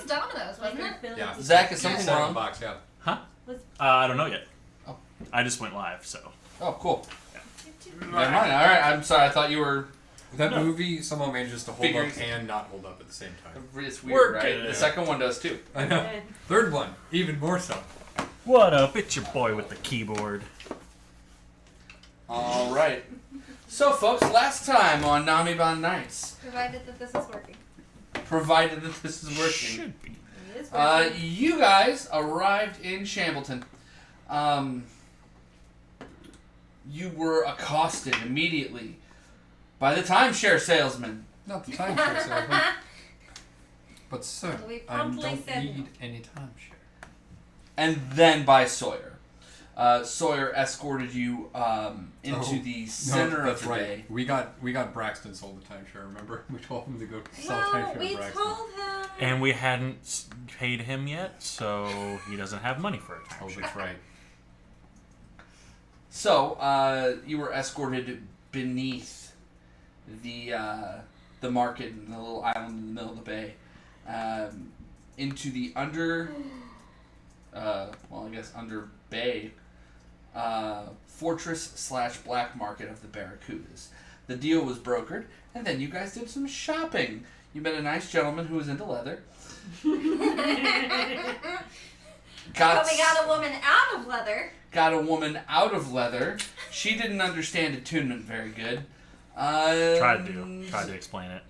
was Domino's, wasn't it? Yeah. Zach, is something wrong? Box, yeah. Huh? I don't know yet. Oh. I just went live, so. Oh, cool. Yeah. Never mind. All right. I'm sorry. I thought you were. That movie somehow manages to hold Figuring- up and not hold up at the same time. It's weird, right? Working. The second one does too. I know. Third one, even more so. What up? It's your boy with the keyboard. All right. So, folks, last time on Nammibaun Nights, Provided that this is working. provided that this is working, Should be. It is working. you guys arrived in Shambleton. You were accosted immediately by the timeshare salesman. Not the timeshare salesman. But sir, We I promptly don't said need no. any timeshare. And then by Sawyer. Sawyer escorted you into the center that's of the right. bay. We got Braxton sold the timeshare. Remember, we told him to go sell No, timeshare we to Braxton. told him. And we hadn't paid him yet, so he doesn't have money for it. Oh, that's right. So you were escorted beneath the market in the little island in the middle of the bay, into the under bay fortress / black market of the Barracudas. The deal was brokered, and then you guys did some shopping. You met a nice gentleman who was into leather. But we got a woman out of leather. Got a woman out of leather. She didn't understand attunement very good. Tried to explain it.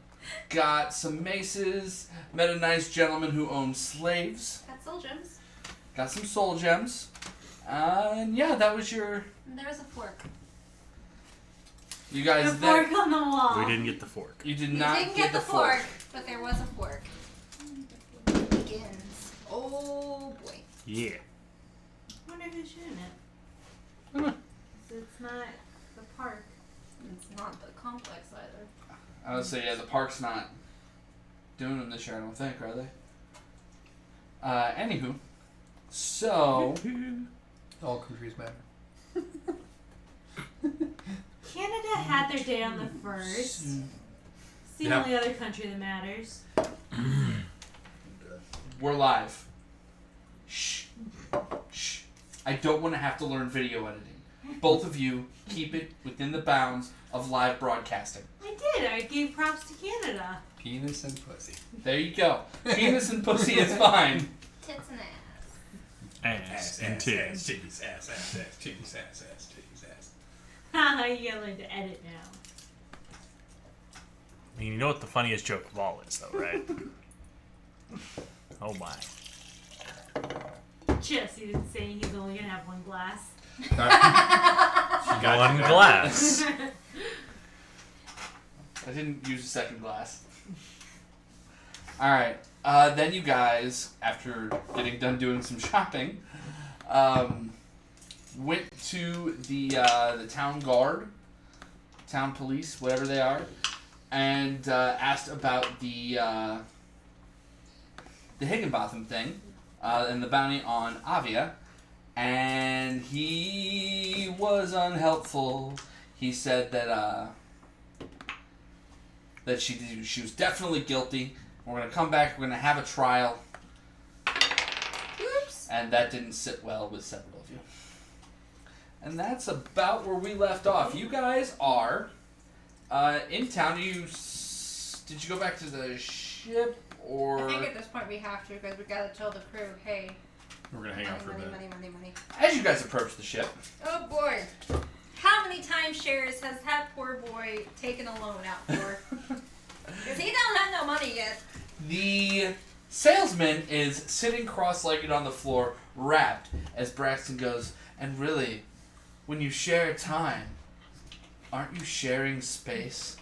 Got some maces. Met a nice gentleman who owned slaves. Got soul gems. Got some soul gems. And yeah, that was your... And there was a fork. You guys... The fork on the wall. We didn't get the fork. You did We not didn't get the fork, but there was a fork. Begins. Oh boy. Yeah. I wonder who's shooting it. Hmm. So it's not the park. It's not the complex either. I would say, yeah, the park's not doing them this year, I don't think, are they? Anywho. So... All countries matter. Canada had their day on the 1st. It's the Yeah. only other country that matters. We're live. Shh. Shh. I don't want to have to learn video editing. Both of you keep it within the bounds of live broadcasting. I did. I gave props to Canada. Penis and pussy. There you go. Penis and pussy is fine. Tits and ass. Ass and tits. titties, ass, ass, ass, titties, ass, ass, titties, ass. Haha, you gotta learn to edit now. I mean, you know what the funniest joke of all is, though, right? Oh my. Just, he was saying he's only gonna have one glass. One glass. I didn't use a second glass. Alright. Then you guys, after getting done doing some shopping, went to the town guard, town police, whatever they are, and asked about the Higginbotham thing and the bounty on Avia, and he was unhelpful. He said that that she was definitely guilty. We're gonna come back. We're gonna have a trial. Oops. And that didn't sit well with several of you. And that's about where we left off. You guys are in town. Did you go back to the ship, or? I think at this point we have to because we gotta tell the crew, hey, We're gonna hang out for a money, bit. money, money, money. As you guys approach the ship, Oh boy. How many timeshares has that poor boy taken a loan out for? Because he don't have no money yet. the salesman is sitting cross-legged on the floor, wrapped, as Braxton goes, and really, when you share time, aren't you sharing space?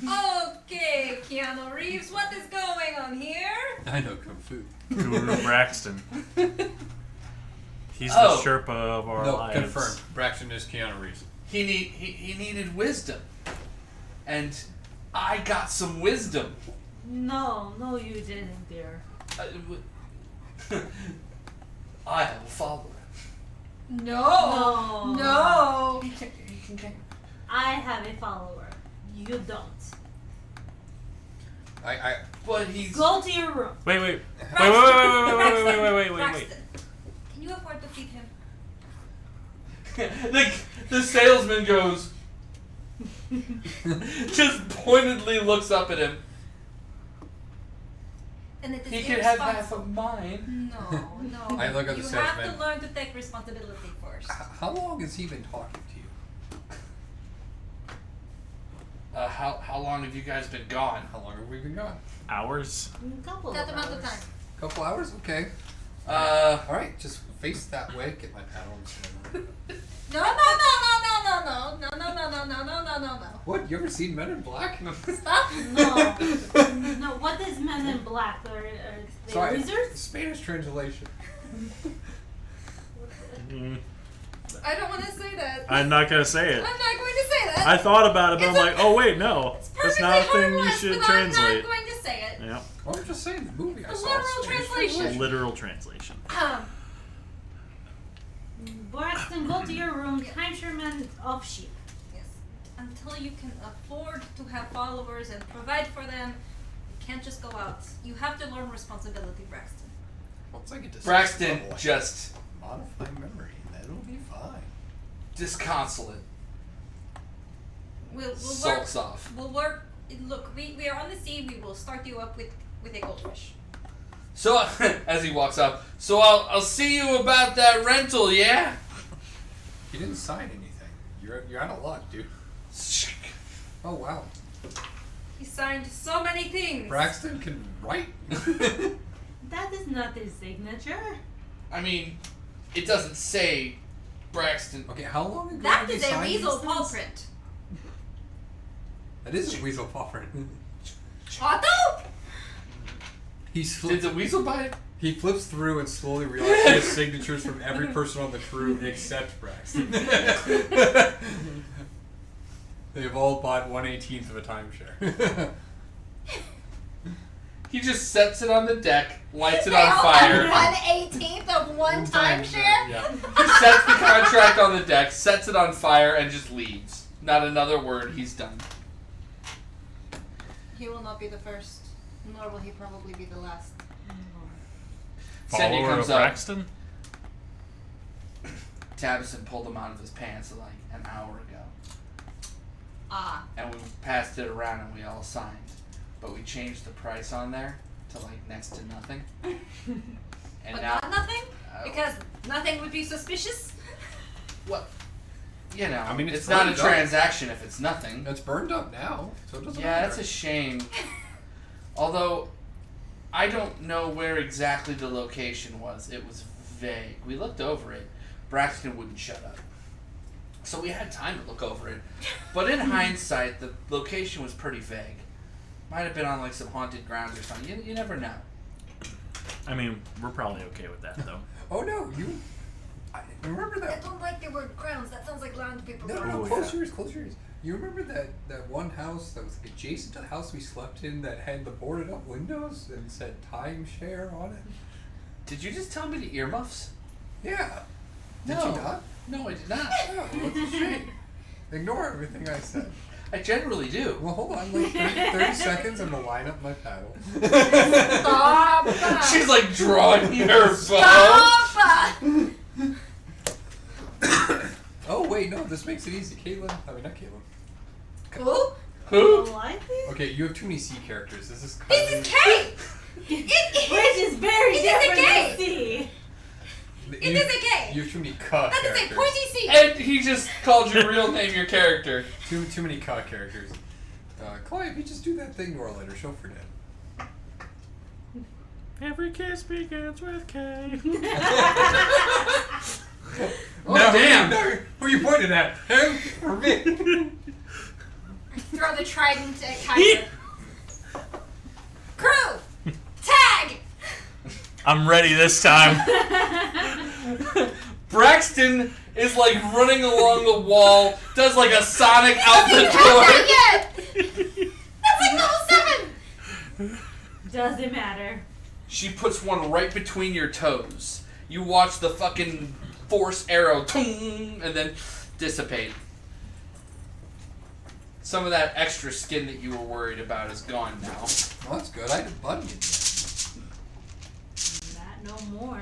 Okay, Keanu Reeves, what is going on here? I know Kung Fu. Guru Braxton. He's Oh. the Sherpa of our No, lives. confirmed. Braxton is Keanu Reeves. He needed wisdom. And I got some wisdom. No, you didn't, dear. I have a follower. No. No. He can I have a follower. You don't. But he's... Go to your room. Wait. Braxton, Wait. Braxton, can you afford to feed him? the salesman goes... just pointedly looks up at him. And it is He could have irresponsible. half of mine. No. I look at the You salesman. have to learn to take responsibility first. How long has he been talking to you? How long have you guys been gone? How long have we been gone? Hours? A couple That of amount of hours. time. Couple hours? Okay. Uh, Alright, just face that way, get my paddle and stand there. No. What? You ever seen Men in Black? Stop. No, what is Men in Black? Are they Sorry, wizards? Spanish translation. I don't want to say that. I'm not gonna say it. I'm not going to say that. I thought about it, but I'm It's a- like, oh wait, no. It's That's perfectly not a thing you harmless, should but translate. I'm not going to say it. Yeah. Well, I'm just saying the movie I The saw. literal Spanish translation. Literal translation. Braxton, go to your room. Timeshare men of sheep. Yes. Until you can afford to have followers and provide for them, you can't just go out. You have to learn responsibility, Braxton. Once I get to Braxton sixth level, I just can modify memory. That'll be fine. disconsolate. We'll Sulks work. off. We'll work. Look, we are on the sea. We will start you up with a goldfish. So as he walks up, so I'll see you about that rental, yeah? He didn't sign anything. You're out of luck, dude. Oh wow. He signed so many things. Braxton can write. That is not his signature. I mean, it doesn't say Braxton. Okay, how long ago That did is he a sign weasel these paw things? print. That is a weasel paw print. Otto? Did the weasel bite? He flips through and slowly realizes he has signatures from every person on the crew except Braxton. They've all bought 1/18 of a timeshare. He just sets it on the deck, lights it They on all fire. have 1/18 of one timeshare? Yeah. He sets the contract on the deck, sets it on fire, and just leaves. Not another word. He's done. He will not be the first, nor will he probably be the last. Cindy Follower comes of up. Braxton? Tabison pulled him out of his pants like an hour ago. Ah. And we passed it around and we all signed. But we changed the price on there to like next to nothing. And But now, not nothing? Because nothing would be suspicious? well, you know, I mean, it's not a burned up. transaction if it's nothing. It's burned up now, so it doesn't Yeah, matter. that's a shame. Although, I don't know where exactly the location was. It was vague. We looked over it. Braxton wouldn't shut up. So we had time to look over it. But in hindsight, the location was pretty vague. Might have been on like some haunted grounds or something. You never know. I mean, we're probably okay with that, though. Oh no, I remember I that. don't like the word grounds. That sounds like land people. No, Oh, close yeah. yours, close yours. You remember that one house that was like adjacent to the house we slept in that had the boarded up windows and said timeshare on it? Did you just tell me to earmuffs? Yeah. Did No. you not? No, I did not. Oh, well, that's a shame. Ignore everything I said. I generally do. Well, hold on, like 30 seconds, I'm gonna line up my paddle. Stop! She's like drawing her bow. Stop! Oh, wait, no, this makes it easy. Caitlin, I mean, not Caitlin. Who? Who? What? Okay, you have too many C characters. This is This is Kate! Which is very It is a different gay. than C. It is a gay. You have too many K That characters. is a pointy C! And he just called your real name your character. Too many K characters. Chloe, if you just do that thing to our letter, she'll forget. Every kiss begins with K. Oh, damn. No, who are you pointing at? Him or me? Throw the trident at Kaiser. Crew! Tag! I'm ready this time. Braxton is like running along the wall, does like a Sonic out the Doesn't have door. that yet! That's like level 7! Doesn't matter. She puts one right between your toes. You watch the fucking force arrow, tung, and then dissipate. Some of that extra skin that you were worried about is gone now. Oh, that's good. I had a bunny in there. Not no more.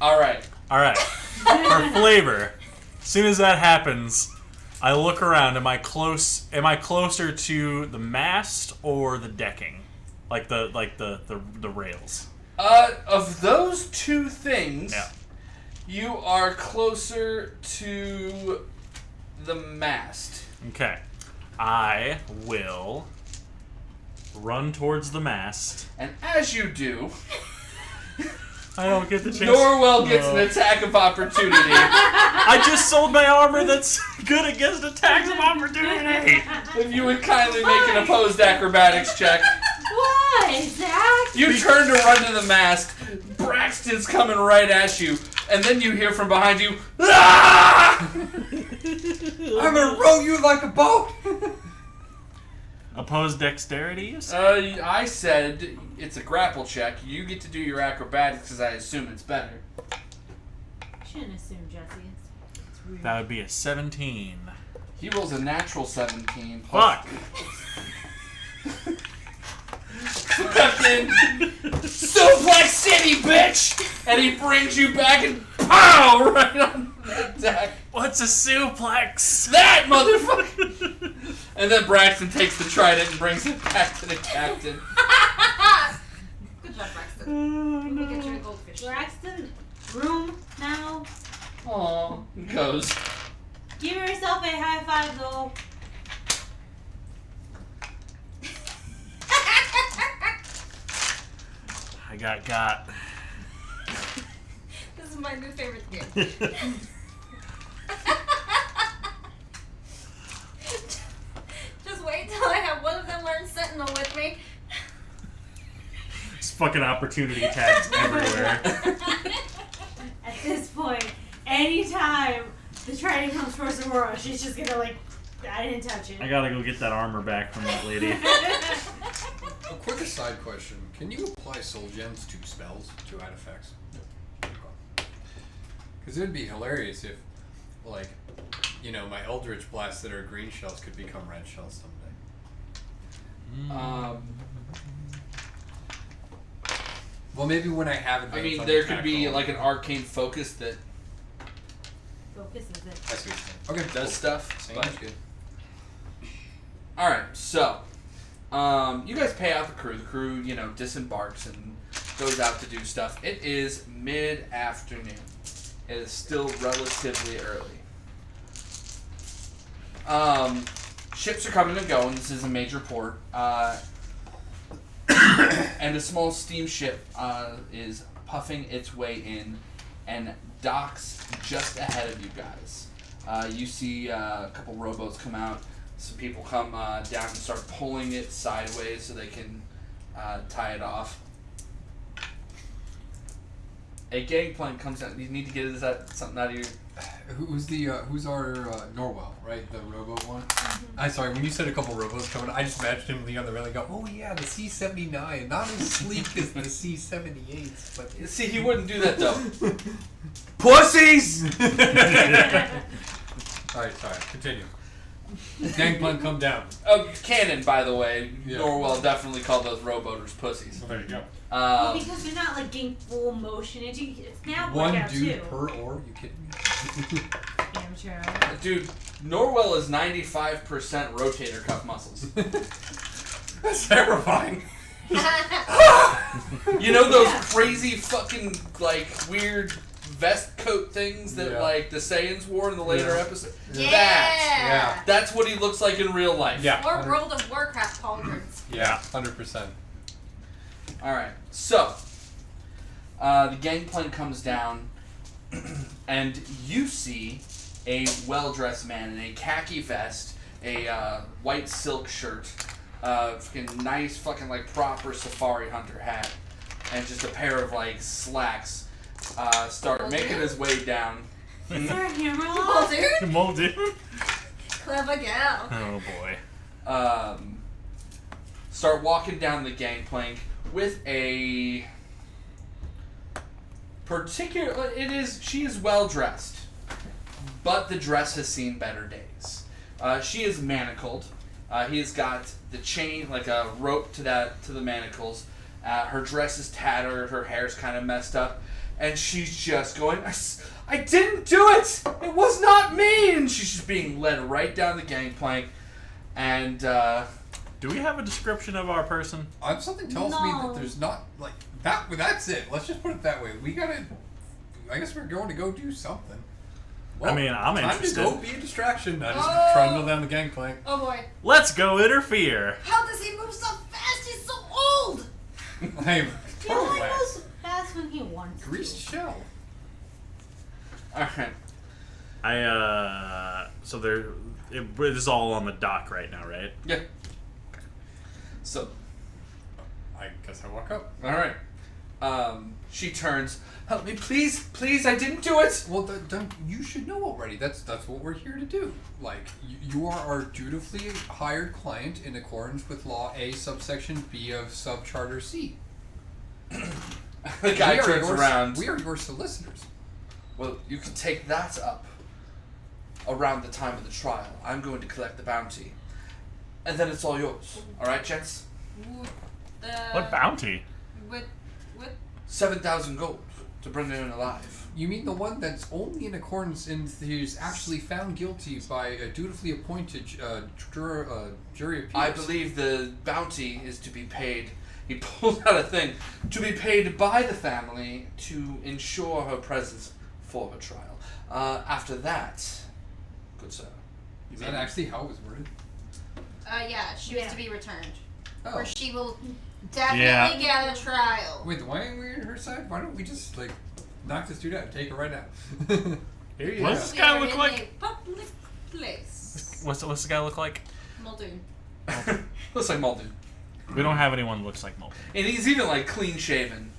Alright. Alright. For flavor, as soon as that happens, I look around. Am I closer to the mast or the decking? Like the rails? Of those two things, Yeah. you are closer to the mast. Okay. I will run towards the mast. And as you do, I don't get the chance. Norwell gets an attack of opportunity. I just sold my armor that's good against attacks of opportunity. If you would kindly make an opposed acrobatics check. Why, Zach? You turn to run to the mast. Braxton's coming right at you. And then you hear from behind you, "Ah!" I'm gonna row you like a boat. Opposed dexterity, you said? I said it's a grapple check. You get to do your acrobatics because I assume it's better. Shouldn't assume, Jesse. It's rude. That would be a 17. He rolls a natural 17. Fuck! Fucking Suplex City, bitch! And he brings you back and pow! Right on the deck. What's a suplex? That motherfucker! And then Braxton takes the trident and brings it back to the captain. Good job, Braxton. Let me get you a goldfish. Braxton, room now. Aw, he goes. Give yourself a high five, though. I got. This is my new favorite game. Just wait till I have one of them learn Sentinel with me. There's fucking opportunity attacks everywhere. At this point, anytime the trident comes towards Aurora, she's just gonna I didn't touch it. I gotta go get that armor back from that lady. A quick aside question. Can you apply soul gems to spells to add effects? Because it would be hilarious if, my Eldritch Blasts that are green shells could become red shells someday. Well, maybe when I have it. I mean, there could be an arcane focus that Focus is it. I see what you're saying. Okay, does stuff. Sounds But good. alright, so you guys pay out the crew. The crew, disembarks and goes out to do stuff. It is mid-afternoon. It is still relatively early. Ships are coming and going. This is a major port. And a small steamship is puffing its way in and docks just ahead of you guys. You see a couple rowboats come out. Some people come down and start pulling it sideways so they can tie it off. A gangplank comes out. You need to get something out of your... Who's our Norwell, right? The rowboat one? I'm sorry, when you said a couple rowboats coming, I just imagined him being on the rail and go, oh yeah, the C-79. Not as sleek as the C-78s, but... See, he wouldn't do that, though. Pussies! Alright, sorry, continue. Gangplank come down. Canon, by the way. Yeah. Norwell definitely called those rowboaters pussies. Well, there you go. Well, because they're not getting full motion. It's now One workout dude too. per oar? You kidding me? Amateur. Dude, Norwell is 95% rotator cuff muscles. That's terrifying. You know those Yeah. crazy fucking, weird vest coat things that, Yeah. the Saiyans wore in the later Yeah. episodes? Yeah. That's what he looks like in real life. Yeah. Or World of Warcraft pauldrons. Yeah, 100%. Alright, so, the gangplank comes down, and you see a well-dressed man in a khaki vest, a white silk shirt, fucking nice fucking, proper safari hunter hat, and just a pair of, slacks, start making his way down. Is there a hammer Oh, lock? dude. Molded. Clever gal. Oh boy. Start walking down the gangplank with a particular... She is well dressed, but the dress has seen better days. She is manacled, He's got the chain, like a rope to the manacles. Her dress is tattered. Her hair's kind of messed up, and she's just going, "I didn't do it. It was not me." And she's just being led right down the gangplank. And do we have a description of our person? Something tells me that there's not like that. That's it. Let's just put it that way. We gotta. I guess we're going to go do something. Well, I mean, I'm interested. Time to go be a distraction. I just trundle down the gangplank. Oh boy. Let's go interfere. How does he move so fast? He's so old! Hey, He only moves fast when he wants to. greased shell. alright. So it is all on the dock right now, right? Yeah. So, I guess I walk up. alright. She turns. "Help me, please, please! I didn't do it." Well, then you should know already. That's what we're here to do. Like, you are our dutifully hired client in accordance with Law A, subsection B of subcharter C. The guy We are turns around. We are your solicitors. "Well, you can take that up around the time of the trial. I'm going to collect the bounty, and then it's all yours. All right, gents? What bounty? What? 7,000 gold to bring her in alive." You mean the one that's only in accordance and he's actually found guilty by a dutifully appointed jury of peers? I believe the bounty is to be paid. He pulls out a thing to be paid by the family to ensure her presence for her trial. After that, good sir. Is that actually how it was worded? Yeah, she was to be returned. Oh. Or she will definitely get a trial. Wait, why aren't we on her side? Why don't we just, like, knock this dude out and take her right now? Here you What go. does this guy We are look in like? a public place. What's this guy look like? Muldoon. Looks like Muldoon. We don't have anyone who looks like Muldoon. And he's even like clean shaven.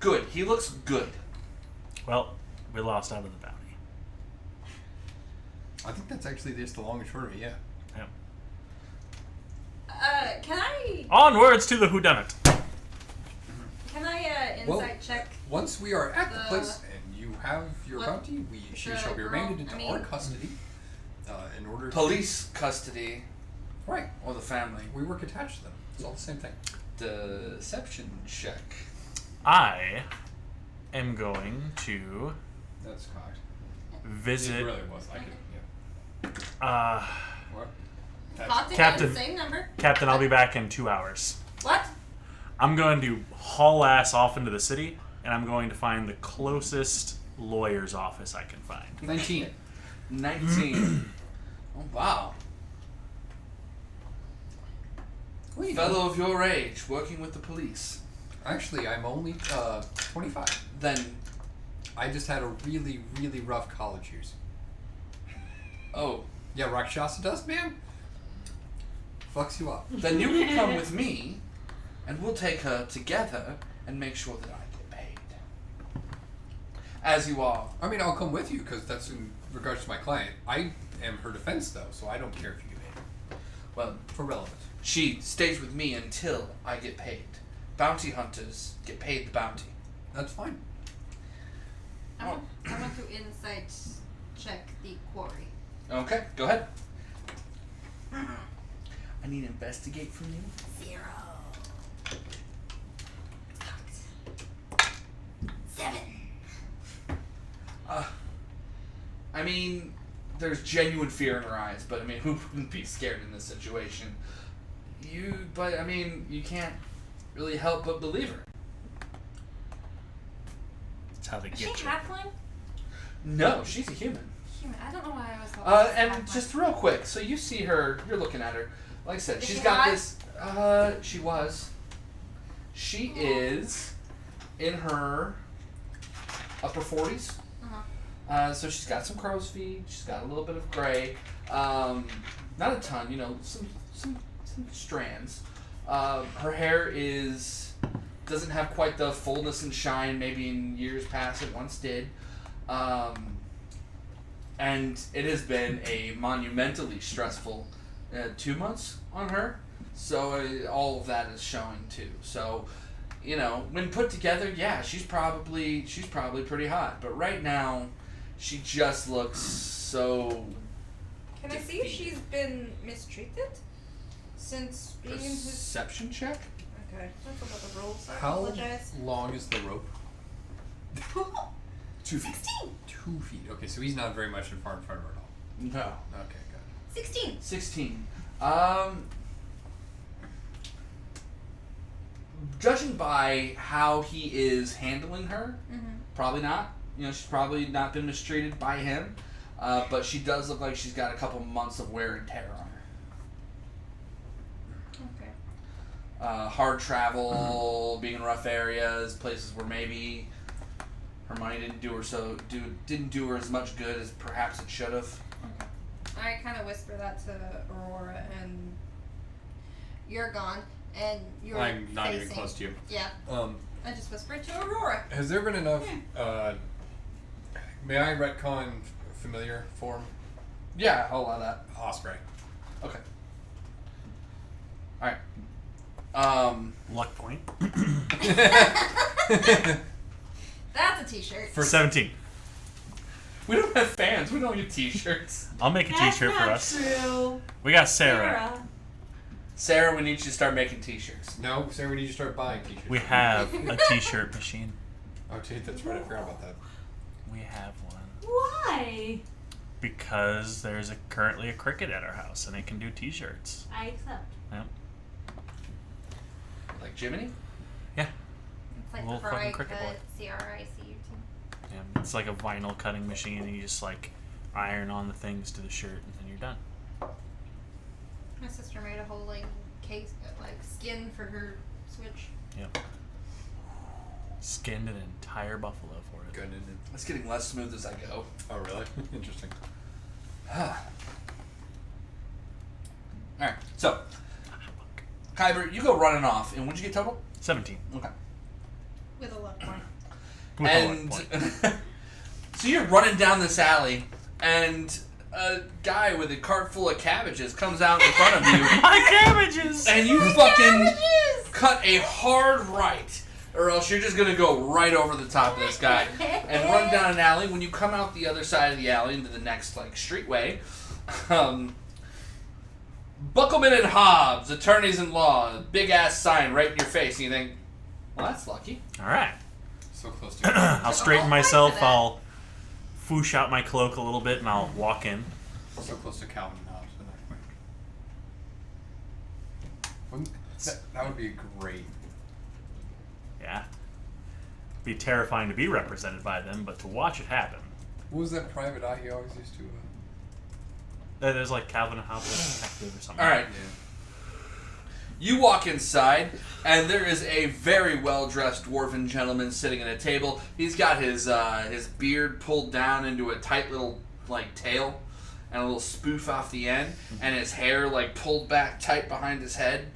Good. He looks good. Well, we lost out of the bounty. I think that's actually just the long and short of it, yeah. Yeah. Can I Onwards to the whodunit. insight Well, check? Once we are at the The- place and you have your what- bounty, she the shall be girl- remanded into I mean- our custody in order Police custody to... Right. or the family. We work attached to them. It's all the same thing. Deception check. I am going to That's cocked. visit. It really was. I could, What? Clocked it Captain. in, same number. Captain, I'll be back in 2 hours. What? I'm going to haul ass off into the city, and I'm going to find the closest lawyer's office I can find. 19. 19. Oh, wow. Well, you Fellow know, of your age, working with the police. actually, I'm only 25. Then, I just had a really, really rough college years. oh, Yeah, Rakshasa dust, man. Fucks you up. then you can come with me, and we'll take her together and make sure that I get paid. As you are. I mean, I'll come with you because that's in regards to my client. I am her defense, though, so I don't care if you get paid. Well, For relevance. she stays with me until I get paid. Bounty hunters get paid the bounty. That's fine. I want to insight check the quarry. Okay, go ahead. I need investigate from you. 0. 7. I mean, there's genuine fear in her eyes, but I mean, who wouldn't be scared in this situation? But I mean, you can't really help but believe her. That's how they Is she get you. halfling? No, she's a human. Human. I don't know why I always thought. she was And halfling. just real quick, so you see her, you're looking at her. Like I said, Is she's she got hot? this. She was. She is in her upper 40s. So she's got some crow's feet. She's got a little bit of gray. Not a ton, some strands. Her hair doesn't have quite the fullness and shine maybe in years past it once did. And it has been a monumentally stressful 2 months on her. So all of that is showing too. So, when put together, yeah, she's probably pretty hot. But right now, she just looks so Can I see if she she's been mistreated since being in his... Perception check? Okay, that's about the rules. I How apologize. long is the rope? 2 feet. 16! 2 feet. Okay, so he's not very much far in front of her at all. No. Okay, got 16! 16. Judging by how he is handling her, probably not. You know, she's probably not been mistreated by him. But she does look like she's got a couple months of wear and tear on her. Okay. Hard travel, being in rough areas, places where maybe her money didn't do her as much good as perhaps it should have. Okay. I kind of whisper that to Aurora, and you're gone, and you're I'm not even facing- close to you. Yeah. I just whispered to Aurora. Has there been enough? May I retcon familiar form? Yeah, I'll allow that. Osprey. Okay. Alright. Luck point. That's a t-shirt. For 17. We don't have fans. We don't get t-shirts. I'll make a That's t-shirt not for us. true. We got Sarah. Sarah, we need you to start making t-shirts. No, Sarah, we need you to start buying t-shirts. We have a t-shirt machine. Oh, gee, that's right. I forgot about that. We have one. Why? Because there's currently a cricket at our house, and it can do t-shirts. I accept. Yep. Like Jiminy? Yeah. It's like Little the fucking Fry cricket Cut boy. CRICUT. Yeah. It's like a vinyl cutting machine, and you just like iron on the things to the shirt, and then you're done. My sister made a whole like case, like skin for her Switch. Yep. Skinned an entire buffalo for it. Good, isn't it? It's getting less smooth as I go. Oh, really? Interesting. Alright, so Kyber, you go running off, and what'd you get total? 17. Okay. With a luck point. With a luck And point. so you're running down this alley, and a guy with a cart full of cabbages comes out in front of you, My cabbages! and you fucking cut a hard right, or else you're just gonna go right over the top of this guy and run down an alley. When you come out the other side of the alley into the next like streetway, Buckleman and Hobbs, attorneys in law, big ass sign right in your face, and you think, well, that's lucky. Alright. So close to I'll straighten Oh, myself, thanks for that. I'll foosh out my cloak a little bit, and I'll walk in. So close to Calvin and Hobbes. That would be great. Yeah. Be terrifying to be represented by them, but to watch it happen. What was that private eye you always used to? There's like Calvin and Hobbes detective or something. Alright. Yeah. You walk inside, and there is a very well-dressed dwarven gentleman sitting at a table. He's got his beard pulled down into a tight little like tail, and a little spoof off the end, and his hair like pulled back tight behind his head.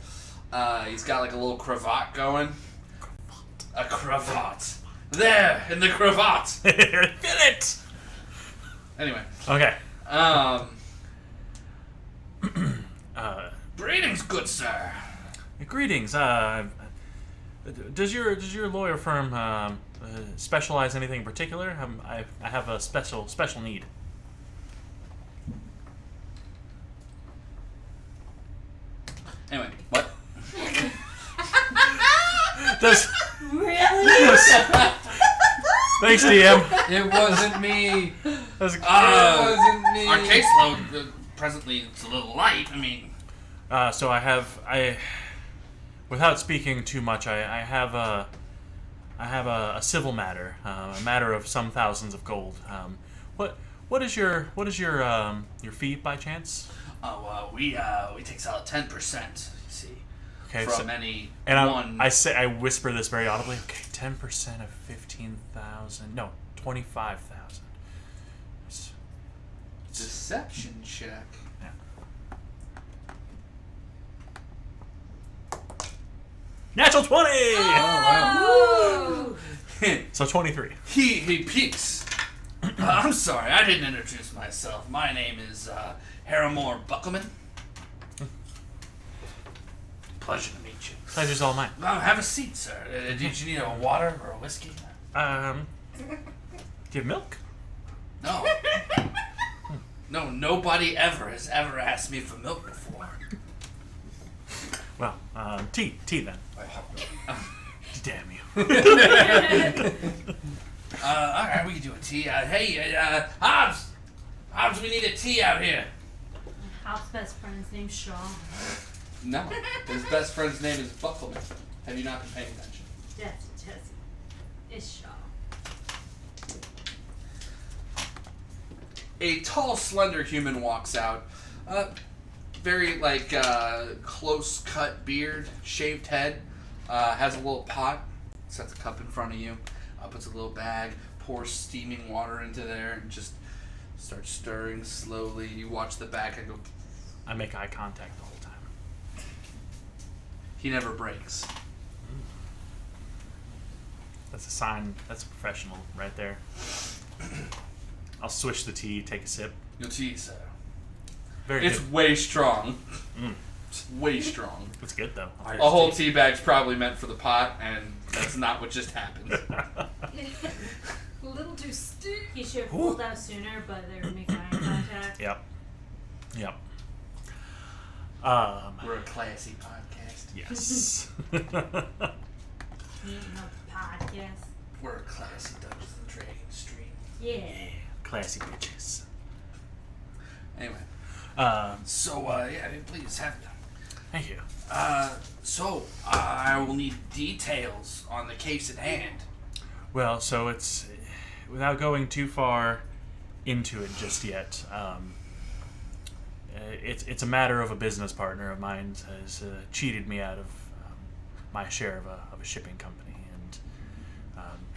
He's got like a little cravat going. A cravat. There, in the cravat. Feel it! Anyway, Okay. greetings, good sir. Greetings. Does your lawyer firm specialize in anything in particular? I have a special need. Anyway, what? Does Really? thanks, DM. It wasn't me. Does, It wasn't me. Our caseload presently it's a little light. I mean, so I without speaking too much, I have a civil matter, a matter of some thousands of gold. What is your fee by chance? we take solid 10%. You see, Okay, from so, any and one. I whisper this very audibly. Okay, 10% of 15,000. No, 25,000. Deception check. Natural 20. Oh! So 23. He peeks. I'm sorry, I didn't introduce myself. My name is Harrimore Buckleman. Pleasure to meet you. Pleasure's all mine. Have a seat, sir. Did you need a water or a whiskey? Do you have milk? No. No, nobody has ever asked me for milk before. Well, tea then. I have Damn you. Alright, we can do a tea. Hey, Hobbs! Hobbs, we need a tea out here. Hop's best friend's name's Shaw. No, his best friend's name is Buckleman. Have you not been paying attention? Jesse. It's Shaw. A tall, slender human walks out. Very, close-cut beard, shaved head. Has a little pot. Sets a cup in front of you. Puts a little bag. Pours steaming water into there. And just starts stirring slowly. You watch the bag and go... I make eye contact the whole time. He never breaks. That's a sign. That's a professional right there. I'll swish the tea, take a sip. Your tea, sir. Very It's good. way strong. Mm. It's way strong. It's good though. A whole tea bag's probably meant for the pot, and that's not what just happened. A little too steep. He should have pulled out sooner, but they were making eye contact. Yep. We're a classy podcast. Yes. He ain't no podcast. We're a classy Dungeons and Dragons stream. Yeah. Classy bitches. Anyway, Um, please have them. thank you. So I will need details on the case at hand. Well, so it's without going too far into it just yet. It's a matter of a business partner of mine has cheated me out of my share of a shipping company, and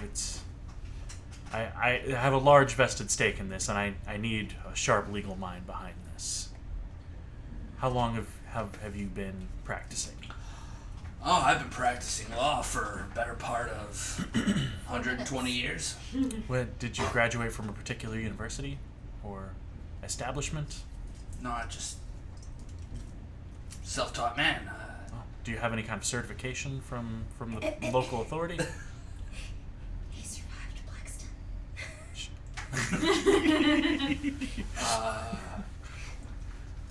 it's I have a large vested stake in this, and I need a sharp legal mind behind this. How long have you been practicing? Oh, I've been practicing law for a better part of 120 years. Did you graduate from a particular university or establishment? No, I just self-taught man. Do you have any kind of certification from the local authority? He survived Blackstone.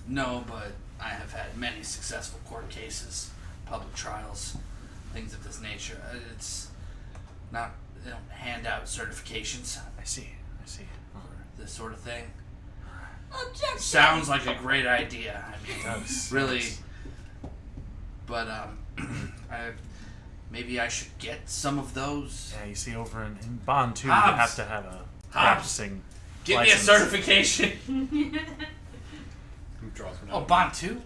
No, but I have had many successful court cases, public trials, things of this nature. It's not, they don't hand out certifications I see. for this sort of thing. Objection. Sounds like a great idea. I mean, It does. really. But maybe I should get some of those. Yeah, you see, over in Bond 2, you Hobbs. have to have a Hobbs. practicing Give me a license. certification. Who draws for Oh, Bond 2?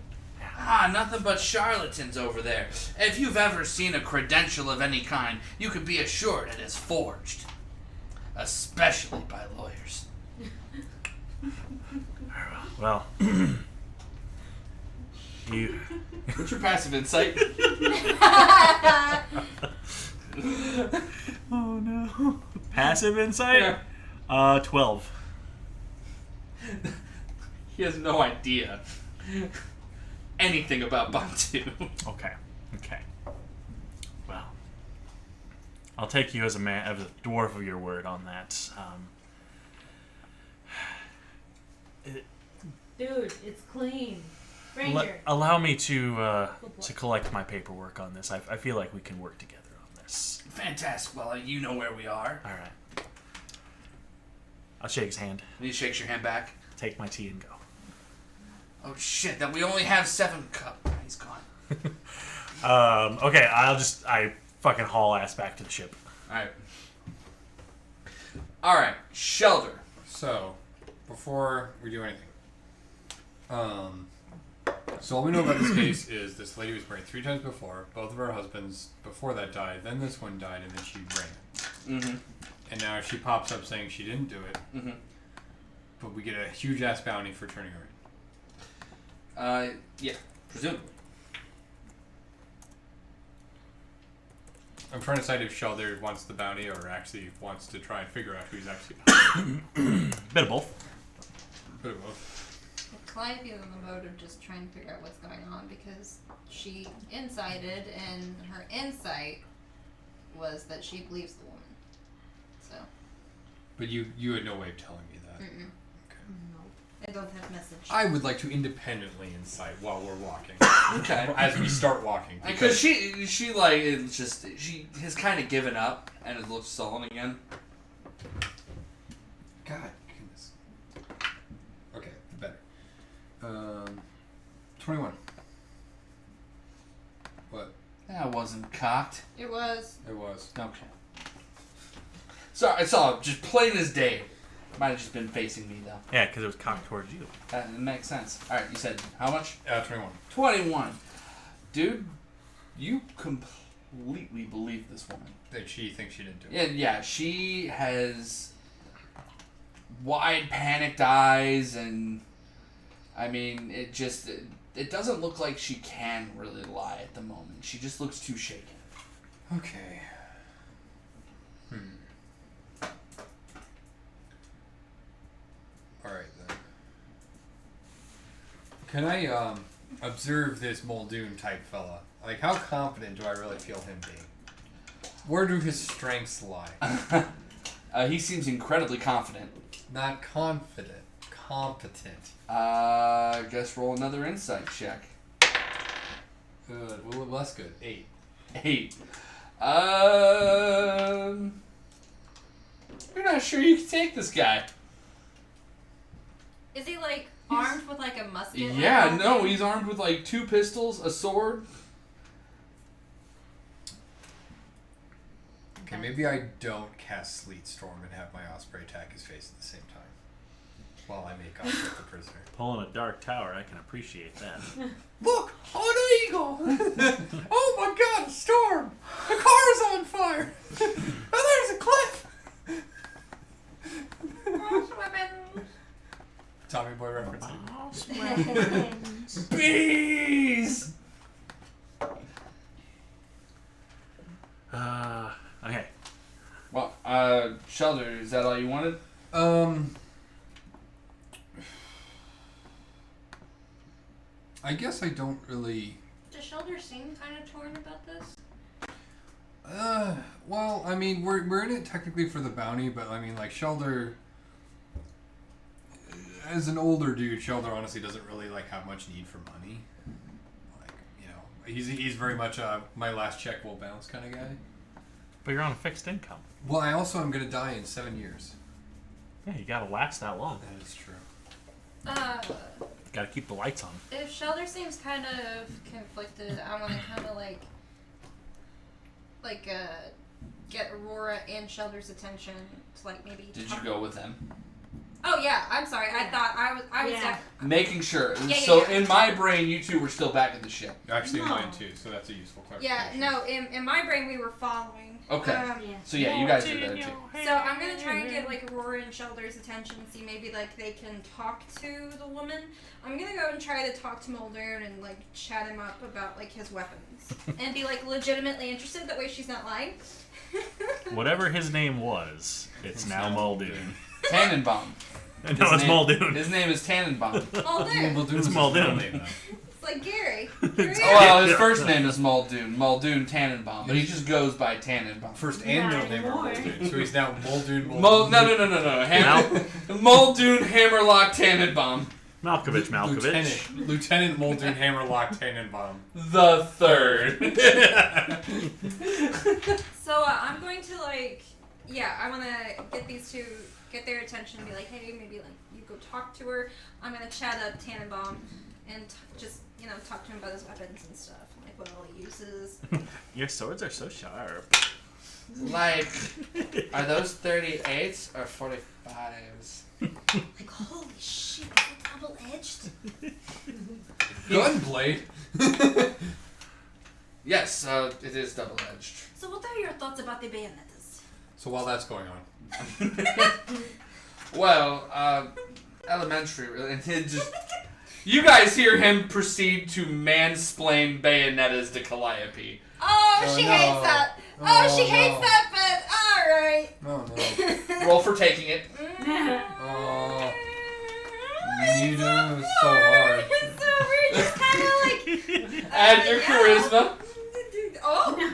Nothing but charlatans over there. If you've ever seen a credential of any kind, you can be assured it is forged. Especially by lawyers. Well, you. What's your passive insight? Oh no. Passive insight? 12. He has no idea anything about Bond 2. Okay. Well, I'll take you as a dwarf of your word on that. Dude, it's clean. Ranger. Allow me to collect my paperwork on this. I feel like we can work together on this. Fantastic. Well, you know where we are. All right. I'll shake his hand, And he shakes your hand back. take my tea, and go. Oh shit, then we only have 7 cups. He's gone. Okay, I fucking haul ass back to the ship. Alright, Shelter. So, before we do anything, so all we know about this case is this lady was married 3 times before. Both of her husbands before that died. Then this one died, and then she ran. Mm-hmm. And now she pops up saying she didn't do it. Mm-hmm. But we get a huge ass bounty for turning her in. Yeah, presumably. I'm trying to decide if Shelder wants the bounty or actually wants to try and figure out who's actually. Bit of both. Bit of both. Calliope is in the mode of just trying to figure out what's going on because she incited, and her insight was that she believes the woman. So. But you had no way of telling me that. Mm-mm. Okay. I don't have message. I would like to independently incite while we're walking. Okay. As we start walking. Because she like it's just she has kind of given up and it looks sullen again. God goodness. Okay, better. 21. What? That wasn't cocked. It was. It was. Okay. Sorry, I saw just plain as day. Might have just been facing me though. Yeah, because it was cocked towards you. That makes sense. All right, you said how much? 21. 21. Dude, you completely believe this woman. That she thinks she didn't do it. Yeah, she has wide panicked eyes and I mean, it doesn't look like she can really lie at the moment. She just looks too shaken. Okay. Alright then. Can I observe this Muldoon type fella? Like, how confident do I really feel him being? Where do his strengths lie? He seems incredibly confident. Not confident. Competent. Guess roll another insight check. Good. Well, less good. 8. 8. You're not sure you can take this guy. Is he like armed with like a musket? Yeah, or no, something? he's armed with like 2 pistols, a sword. Okay, maybe I don't cast Sleet Storm and have my Osprey attack his face at the same time. While I make off with the prisoner. Pulling a dark tower, I can appreciate that. Look! On eagle! Oh my god, a storm! The car's on fire! Oh, there's a cliff! Tommy Boy referencing. Bees! Okay. Well, Shelter, is that all you wanted? I guess I don't really. Does Shelter seem kind of torn about this? Well, I mean, we're in it technically for the bounty, but I mean, like, Shelter, as an older dude, Shelter honestly doesn't really, like, have much need for money. Like, you know, he's very much a my last check will bounce kind of guy. But you're on a fixed income. Well, I also am going to die in 7 years. Yeah, you gotta last that long. That is true. Gotta keep the lights on. If Shelter seems kind of conflicted, I want to kind of get Aurora and Shelter's attention to like maybe. Did you go with them? Oh yeah, I'm sorry. I thought I was. Yeah. Making sure. Yeah, So yeah. in my brain, you two were still back at the ship. Actually, No. mine too, so that's a useful Yeah, clarification. no. In my brain, we were following. Okay. Yeah. So yeah, you guys are there too. So I'm gonna try and get like Aurora and Shelter's attention, see maybe like they can talk to the woman. I'm gonna go and try to talk to Muldoon and like chat him up about like his weapons and be like legitimately interested. That way she's not lying. Whatever his name was, it's now Muldoon. Tannenbaum. No, it's Muldoon. His name is Tannenbaum. Muldoon. Muldoon It's was his Muldoon. real name, though. It's like Gary. Well, his first name is Muldoon. Muldoon Tannenbaum. But he just goes by Tannenbaum. First and Not middle name are anymore. Muldoon, so he's now Muldoon. No. Muldoon Hammerlock Tannenbaum. Malkovich. Lieutenant Muldoon Hammerlock Tannenbaum. The third. So I'm going to like, yeah, I want to get these two, get their attention, and be like, hey, maybe like you go talk to her. I'm gonna chat up Tannenbaum and just talk to him about his weapons and stuff, like what all he uses. Your swords are so sharp. Like, are those 38s or 45s? Like holy shit, is it double edged? Gunblade. Yes, it is double-edged. So what are your thoughts about the bayonettes? So while that's going on, Well, elementary, really. And he just, you guys hear him proceed to mansplain Bayonetta's to Calliope. Oh, she no. hates that. Oh, she hates no. that, but alright. oh no, Roll for taking it. oh, Nita was so hard. So we're just kind of like. Add your charisma. Oh.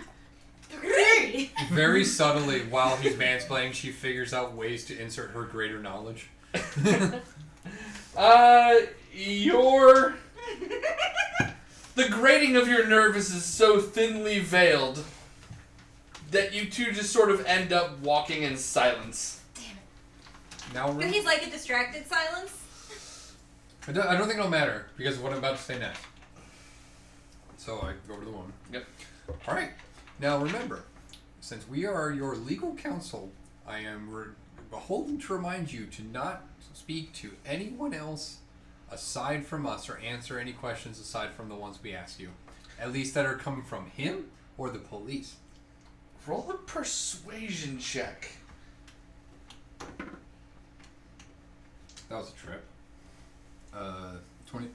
Very subtly, while he's mansplaining, she figures out ways to insert her greater knowledge. The grating of your nerves is so thinly veiled that you two just sort of end up walking in silence. Damn it. Now But he's like a distracted silence. I don't think it'll matter because of what I'm about to say next. So I go over to the woman. Yep. All right. Now remember, since we are your legal counsel, I am beholden to remind you to not speak to anyone else aside from us or answer any questions aside from the ones we ask you. At least that are coming from him or the police. Roll a persuasion check. That was a trip.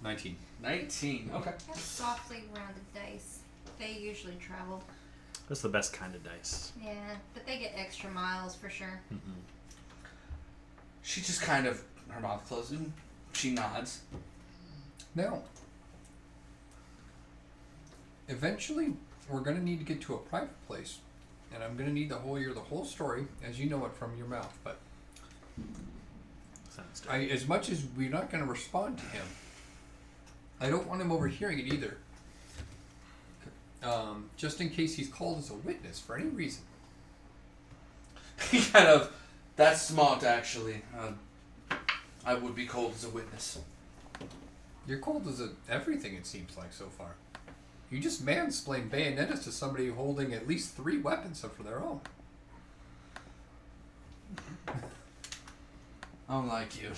19. 19. Okay. Have softly rounded dice. They usually travel. That's the best kind of dice. Yeah, but they get extra miles for sure. She just kind of, her mouth closes, and she nods. Now, eventually, we're going to need to get to a private place. And I'm going to need to hear the whole story as you know it from your mouth. But Sounds good. as much as we're not going to respond to him, I don't want him overhearing it either. Just in case he's called as a witness for any reason. He kind of, that's smart actually. I would be called as a witness. You're called as everything, it seems like, so far. You just mansplain bayonettas to somebody holding at least 3 weapons of their own. I don't like you.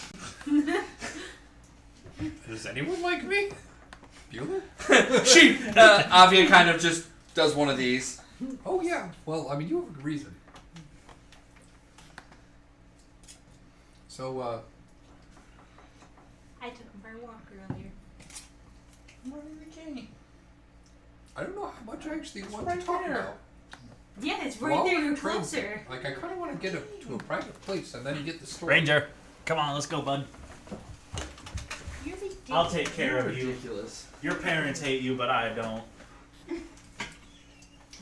Does anyone like me? Bueller? She, Avia kind of just does one of these. Oh, yeah. Well, I mean, you have a good reason. So, I took him for a walk earlier. I don't know how much I actually want right to talk there. about. Yeah, it's right While there. we're You're trying- closer. Like, I kind of want to get to a private place and then get the story. Ranger, come on, let's go, bud. You're ridiculous. I'll take care of you. Ridiculous. Your parents hate you, but I don't.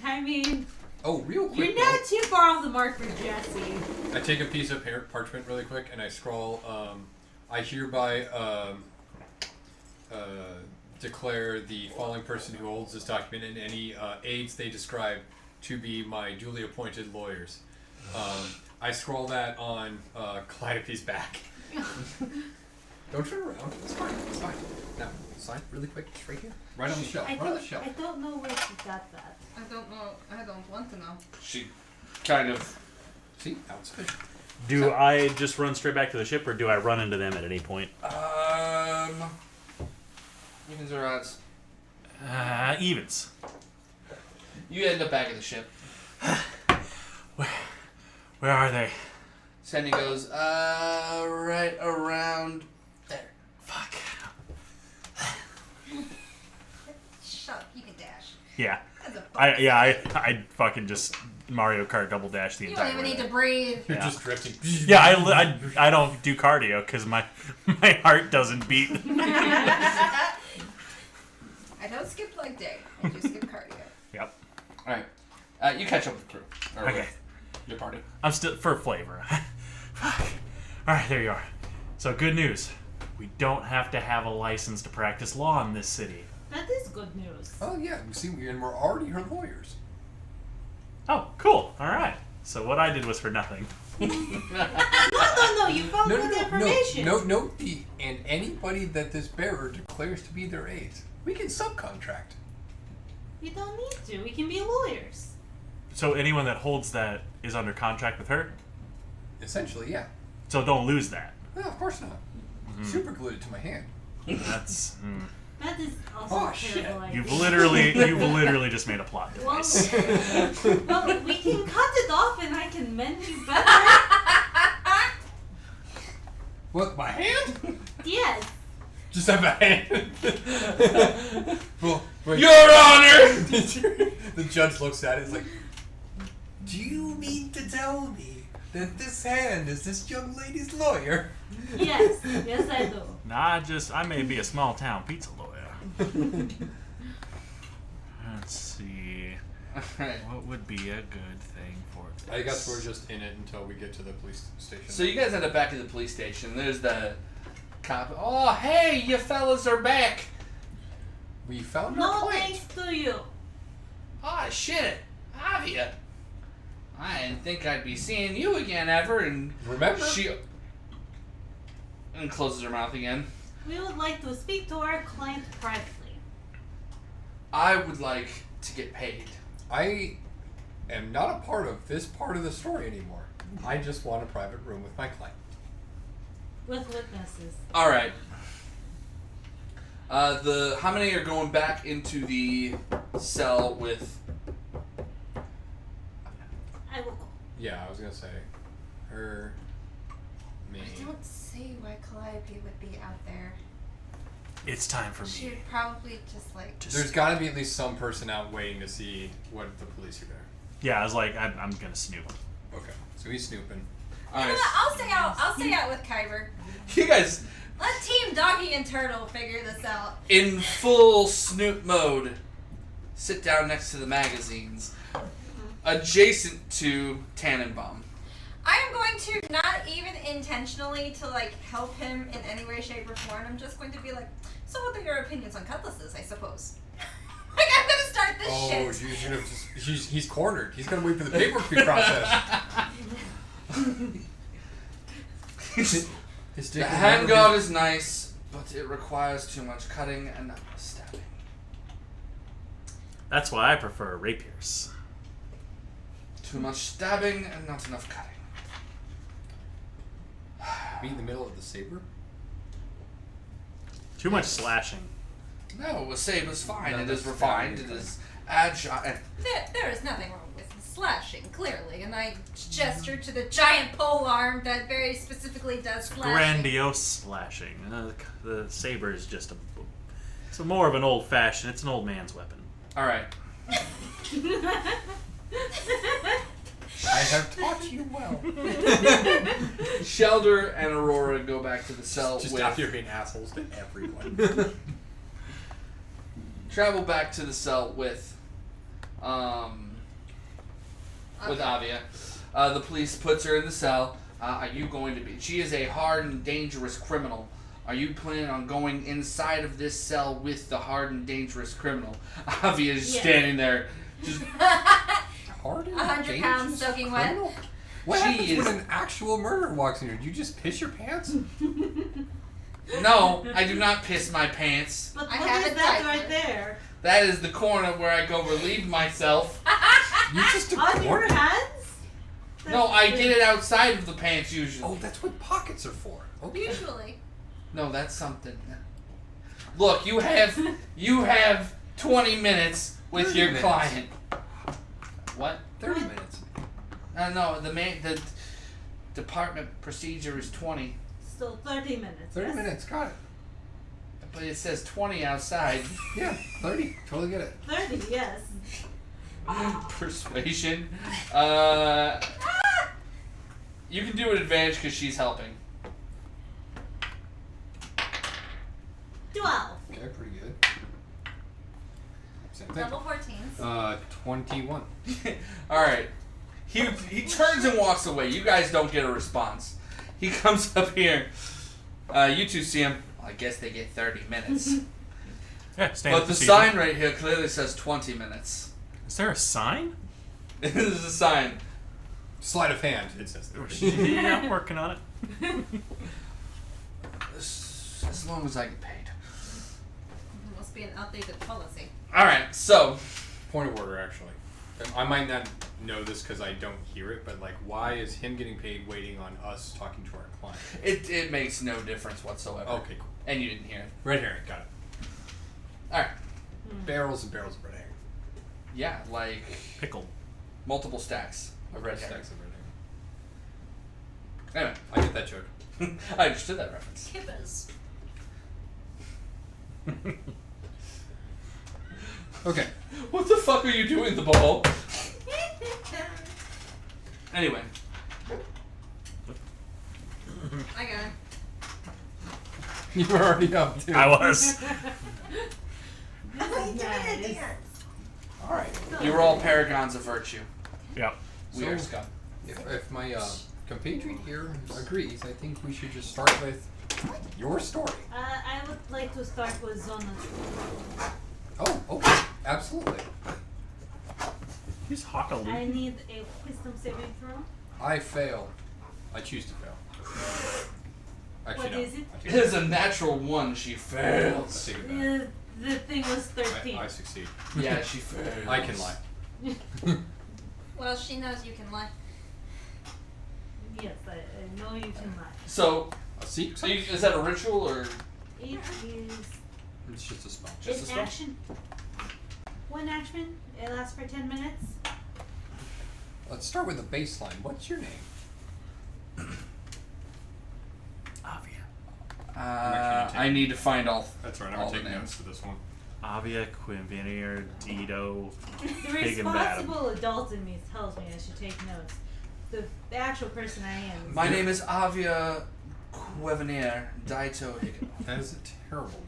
I mean, Oh, real quick, you're not too far off the mark for Jesse. I take a piece of parchment really quick and I scrawl, I hereby declare the following person who holds this document and any aides they describe to be my duly appointed lawyers. I scroll that on Calliope's back. Don't turn around. It's fine. It's fine. Now, sign really quick. Just right here. Right on the shelf. I Right on the shelf. don't know where she got that. I don't know. I don't want to know. She kind of, See? Now it's official. Do I just run straight back to the ship, or do I run into them at any point? evens or odds? Evens. You end up back at the ship. Where are they? Sandy goes, right around there. Fuck. Shut up. You can dash. Yeah. That's a I fucking just Mario Kart double dash the You entire don't even way need there. to breathe. You're Yeah. just drifting. Yeah, I don't do cardio because my heart doesn't beat. I don't skip leg day. I do skip cardio. Yep. Alright. You catch up with the crew. Or Okay. with your party. I'm still for flavor. Fuck. All right, there you are. So good news. We don't have to have a license to practice law in this city. That is good news. Oh, yeah. You see, and we're already her lawyers. Oh, cool. All right. So what I did was for nothing. No, you found good information. Note the, and anybody that this bearer declares to be their aides, we can subcontract. You don't need to. We can be lawyers. So anyone that holds that is under contract with her. Essentially, yeah. So don't lose that. No, of course not. Super glued it to my hand. That's. That is also Oh, a terrible idea. You've literally just made a plot device. Well, we can cut it off and I can mend you better. What, my hand? Yes. Just have a hand. Well, wait. Your Honor! The judge looks at it and is like, do you mean to tell me that this hand is this young lady's lawyer? Yes. Yes, I do. Nah, I may be a small town pizza lawyer. Let's see. Alright. What would be a good thing for this? I guess we're just in it until we get to the police station. So you guys end up back at the police station. There's the Cop. Oh, hey, you fellas are back. We found No our point. thanks to you. Oh, shit. Avia. I didn't think I'd be seeing you again ever. And Remember? she... And closes her mouth again. We would like to speak to our client privately. I would like to get paid. I am not a part of this part of the story anymore. I just want a private room with my client. With witnesses. All right. How many are going back into the cell with? I will go. Yeah, I was gonna say her, me. I don't see why Calliope would be out there. It's time for She me. would probably just like. There's got to be at least some person out waiting to see what the police are there. Yeah, I was like, I'm gonna snoop. Okay, so he's snooping. All You know right. what? I'll stay out with Kyber. You guys, Let Team Doggy and Turtle figure this out. in full snoop mode, sit down next to the magazines, adjacent to Tannenbaum. I am going to not even intentionally to like help him in any way, shape, or form. I'm just going to be like, so what are your opinions on cutlasses, I suppose? Like I'm gonna start this Oh, shit. you should have just. He's cornered. He's gonna wait for the paperwork to be processed. His The dick will handguard never is nice, but it requires too much cutting and not enough stabbing. That's why I prefer rapiers. Too much stabbing and not enough cutting. be in the middle of the saber. Too much slashing. No, a saber's fine. No, It is that's refined. It very is agile. There is nothing wrong with slashing, clearly, and I gesture to the giant pole arm that very specifically does slashing. Grandiose slashing. The saber is just it's more of an old fashioned. It's an old man's weapon. All right. I have taught you well. Shelder and Aurora go back to the cell Just with. out here being assholes to everyone. Travel back to the cell with Avia. The police puts her in the cell. Are you going to be? She is a hardened, dangerous criminal. Are you planning on going inside of this cell with the hardened, dangerous criminal? Avia is Yes. standing there. Just, Hardened, 100 pounds dangerous soaking wet. criminal? What She happens is- when an actual murderer walks in here? Do you just piss your pants? no, I do not piss my pants. But I what have is a that diaper. right there? That is the corner where I go relieve myself. You just On your ignored it. hands? No, I did it outside of the pants usually. Oh, that's what pockets are for. Okay. Usually. No, that's something. Look, you have 20 minutes with 30 your minutes. client. What? 30 minutes. No, the department procedure is 20, Still 30 minutes. 30 yes. minutes, got it. but it says 20 outside. Yeah, 30. Totally get it. 30, yes. Persuasion. You can do an advantage because she's helping. 12. Okay, pretty good. Same thing. Level 14s. 21. Alright. He turns and walks away. You guys don't get a response. He comes up here. You two see him. Well, I guess they get 30 minutes. Yeah, standard But the procedure. sign right here clearly says 20 minutes. Is there a sign? This is a sign. Sleight of hand, it says. 30. Yeah, I'm working on it. As long as I get paid. Must be an outdated policy. Alright, so. Point of order, actually. I might not know this because I don't hear it, but like, why is him getting paid waiting on us talking to our client? It makes no difference whatsoever. Okay, cool. And you didn't hear it. Red herring, got it. Alright. Barrels and barrels of red herring. Yeah, like Pickled. multiple stacks of red herring. Stacks of red herring. Anyway, I get that joke. I understood that reference. Kippers. Okay. What the fuck are you doing, the ball? Anyway, I got him. You were already up, too. I was. Nice. Alright. you were all paragons of virtue. Yep. We So- are scum. If my compatriot here agrees, I think we should just start with Your story. I would like to start with Zona. Oh, okay. Absolutely. He's Hawkaloo. I need a wisdom saving throw. I fail. I choose to fail. Actually, What no. is it? I It take it is a natural one. She back. fails. I take it back. The thing was 13. I succeed. Yeah, she fails. I can lie. Well, she knows you can lie. Yes, I know you can lie. So, A secret? so is that a ritual or It is It's just a spell. just a an spell? action. One action. It lasts for 10 minutes. Let's start with the baseline. What's your name? Avia. actually I need to find all. That's right. All I'm the taking names. notes for this one. Avia, Quinvinier, Dido. The Big and bad. responsible adult in me tells me I should take notes. The actual person I am. is- My name is Avia Quevenier Daito Hicken. That is a terrible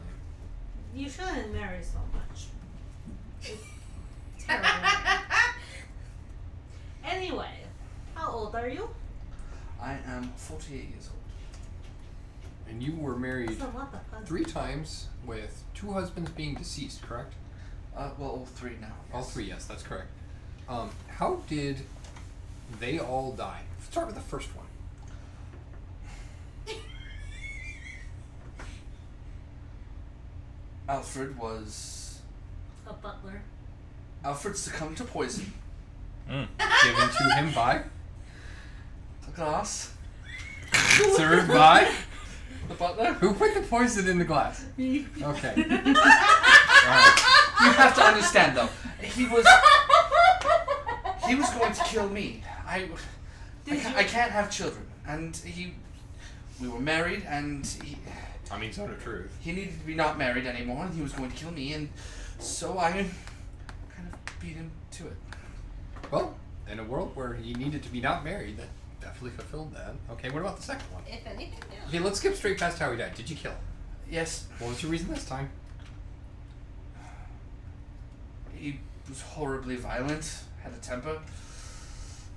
name. You shouldn't marry so much. It's terrible. Anyway, how old are you? I am 48 years old. And you were married That's a lot of husbands. 3 times with 2 husbands being deceased, correct? Well, all 3 now. All yes. 3, yes, that's correct. How did they all die? Start with the first one. Alfred was. A butler. Alfred succumbed to poison. Mm. Given to him by? The glass. Served by? The butler. Who put the poison in the glass? Me. Okay. You have to understand, though. He was going to kill me. I can't have children, and we were married, and I mean, so the truth. he needed to be not married anymore, and he was going to kill me, and so I kind of beat him to it. Well, in a world where he needed to be not married, that definitely fulfilled that. Okay, what about the second one? If anything, yeah. Okay, let's skip straight past how he died. Did you kill him? Yes, What was your reason this time? he was horribly violent, had a temper,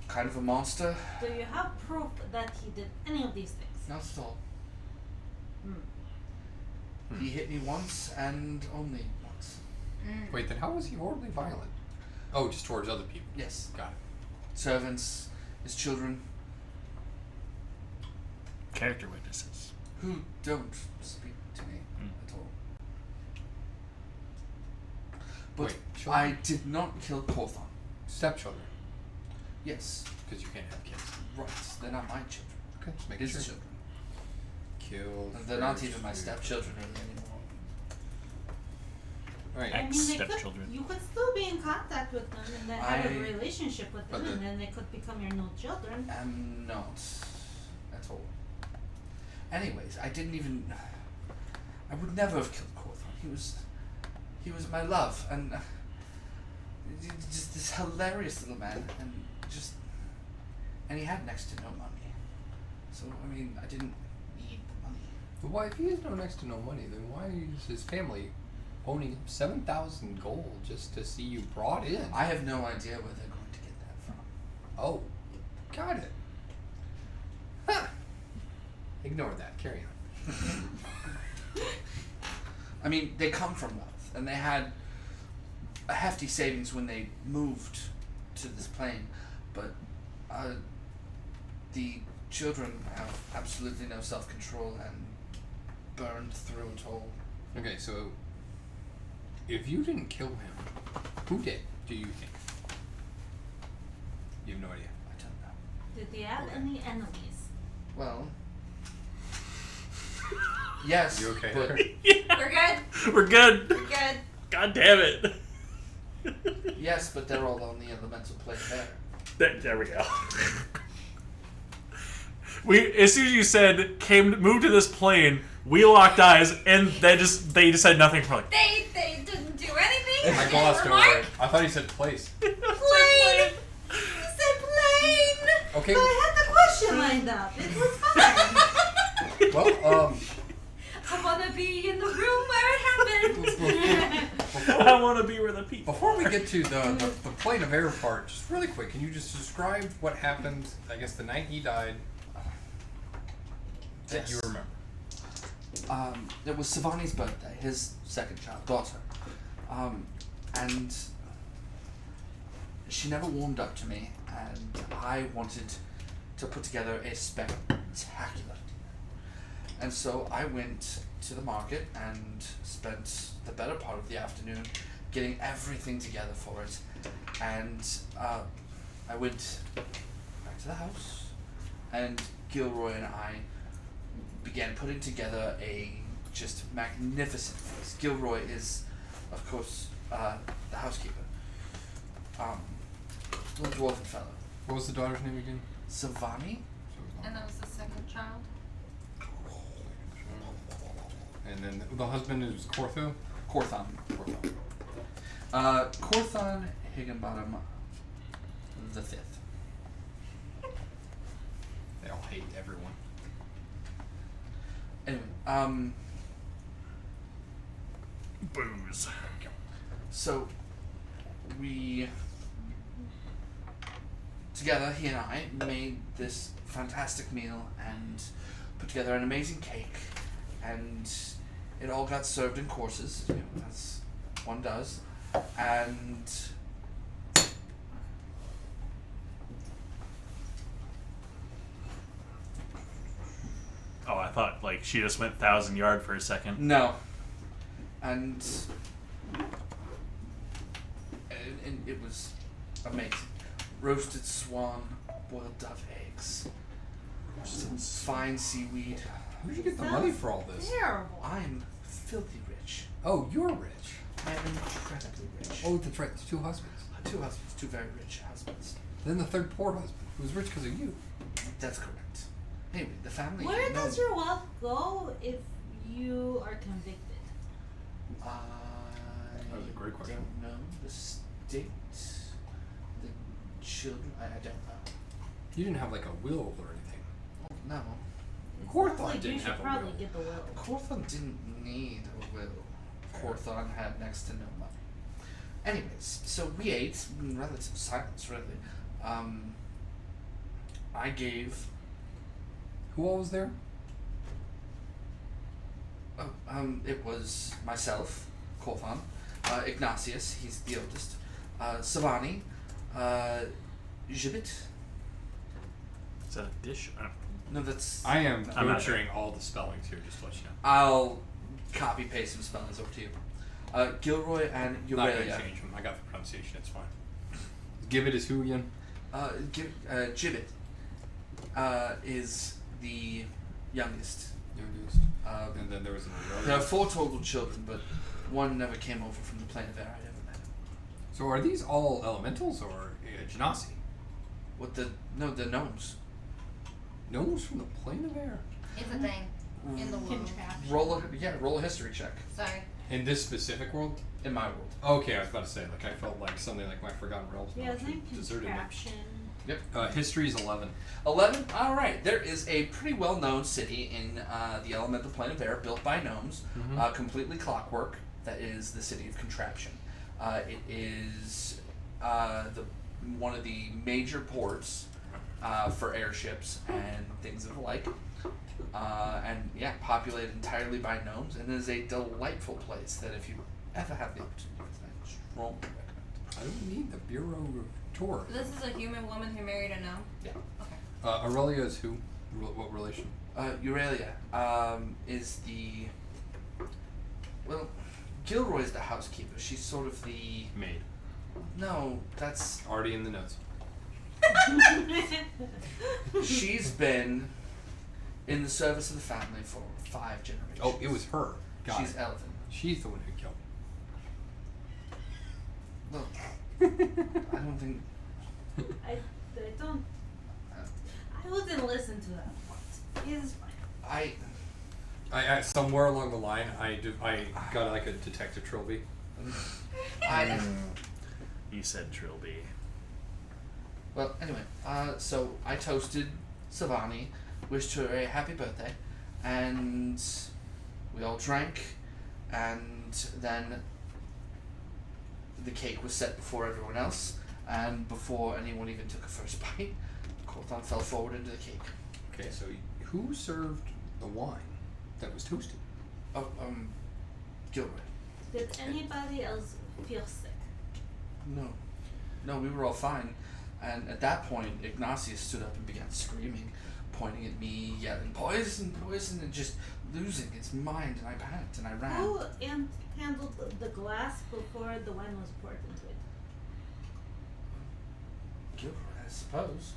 kind of a monster. Do you have proof that he did any of these things? Not at all. Hmm. He hit me once and only once. Wait, then how was he horribly violent? Oh, just towards other people. Yes. Got it. Servants, his children, Character witnesses. who don't speak to me Mm. at all. But Wait, children? I did not kill Corthon. Stepchildren, Yes, because you can't have kids. right. They're not my children. Okay, just making His sure. children. Killed. And they're not first, even my dude. stepchildren really anymore. Right. I mean, Ex-stepchildren. you could still be in contact with them and then have a I- relationship with them, But and then they could become your new children. I'm not at all. Anyways, I didn't even. I would never have killed Corthon. He was my love, and just this hilarious little man, and he had next to no money. So I mean, I didn't need the money. But why, if he has no next to no money, then why is his family owning 7,000 gold just to see you brought in? I have no idea where they're going to get that from. Oh, got it. Huh. Ignore that. Carry on. I mean, they come from wealth, and they had a hefty savings when they moved to this plane, but the children have absolutely no self-control and burned through it all. Okay, so if you didn't kill him, who did? Do you think? You have no idea. I don't know. Did they have Okay. any enemies? Well, yes. You okay but there? We're good. We're good. We're good. God damn it. yes, but they're all on the elemental plane there. There we go. We, as soon as you said moved to this plane, we locked eyes, and they just said nothing for like. They didn't do anything. I They glossed were over marked. it. I thought he said place. Plane. He said plane. Okay. But I had the question lined up. It was fine. Well, I wanna be in the room where it happened. I want to be where the people. before we get to the plane of air part, just really quick, can you just describe what happened, I guess, the night he died that Yes. you remember? it was Savani's birthday, his second child, daughter. And she never warmed up to me, and I wanted to put together a spectacular dinner. And so I went to the market and spent the better part of the afternoon getting everything together for it. And I went back to the house, and Gilroy and I began putting together a just magnificent feast. Gilroy is, of course, the housekeeper. The dwarven fellow. What was the daughter's name again? Savani? And that was the second child. And then the husband is Cortho? Corthon. Corthon Higginbottom the Fifth. They all hate everyone. Anyway, Booze. so we together, he and I made this fantastic meal and put together an amazing cake, and it all got served in courses, as one does, and Oh, I thought like she just went 1,000-yard for a second. no, and it was amazing. Roasted swan, boiled dove eggs, some fine seaweed. Where'd you get the money for all this? Terrible. I'm filthy rich. Oh, you're rich. I am incredibly rich. Oh, that's right. There's two husbands. Two husbands, two very rich husbands. Then the third poor husband, who was rich because of you. That's correct. Anyway, the family. Where no, does your wealth go if you are convicted? I That was a great question. don't know. The state, the children. I don't know. You didn't have like a will or anything. Oh, no. Corthon Like, you didn't should have a probably will. get the will. Corthon didn't need a will. Corthon had next to no money. Anyways, so we ate in relative silence, really. I gave. Who all was there? It was myself, Corthon, Ignatius, he's the oldest, Savani, Gibbet. Is that a dish? No, that's. I am I'm not butchering all the spellings here, just to let you know. I'll copy paste some spellings over to you. Gilroy and Not gonna Aurelia. change them. I got the pronunciation. It's fine. Gibbet is who again? Gibbet is the youngest. Youngest. And then there was an There are 4 total children, but one never came over from the plane of air. I never met him. So are these all elementals or genasi? What the? No, the gnomes. Gnomes from the plane of air? It's a thing in the world. Contraption. Roll a history check. Sorry. In this specific world? In my world. Okay, I was about to say, like, I felt like something like my Forgotten Realms Yeah, knowledge his name had deserted me. contraption. Yep. History is 11. 11? Alright, there is a pretty well known city in the elemental plane of air built by gnomes, Mhm. completely clockwork. That is the city of Contraption. It is one of the major ports for airships and things of the like. And yeah, populated entirely by gnomes, and it is a delightful place that if you ever have the opportunity, I strongly recommend. I don't need the Bureau of Tour. This is a human woman who married a gnome. Yeah. Okay. Aurelia is who? What relation? Aurelia is the. Well, Gilroy's the housekeeper. She's sort of the. Maid. No, that's. Already in the notes. She's been in the service of the family for 5 generations. Oh, it was her. Got She's it. elven. She's the one who killed Look, him. I don't think. I don't. I wouldn't listen to that part. It's fine. I somewhere along the line, I got like a detective trilby. You said Trilby. Well, anyway, so I toasted Savani, wished her a happy birthday, and we all drank, and then the cake was set before everyone else, and before anyone even took a first bite, Corthon fell forward into the cake. Okay, so who served the wine that was toasted? Gilroy. Did anybody else feel sick? No. No, we were all fine. And at that point, Ignatius stood up and began screaming, pointing at me, yelling, poison, poison, and just losing its mind, and I panicked and I ran. Who handled the glass before the wine was poured into it? Gilroy, I suppose.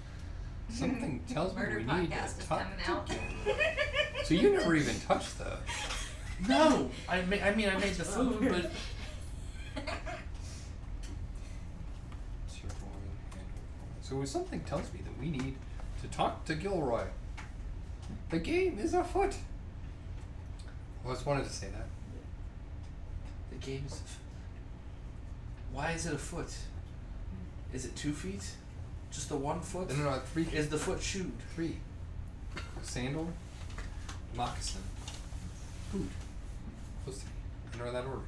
Something tells me Murder we need podcast to is talk coming to out. So you never even touched the... No! I made the food, but... So something tells me that we need to talk to Gilroy. The game is afoot. I just wanted to say that. The game is afoot. Why is it afoot? Is it 2 feet? Just the 1 foot? No, 3. Is the foot shoed? 3. Sandal, moccasin, boot. Those 3. I know that order.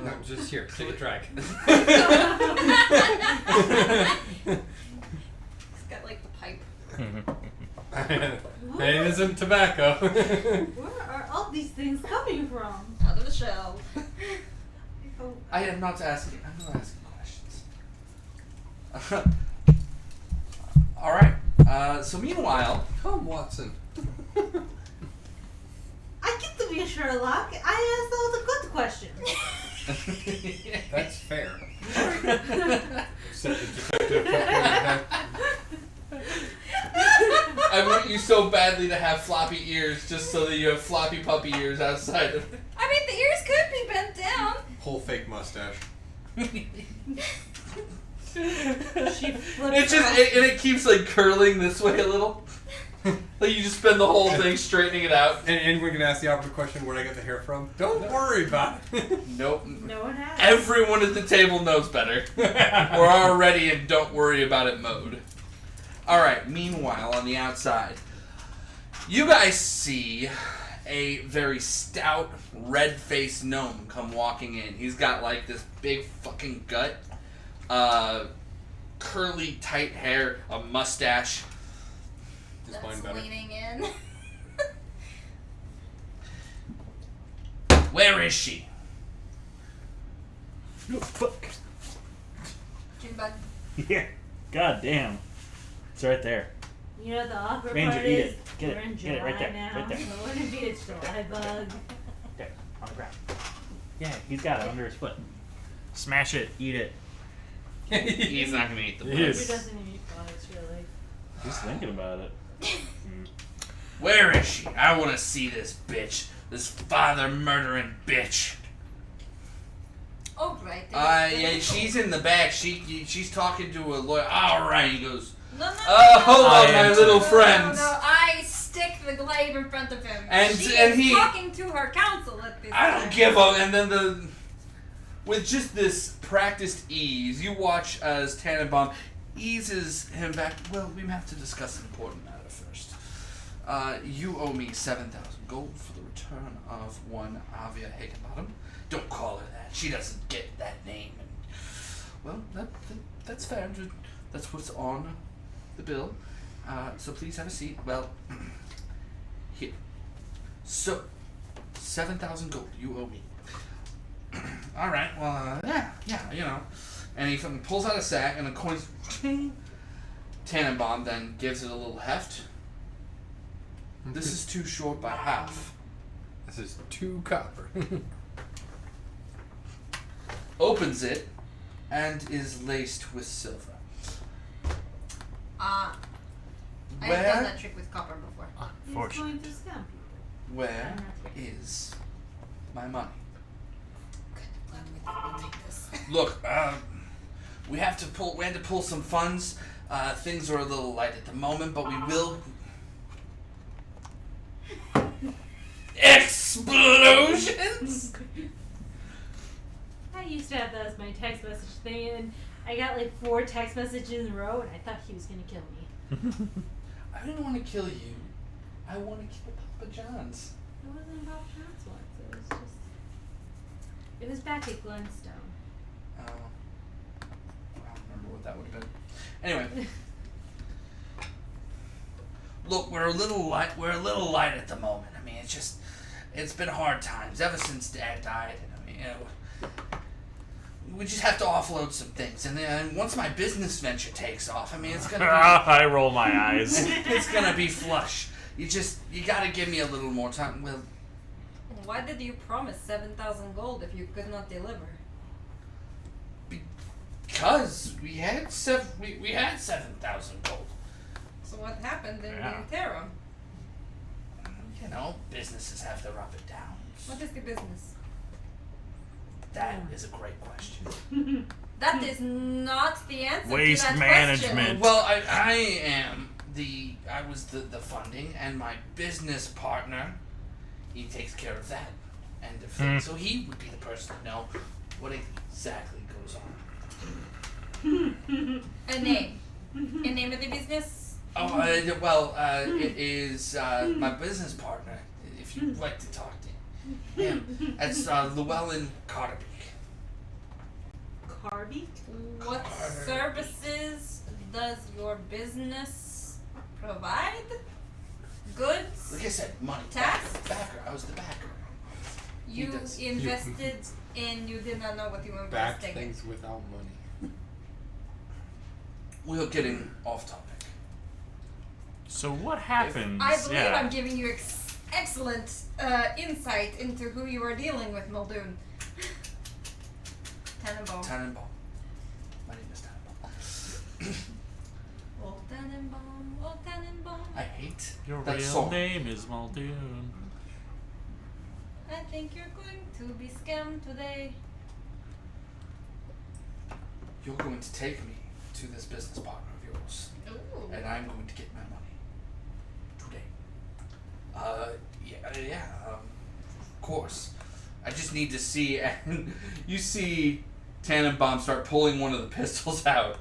No, just here. Take a drag. He's got like the pipe. It isn't tobacco. Where are all these things coming from? Out of the shell. I am not asking. I'm not asking questions. All right. So meanwhile, Come, Watson. I get to be a Sherlock. I asked all the good questions. That's fair. Said the detective. I want you so badly to have floppy ears, just so that you have floppy puppy ears outside of. I mean, the ears could be bent down. Whole fake mustache. She flipped It just off. it keeps like curling this way a little. Like you just spend the whole thing straightening it out. And anyone can ask the opposite question, where'd I get the hair from? Don't worry about it. Nope. No one has. Everyone at the table knows better. We're already in don't worry about it mode. Alright, meanwhile, on the outside, you guys see a very stout, red-faced gnome come walking in. He's got like this big fucking gut, curly, tight hair, a mustache. Is mine That's better? leaning in. Where is she? No, fuck. Junebug. Yeah. God damn. It's right there. You know the awkward Ranger, part eat is it. Get we're it. in Get July it right there. now. Right there. So it wouldn't be a July bug. There. On the ground. Yeah, he's got it under his foot. Smash it. Eat it. He's not gonna eat the He bug. is. Who doesn't eat bugs, really? He's thinking about it. Where is she? I want to see this bitch. This father murdering bitch. Oh, right. Yeah, she's in the back. She's talking to a lawyer. All right, he goes. No, no, no. Hold I on, my am little No, friends. no, I stick the glaive in front of him. And she and is he- talking to her counsel at this I don't time. give a. And then with just this practiced ease, you watch as Tannenbaum eases him back. Well, we have to discuss an important matter first. You owe me 7,000 gold for the return of one Avia Higginbottom. Don't call her that. She doesn't get that name. And, well, that's fair. That's what's on the bill. So please have a seat. Well, here. So, 7,000 gold you owe me. All right. Well, yeah, you know. And he fucking pulls out a sack and the coins. Tannenbaum then gives it a little heft. This is too short by half. This is 2 copper. Opens it and is laced with silver. I have Where done that trick with copper before. He's Fortune. going to scam people. where is my money? Good. Glad we make this. Look, we had to pull some funds. Things are a little light at the moment, but we will. Explosions! I used to have that as my text message thing, and I got like 4 text messages in a row, and I thought he was gonna kill me. I didn't want to kill you. I want to kill Papa John's. It wasn't about chance once. It was just. It was back at Glenstone. I don't remember what that would have been. Anyway, look, we're a little light. We're a little light at the moment. I mean, it's been hard times ever since Dad died. And I mean, we just have to offload some things. And then once my business venture takes off, I mean, it's gonna be I roll my eyes. it's gonna be flush. You gotta give me a little more time. Well, Why did you promise 7,000 gold if you could not deliver? because we had 7,000 gold. So what happened in Yeah. Interim? You know, businesses have their up and downs. What is the business? That is a great question. That is not the answer Waste to that management. question. Well, I was the funding, and my business partner, he takes care of that end of things. So he would be the person to know what exactly goes on. A name. A name of the business? Oh, it is my business partner. If you'd like to talk to him, it's Llewellyn Carterbeak. Carby? What services does your business provide? Goods? Like I said, money. Tax? Backer. I was the backer. You does. invested in, you did not know what you were Back investing in. things without money. We're getting off topic. So what happens? I believe yeah. I'm giving you excellent insight into who you are dealing with, Muldoon. Tannenbaum. Tannenbaum. My name is Tannenbaum. Old Tannenbaum, old Tannenbaum. I hate Your that real song. name is Muldoon. I think you're going to be scammed today. You're going to take me to this business partner of yours, Ooh. and I'm going to get my money today. Of course. I just need to see, and you see Tannenbaum start pulling one of the pistols out,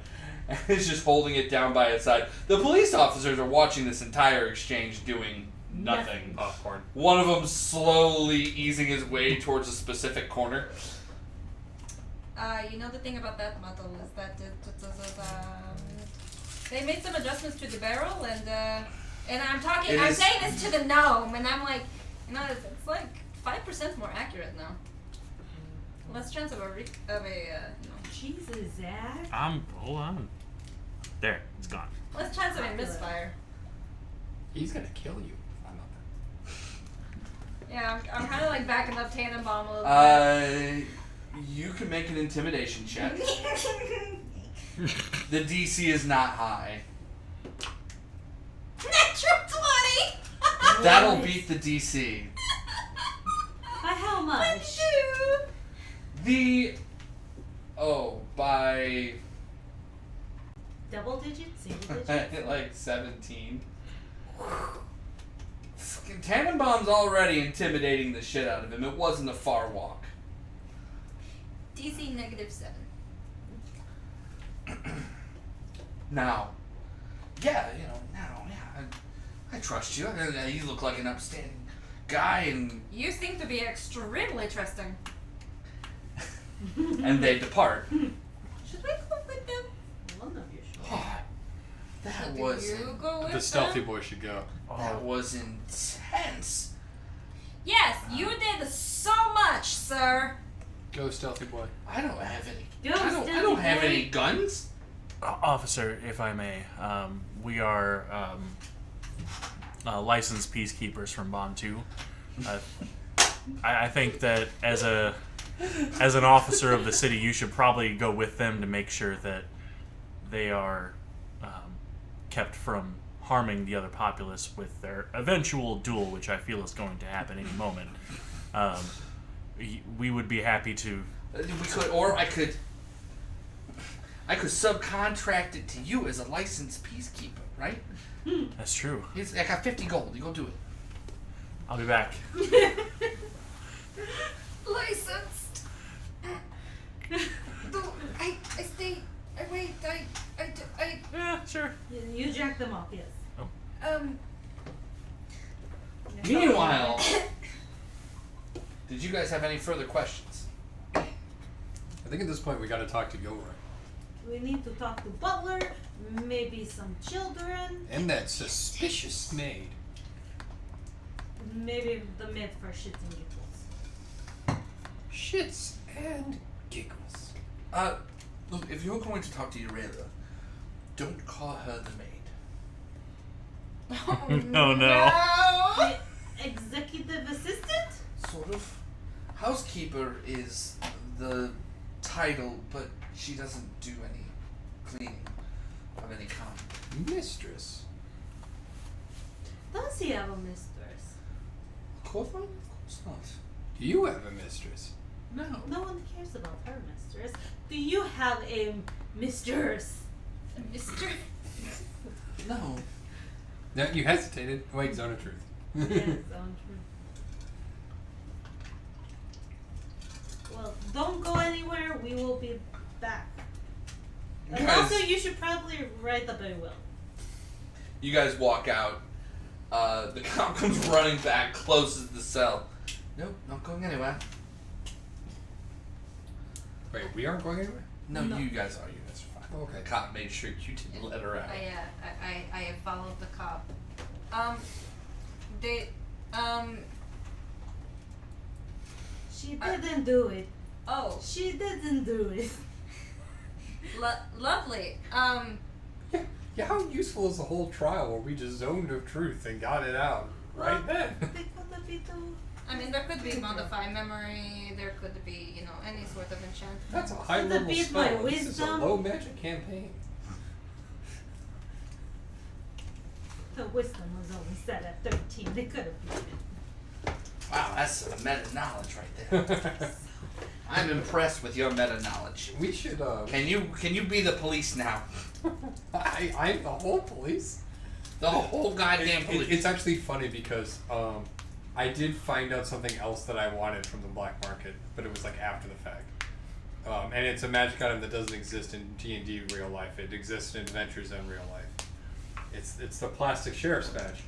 and is just holding it down by its side. The police officers are watching this entire exchange doing nothing. Popcorn. One of them slowly easing his way towards a specific corner. You know the thing about that model is that they made some adjustments to the barrel, and I'm saying this to the gnome, and I'm like, it's like 5% more accurate now. Less chance of Jesus, Zach. Hold on. There, it's gone. less chance of a misfire. He's gonna kill you. I know that. Yeah, I'm kind of like backing up Tannenbaum a little bit. You can make an intimidation check. The DC is not high. Natural 20! That'll beat the DC. By how much? 22! By Double digits? Single digits? like 17. Fucking Tannenbaum's already intimidating the shit out of him. It wasn't a far walk. DC -7. Now, I trust you. You look like an upstanding guy, and You seem to be extremely trusting. and they depart. Should we go with them? One of you should. Oh, that Should was you go with The stealthy them? boy should go. that was intense. Yes, you did so much, sir. Go, stealthy boy. I don't have any. Go, I stealthy don't have boy. any guns. Officer, if I may, we are licensed peacekeepers from Bond 2. I think that as an officer of the city, you should probably go with them to make sure that they are kept from harming the other populace with their eventual duel, which I feel is going to happen any moment. We would be happy to. We could, or I could subcontract it to you as a licensed peacekeeper, right? That's true. I got 50 gold. You go do it. I'll be back. Licensed. I stay. I wait. I. Yeah, sure. You jack them off, yes. Meanwhile, did you guys have any further questions? I think at this point we gotta talk to Gilroy. We need to talk to Butler, maybe some children. And that suspicious maid. maybe the myth for shits and giggles. Shits and giggles. Look, if you're going to talk to Urela, don't call her the maid. Oh, no. The executive assistant? Sort of. Housekeeper is the title, but she doesn't do any cleaning of any kind. Mistress. Does he have a mistress? Of course not. Of course not. Do you have a mistress? No. No one cares about her mistress. Do you have a mistress? Mister. No. No, you hesitated. Wait, zone of truth. Yes, untrue. Well, don't go anywhere. We will be back. And Guys- also, you should probably write up a will. You guys walk out. The cop comes running back, closes the cell. Nope, not going anywhere. Wait, we aren't going anywhere? No, No. you guys are. You guys are fine. Okay. The cop made sure you didn't let her out. I have followed the cop. They, She didn't do it. oh, She didn't do it. lovely. Yeah, how useful is the whole trial where we just zoned of truth and got it out right then? They could have been too. I mean, there could be modified memory, there could be, any sort of enchantment. That's a high Could level have been my spell. This is a wisdom. low magic campaign. The wisdom was only set at 13. They could have been it. Wow, that's some meta knowledge right there. I'm impressed with your meta knowledge. We should Can you be the police now? I'm the whole police. The whole goddamn police. It's actually funny because I did find out something else that I wanted from the black market, but it was like after the fact. And it's a magic item that doesn't exist in D&D real life. It exists in Adventure Zone real life. It's the plastic sheriff's badge.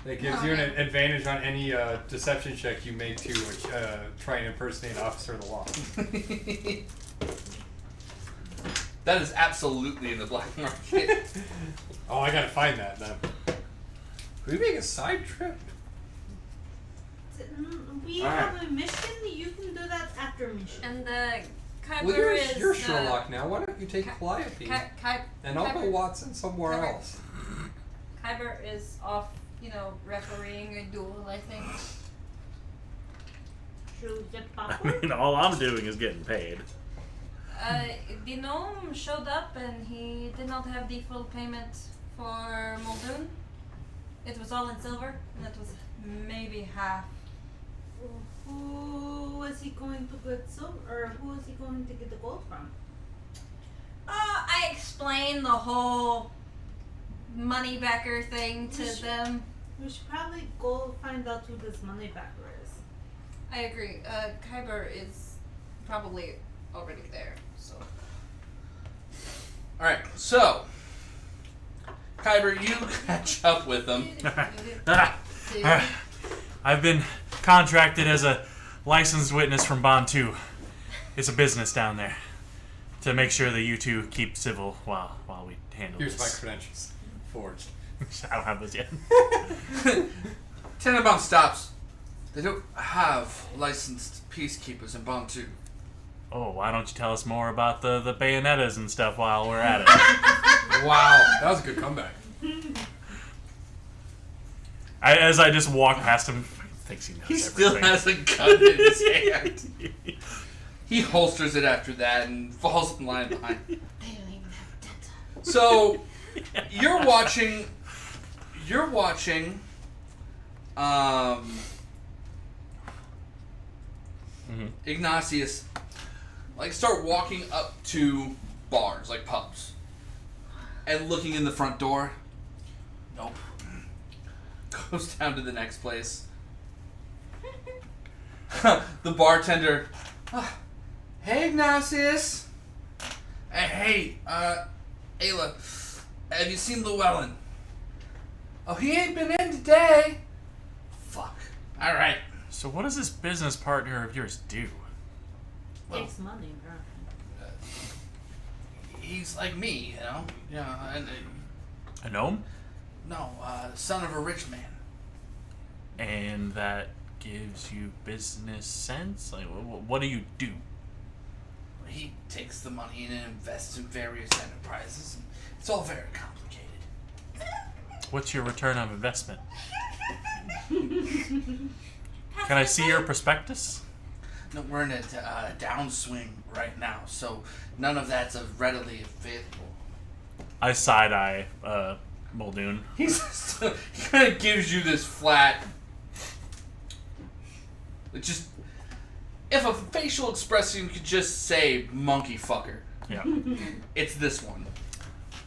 It gives you an advantage on any deception check you make to try and impersonate an officer of the law. That is absolutely in the black market. Oh, I gotta find that then. Could we make a side trip? We Alright. have a mission. You can do that after mission. And Kyber Well, is. you're Sherlock now. Why don't you take Calliope? And I'll go Kyber, Watson somewhere Kyber. else. Kyber is off, refereeing a duel, I think. Should we get I popcorn? mean, all I'm doing is getting paid. The gnome showed up and he did not have the full payment for Muldoon. It was all in silver, and it was maybe half. Who was he going to get silver, or who was he going to get the gold from? I explained the whole moneybacker thing to We should- them. We should probably go find out who this moneybacker is. I agree. Kyber is probably already there, so. Alright, so Kyber, you catch up with them. I've been contracted as a licensed witness from Bond 2. It's a business down there to make sure that you two keep civil while we handle Here's my this. credentials. Forged. I don't have those yet. Tenenbaum stops. They don't have licensed peacekeepers in Bond 2. Oh, why don't you tell us more about the bayonettas and stuff while we're at it? Wow, that was a good comeback. As I just walk past him, thinks he knows He everything. still has a gun in his hand. He holsters it after that and falls in line behind. They don't even have dental. So you're watching Ignatius start walking up to bars, like pubs, and looking in the front door. Nope. Goes down to the next place. The bartender. Hey, Ignatius. Hey, Ayla. Have you seen Llewellyn? Oh, he ain't been in today. Fuck. All right. So what does this business partner of yours do? Well, Takes money, apparently. he's like me, you know. Yeah, and A gnome? no, son of a rich man. And that gives you business sense? Like, what do you do? He takes the money and invests in various enterprises. It's all very complicated. What's your return on investment? Can I see your prospectus? No, we're in a downswing right now, so none of that's readily available. I side-eye Muldoon. He kind of gives you this flat. It just, if a facial expression could just say "monkey fucker," Yeah. it's this one.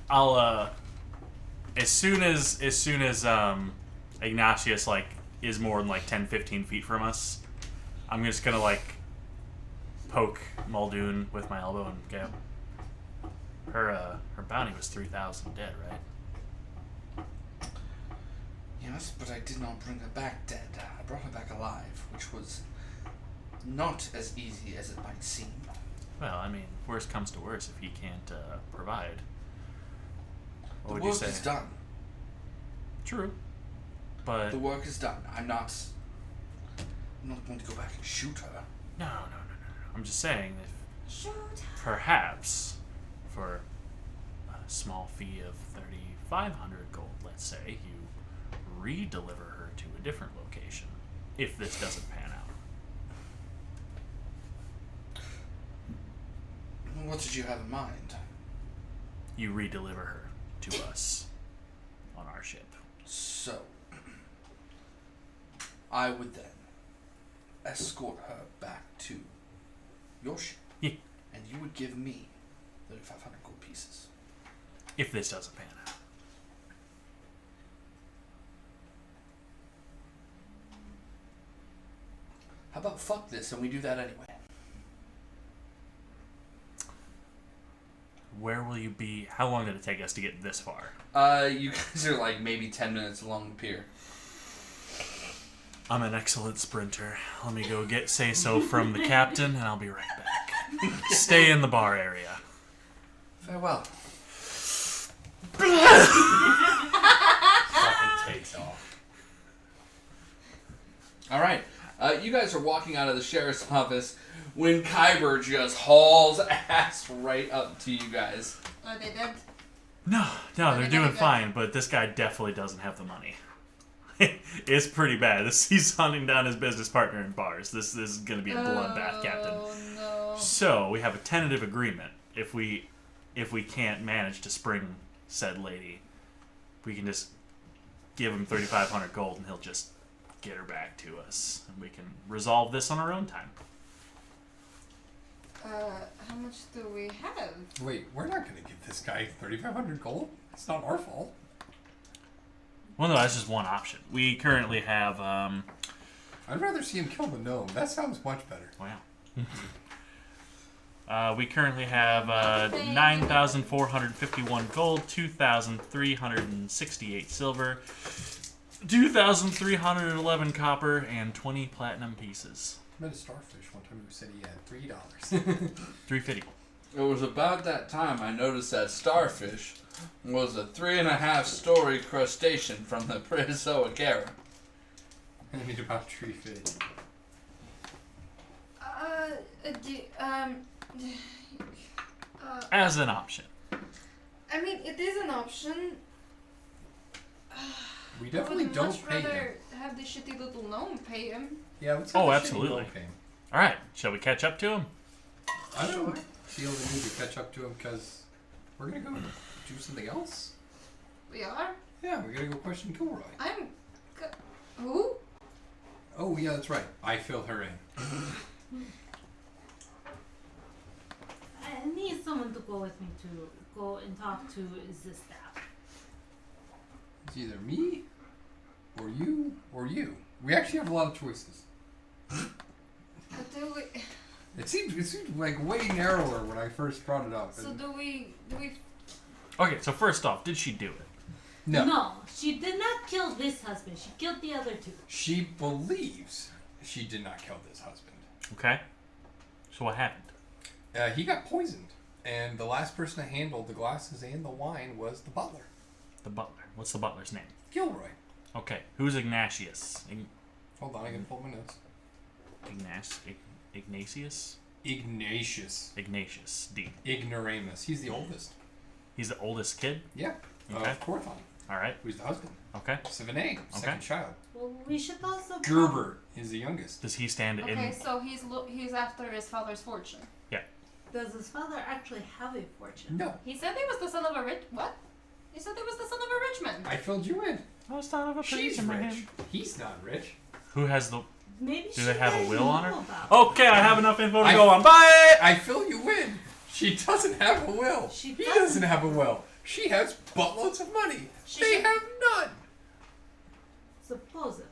I'll as soon as Ignatius like is more than like 10-15 feet from us, I'm just gonna like poke Muldoon with my elbow and go. Her bounty was 3,000 dead, right? Yes, but I did not bring her back dead. I brought her back alive, which was not as easy as it might seem. Well, I mean, worst comes to worst if he can't provide. What The would work you say? is done. True, but The work is done. I'm not going to go back and shoot her. no. I'm just saying that Shoot. perhaps for a small fee of 3,500 gold, let's say, you re-deliver her to a different location if this doesn't pan out. What did you have in mind? You re-deliver her to us on our ship. So, I would then escort her back to your ship. Yeah. And you would give me 3,500 gold pieces. If this doesn't pan out. How about fuck this and we do that anyway? Where will you be? How long did it take us to get this far? You guys are like maybe 10 minutes along the pier. I'm an excellent sprinter. Let me go get say-so from the captain, and I'll be right back. Stay in the bar area. Farewell. Fucking takes off. Alright, you guys are walking out of the sheriff's office when Kyber just hauls ass right up to you guys. Are they dead? No, they're Okay, doing good. fine, but this guy definitely doesn't have the money. It's pretty bad. He's hunting down his business partner in bars. This is going to be a bloodbath, Captain. Oh no. So we have a tentative agreement. If we can't manage to spring said lady, we can just give him 3,500 gold, and he'll just get her back to us, and we can resolve this on our own time. How much do we have? Wait, we're not gonna give this guy 3,500 gold. It's not our fault. Well, no, that's just one option. We currently have I'd rather see him kill the gnome. That sounds much better. wow. We currently have 9,451 gold, 2,368 silver, 2,311 copper, and 20 platinum pieces. I met a starfish one time who said he had $3. 350. It was about that time I noticed that starfish was a 3.5-story crustacean from the Prehistoric era. I need about $350. As an option. I mean, it is an option. We definitely I would don't much pay him. rather have the shitty little gnome pay him. Yeah, let's Oh, have the shitty absolutely. gnome pay him. All right, shall we catch up to him? I don't feel the need to catch up to him because we're gonna go do something else. We are? Yeah, we're gonna go question Gilroy. Who? Oh yeah, that's right. I filled her in. I need someone to go with me to go and talk to the staff. It's either me, or you, or you. We actually have a lot of choices. But do we? It seemed like way narrower when I first brought it up. So and- do we? Okay, so first off, did she do it? No. She did not kill this husband. She killed the other two. She believes she did not kill this husband. Okay. So what happened? He got poisoned, and the last person to handle the glasses and the wine was the butler, The butler. What's the butler's name? Gilroy. Okay, who's Ignatius? Hold on, I can pull my notes. Ignatius? Ignatius. D. Ignoramus. He's the oldest. He's the oldest kid? Yeah. Okay. Of Corthon. Alright. Who's the husband? Okay. Savannah, second child. Well, we should also. Gerber is the youngest. Does he stand Okay, in... so he's after his father's fortune. Does his father actually have a fortune? No. He said he was the son of a rich. What? He said he was the son of a rich man. I filled you in. Oh, it's not of a She's preacher, rich. man. He's not rich. Who has the... Maybe Do she they have a doesn't will on her? know about it. Okay, I have enough info to I- go on. Bye! I fill you in. She doesn't have a will. She He doesn't. doesn't have a will. She has buttloads of money. They have none. Supposedly.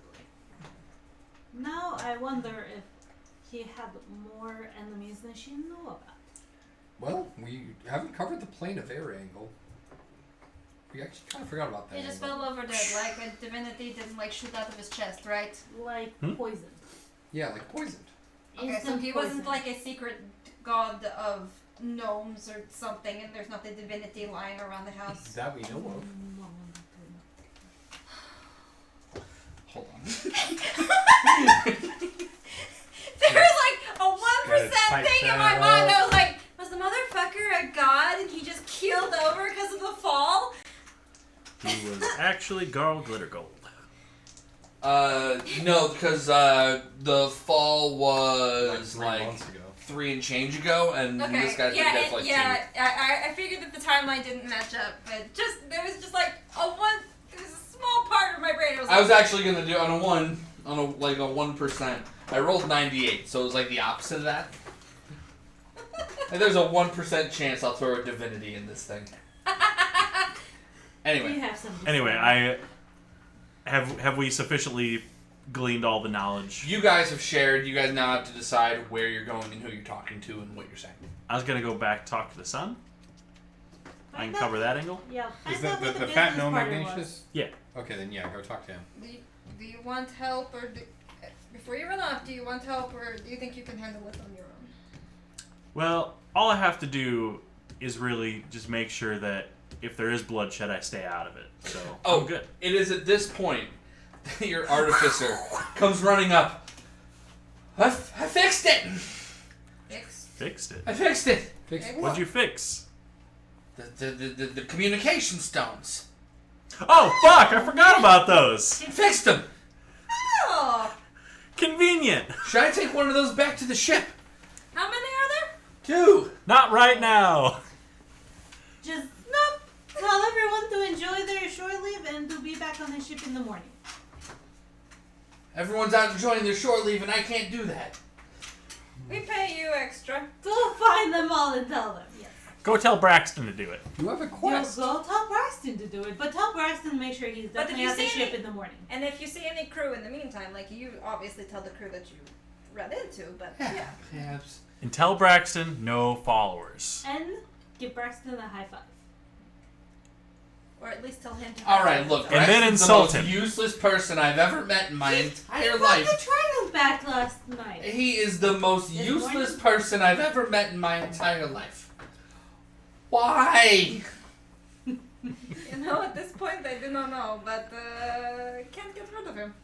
Now I wonder if he had more enemies than she knew about. Well, we haven't covered the plane of air angle. We actually kind of forgot about that. He just angle. fell over dead, like a divinity didn't like shoot out of his chest, right? Like Hmm? poison. Yeah, like poisoned. Okay, so Instant he poison. wasn't like a secret god of gnomes or something, and there's not a divinity lying around the house. That we know of. No, Hold on. There was like a 1% type thing in that my mind. up. I was like, was the motherfucker a god and he just keeled over because of the fall? He was actually Garl Glittergold. No, because the fall was Like 3 months ago. 3 and change ago, and Okay, this guy's been yeah, dead for like 2. I figured that the timeline didn't match up, but just there was just like there was a small part of my brain. I was actually gonna do on a 1%. I rolled 98, so it was like the opposite of that. And there's a 1% chance I'll throw a divinity in this thing. We Anyway, have some. Anyway, I... Have we sufficiently gleaned all the knowledge? you guys have shared. You guys now have to decide where you're going and who you're talking to and what you're saying. I was gonna go back talk to the sun. I can cover that angle. Yeah. Is find that out what the fat business gnome party Ignatius? was. Yeah. Okay, then yeah, go talk to him. Do you want help, or before you run off, do you want help, or do you think you can handle it on your own? Well, all I have to do is really just make sure that if there is bloodshed, I stay out of it. So, I'm good. It is at this point that your artificer comes running up. I fixed it! Fixed it. I fixed it! Fix Okay. what? What'd you fix? The communication stones. Oh, fuck! I forgot about those! I fixed them! Oh, Convenient! Should I take one of those back to the ship? how many are there? 2! Not right now! Just nope. Tell everyone to enjoy their shore leave and to be back on the ship in the morning. Everyone's out enjoying their shore leave, and I can't do that. We pay you extra. Go find them all and tell them. Yes. Go tell Braxton to do it. You have a You'll quest. go tell Braxton to do it, but tell Braxton to make sure he's But if definitely you at the see ship any- in the morning. And if you see any crew in the meantime, like you obviously tell the crew that you run into, but yeah. Perhaps. And tell Braxton, no followers. And give Braxton a high five. Or at least tell him to. Alright, look, And then Braxton's insult the most him. useless person I've ever met in my He entire brought life. the trident back last night. He is the most This useless morning? person I've ever met in my entire life. Why? You know, at this point, I do not know, but can't get rid of him.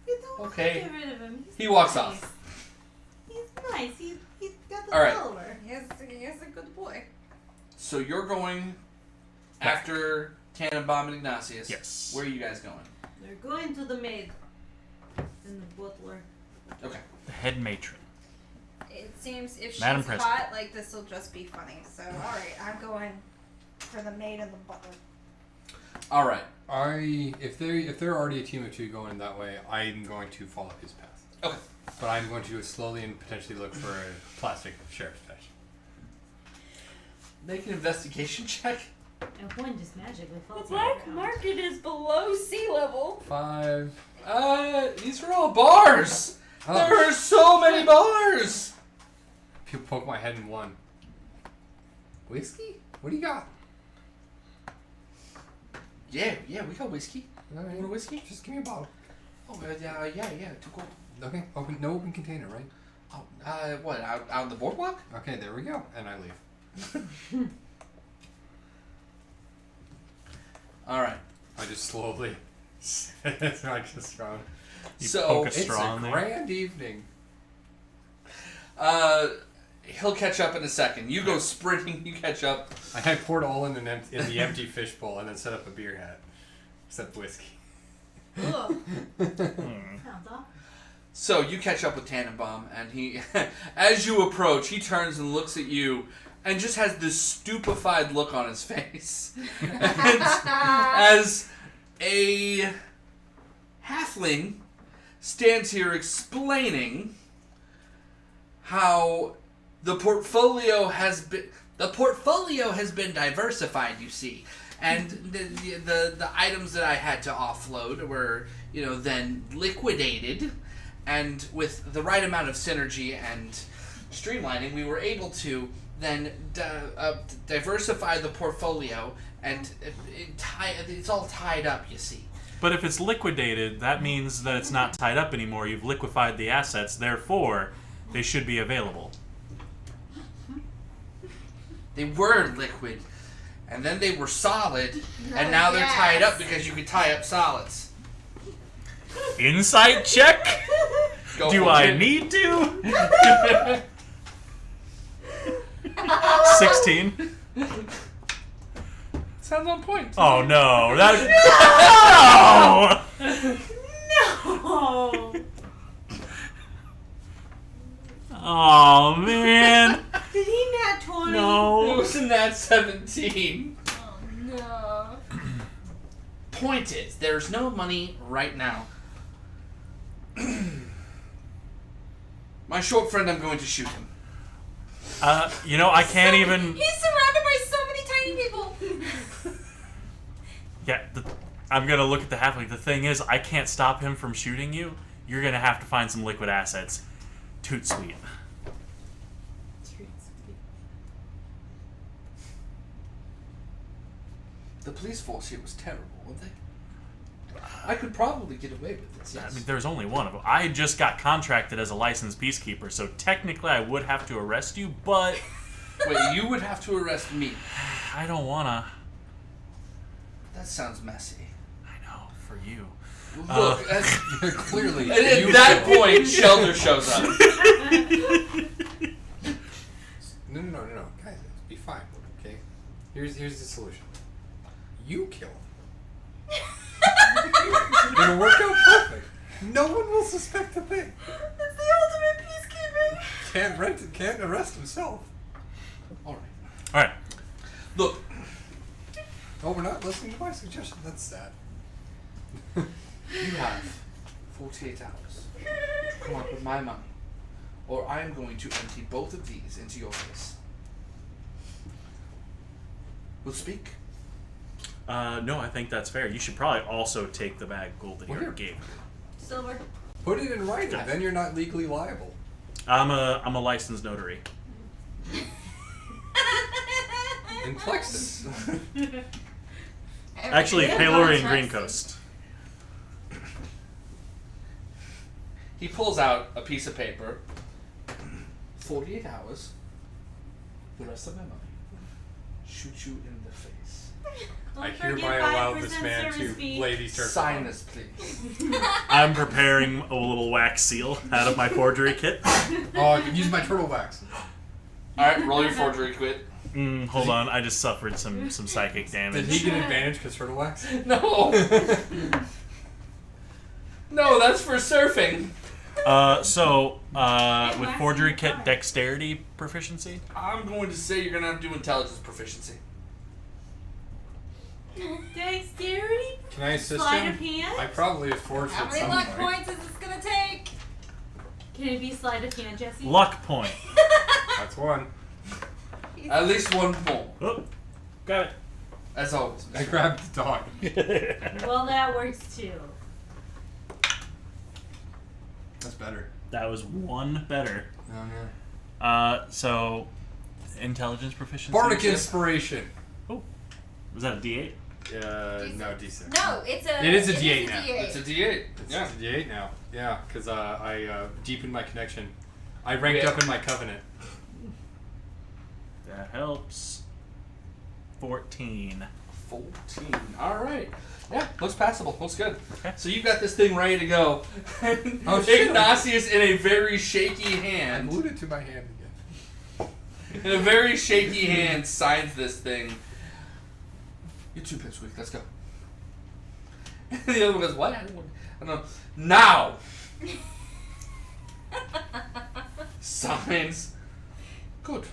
You don't Okay. have to get rid of him. He's He walks nice. off. He's nice. He's got the All right. follower. He is a good boy. So you're going after Tannenbaum and Ignatius. Yes. Where are you guys going? They're going to the maid and the butler. Okay. The head matron. It seems if she's Madam President. hot, like this will just be funny. So, all right, I'm going for the maid and the butler. All right. If they're already a team of 2 going that way, I'm going to follow his path. Okay. But I'm going to slowly and potentially look for a plastic sheriff's badge. Make an investigation check. And one just magically The falls black on market is below sea level. 5. These are all bars. Oh. There are so many bars. People poke my head in 1. Whiskey? What do you got? Yeah, we got whiskey. All right. Want a whiskey? Just give me a bottle. Oh, yeah, 2 gold. Okay. No open container, right? Oh, what? Out on the boardwalk? Okay, there we go. And I leave. All right. I just slowly It's not just strong. You So, poke a It's straw a in there. grand evening. He'll catch up in a second. You go sprinting. You catch up. I poured all in the empty fishbowl and then set up a beer hat. Except whiskey. Ugh. Sounds awful. So you catch up with Tannenbaum, and he, as you approach, he turns and looks at you, and just has this stupefied look on his face, and as a halfling stands here explaining how the portfolio has been diversified, you see, and the items that I had to offload were then liquidated, and with the right amount of synergy and streamlining, we were able to then diversify the portfolio, and it's all tied up, you see. But if it's liquidated, that means that it's not tied up anymore. You've liquefied the assets, therefore, they should be available. They were liquid, and then they were solid, and now they're tied up because you can tie up solids. Insight check? Go Do for I it. need to? 16. Sounds on point. Oh no. No! No. Oh man. Did he nat 20? It No. was in that 17. Oh no. Point is, there's no money right now. My short friend, I'm going to shoot him. I can't even. He's surrounded by so many tiny people. Yeah, I'm gonna look at the halfling. The thing is, I can't stop him from shooting you. You're gonna have to find some liquid assets. Toot sweet. The police force here was terrible, weren't they? I could probably get away with this, yes. I mean, there's only one of them. I just got contracted as a licensed peacekeeper, so technically I would have to arrest you, but Wait, you would have to arrest me. I don't wanna. That sounds messy. I know, for you. Look, Clearly. at you that killed. point, Shelter shows up. No. Guys, be fine, okay? Here's the solution. You kill him. It'll work out perfect. No one will suspect a thing. It's the ultimate peacekeeping. Can't arrest himself. Alright. Alright. Look, Oh, we're not listening to my suggestion. That's sad. you have 48 hours to come up with my money, or I am going to empty both of these into your face. We'll speak. No, I think that's fair. You should probably also take the bag of gold that you Well, already here. gave. Silver. Put it in writing. Yes. Then you're not legally liable. I'm a licensed notary. In Plexus. Actually, Paylorian Green Coast. He pulls out a piece of paper. 48 hours. The rest of my money. Shoot you in the face. Don't I forget hereby allow this 5% man service to fee. lay these terms. Sign this, please. I'm preparing a little wax seal out of my forgery kit. Oh, I can use my turtle wax. Alright, roll your forgery quit. Hold on, I just suffered some psychic Did damage. he get advantage because turtle wax? No! No, that's for surfing. With forgery kit, dexterity proficiency. I'm going to say you're going to have to do intelligence proficiency. Dexterity? Can I assist Sleight him? of hand? I probably have forged How at many some luck point. points is this gonna take? Can it be sleight of hand, Jesse? Luck point. That's one. At least one more. Oh, got As always. I grabbed the dog. it. Well, that works too. That's better. That was one better. Oh, yeah. So intelligence proficiency. Bardic check? inspiration. Was that a D8? No, D6. No, it's a. It is a D8 now. It's a D8. It's Yeah. a D8 now. Yeah, because I deepened my connection. I ranked up in my covenant. That helps. 14. 14. All right. Yeah, looks passable. Looks good. Okay. So you've got this thing ready to go. Oh, shit. Ignatius, in a very shaky I hand, moved it to my hand again. in a very shaky hand, signs this thing. You're 2 pipsqueak. Let's go. And the other one goes, what? I don't know. Now! Signs. Good.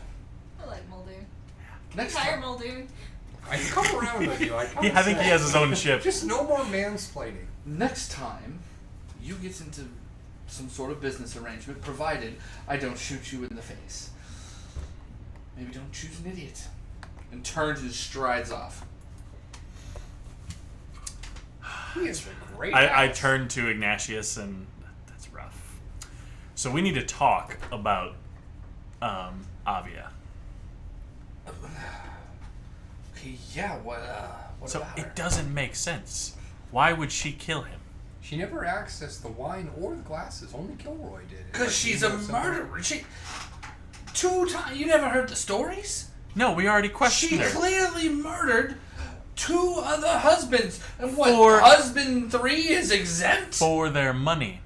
I like Muldoon. Next Hire time. Muldoon. I come around with you. I think he has his own ship. Just no more mansplaining. Next time, you get into some sort of business arrangement, provided I don't shoot you in the face. Maybe don't choose an idiot. And turns and strides off. He is a great I ass. turn to Ignatius, and that's rough. So we need to talk about Avia. Okay, yeah, what So about her? it doesn't make sense. Why would she kill him? She never accessed the wine or the glasses. Only Kilroy did. Because she's a murderer. She... 2 times... You never heard the stories? No, we already She questioned her. clearly murdered 2 other husbands. And what, For- husband 3 is exempt? For their money,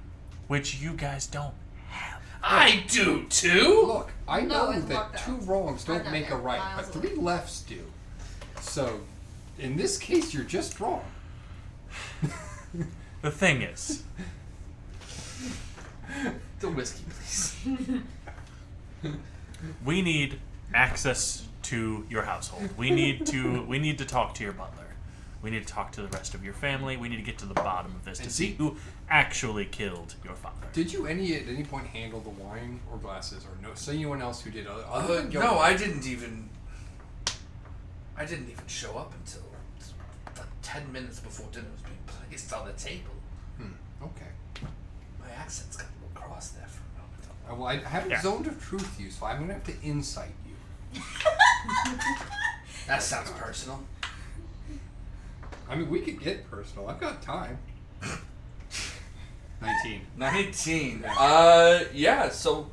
which you guys don't have. I do too. Look, I No, know it's that locked 2 out. wrongs don't I'm not make a there. right, Miles but away. 3 lefts do. So, in this case, you're just wrong. The thing is, The whiskey, please. we need access to your household. We need to talk to your butler. We need to talk to the rest of your family. We need to get to the bottom of this to And see see- who actually killed your father. Did you at any point handle the wine or glasses, or no? So anyone else who did other than No, Gilroy? I didn't even show up until like 10 minutes before dinner was being placed on the table. Okay. My accent's got a little cross there for a moment. Well, I haven't Yeah. zoned of truth you, so I'm gonna have to insight you. That sounds personal. I mean, we could get personal. I've got time. 19. 19. Yeah, so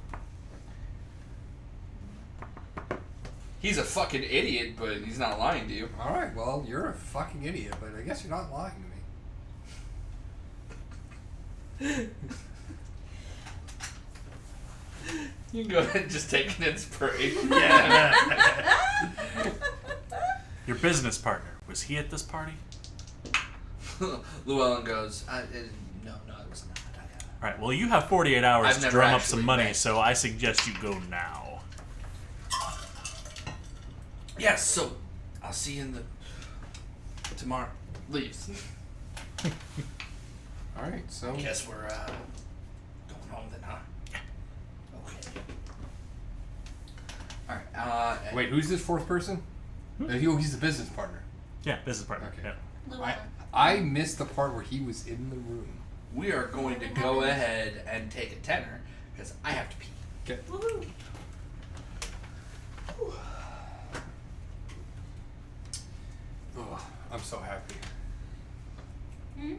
he's a fucking idiot, but he's not lying to you. All right. Well, you're a fucking idiot, but I guess you're not lying to me. You can go ahead and just take an inspiration. Your business partner, was he at this party? Llewellyn goes, no, it was not. All right. Well, you have 48 hours I've to never drum up actually some money, met. so I suggest you go now. Yes, so I'll see you in the tomorrow. Leaves. All right. So. Guess we're going home then, huh? Okay. All right. Wait, who's this 4th person? He's the business partner. Yeah, business partner. Okay. Yeah. Llewellyn. I missed the part where he was in the room. We are going to go ahead and take a tenor because I have to pee. Okay. Woohoo. Oh, I'm so happy. Hmm?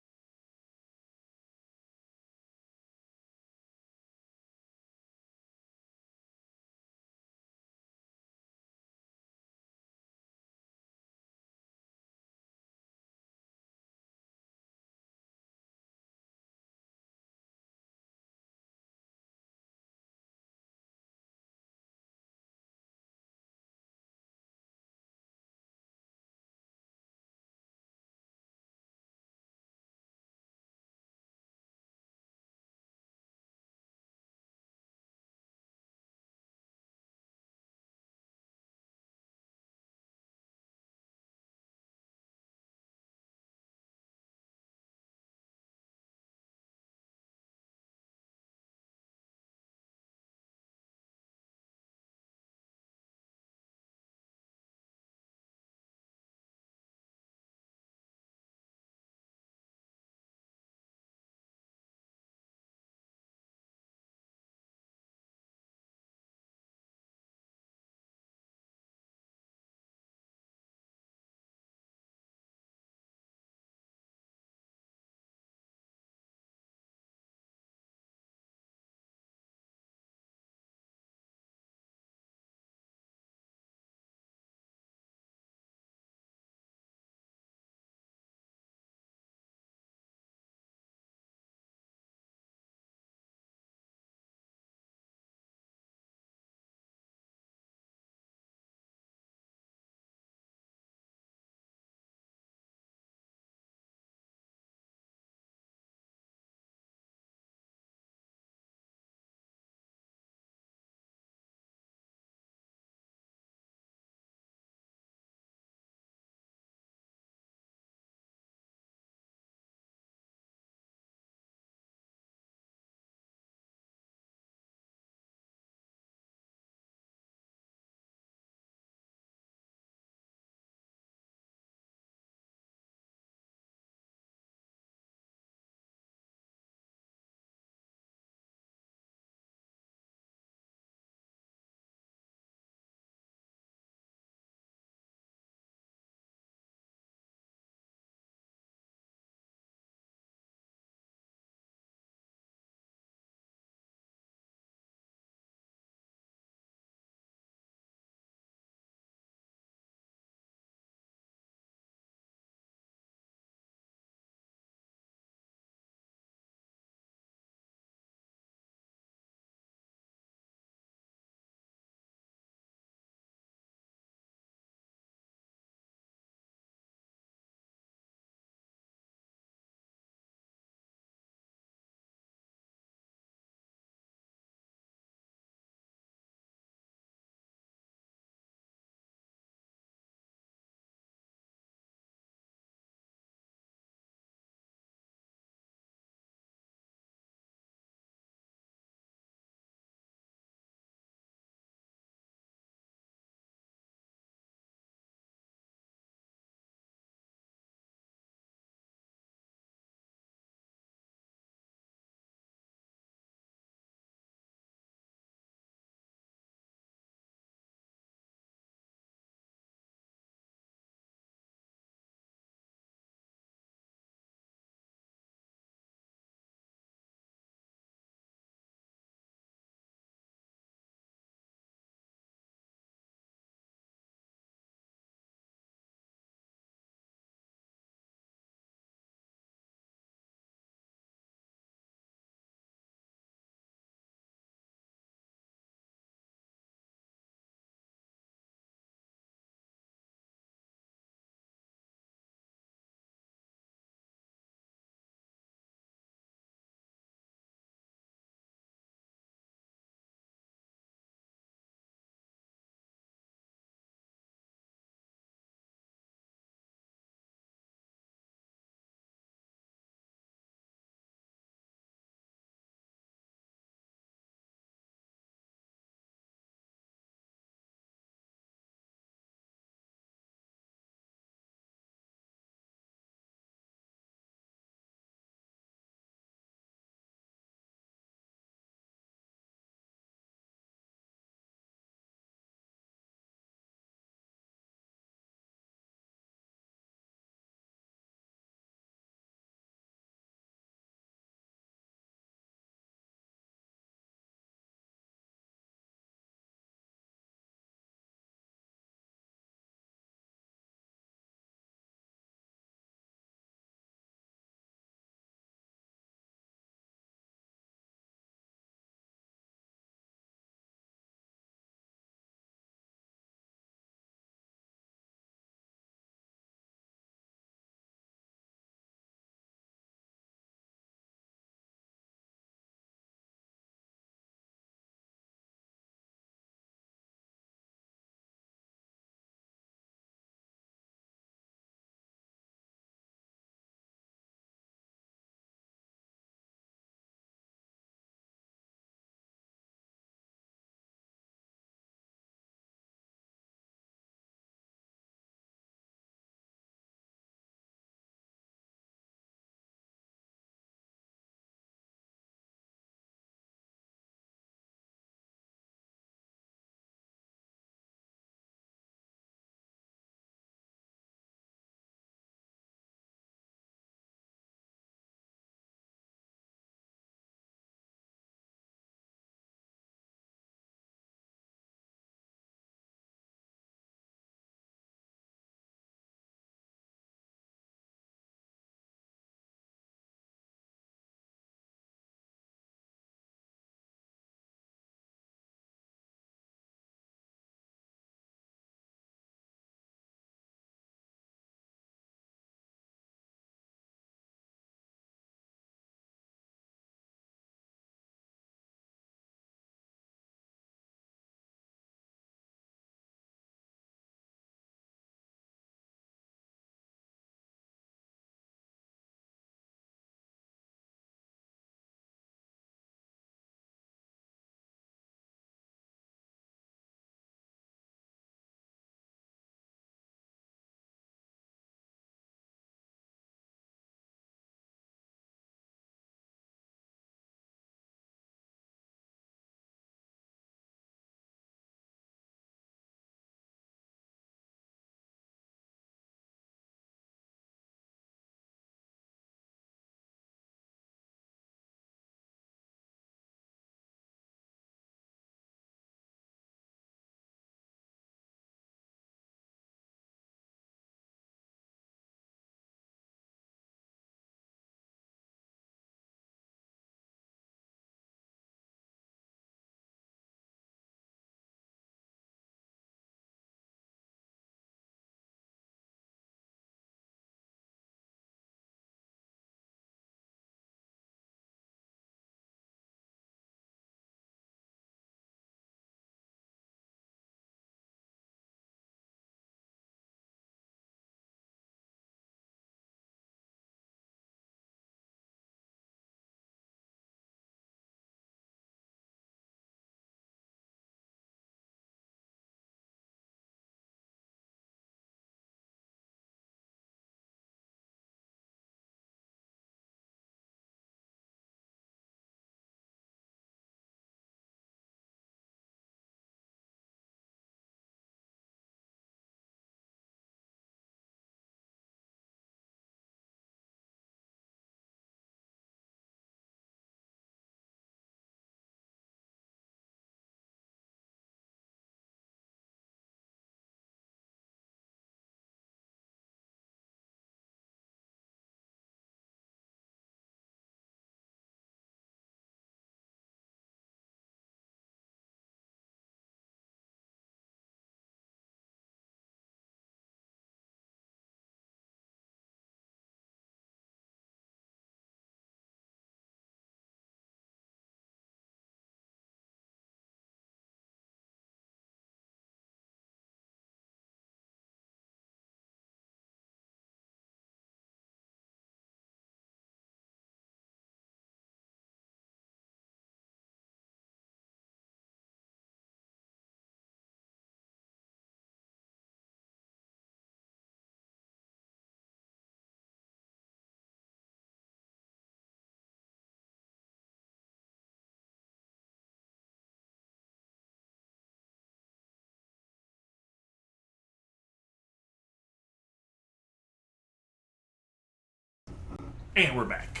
And we're back.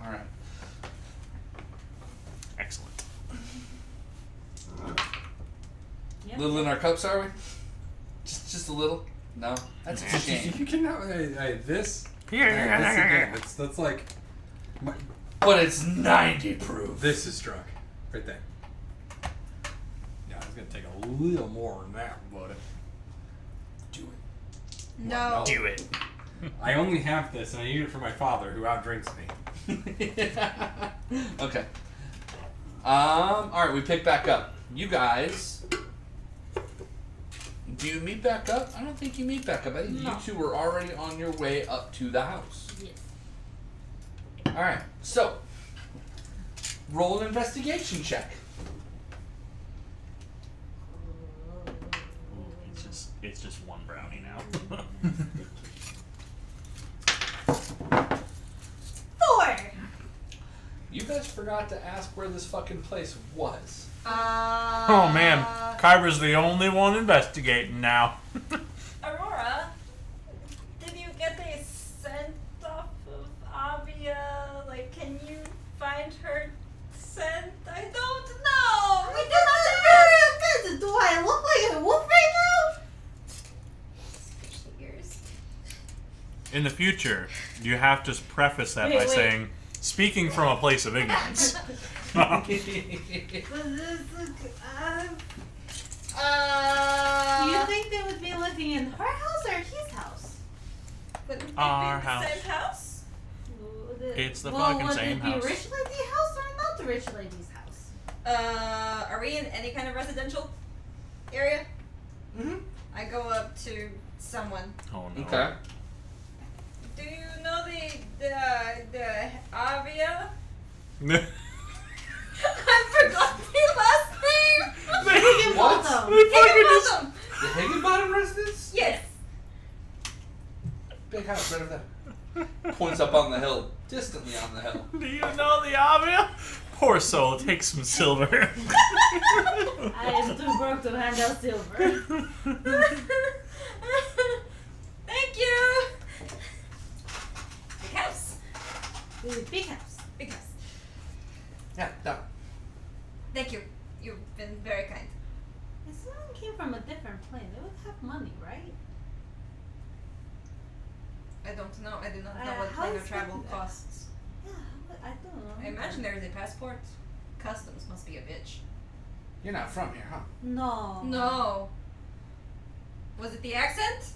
All right. Excellent. Yep. Little in our cups, are we? Just a little? No, that's a shame. You can have this. Here. This again. That's like. But it's 90 proof. This is struck. Right there. Yeah, it's gonna take a little more than that, but Do it. No. Do it. I only have this, and I need it for my father, who outdrinks me. Okay. All right, we pick back up. You guys. Do you meet back up? I don't think you meet back up. I think No. you two were already on your way up to the house. Yes. All right. So, roll an investigation check. It's just one brownie now. 4. You guys forgot to ask where this fucking place was. Oh man, Kyber's the only one investigating now. Aurora, did you get a scent off of Avia? Like, can you find her scent? I don't know. We did not. Do I look like a wolf right now? Especially yours. In the future, you have to preface that by Wait. saying, speaking from a place of ignorance. Do you think they would be living in her house or his house? Wouldn't they Our be the house. same house? It's the well, fucking would same it be house. rich lady's house or not the rich lady's house? Are we in any kind of residential area? Mm-hmm. I go up to someone. Oh no. Okay. Do you know the Avia? I forgot the last name. What? Higginbotham. The Higginbottom residence? Yes. Big house right over there. Points up on the hill, distantly on the hill. Do you know the Avia? Poor soul, take some silver. I am too broke to hand out silver. Thank you. Big house. Big house. Big house. Yeah, that one. Thank you. You've been very kind. If someone came from a different plane, they would have money, right? I don't know. I do not know Uh, what how plane is of travel that- costs. Yeah, I don't know. I imagine there is a passport. Customs must be a bitch. You're not from here, huh? No. No. Was it the accent?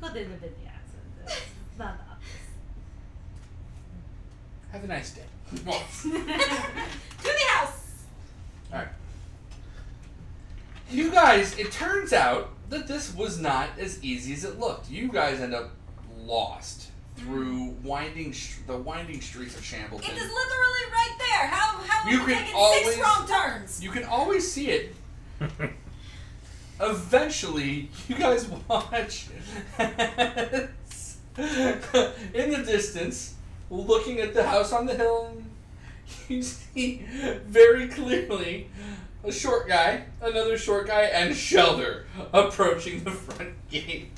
Could have been the accent. It's not obvious. Have a nice day. To the house. Alright. You guys, it turns out that this was not as easy as it looked. You guys end up lost through the winding streets of Shambleton. It is literally right there. How You have we can taken always- 6 wrong turns? You can always see it. Eventually, you guys watch as, in the distance, looking at the house on the hill, and you see very clearly a short guy, another short guy, and Shelter approaching the front gate.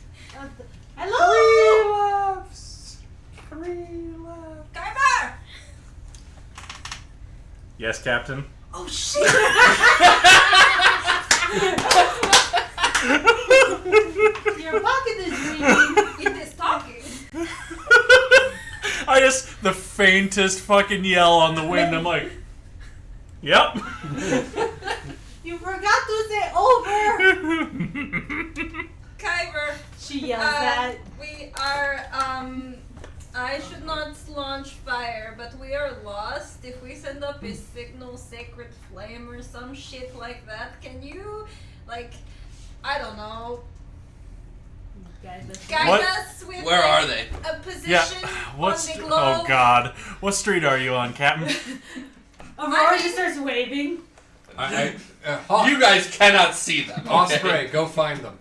Hello! Loves. 3 left. Kyber! Yes, Captain. Oh shit! Your pocket is reading. It is talking. I just, the faintest fucking yell on the wind, I'm like, yep. You forgot to say over. Kyber, She yells that. we are, I should not launch fire, but we are lost. If we send up a signal, sacred flame or some shit like that, can you, like, I don't know, Guys, let's guide What? us with Where like, are they? a position Yeah. What's on the oh globe? god. What street are you on, Captain? Aurora just starts waving. You guys cannot see them. Osprey, go find them.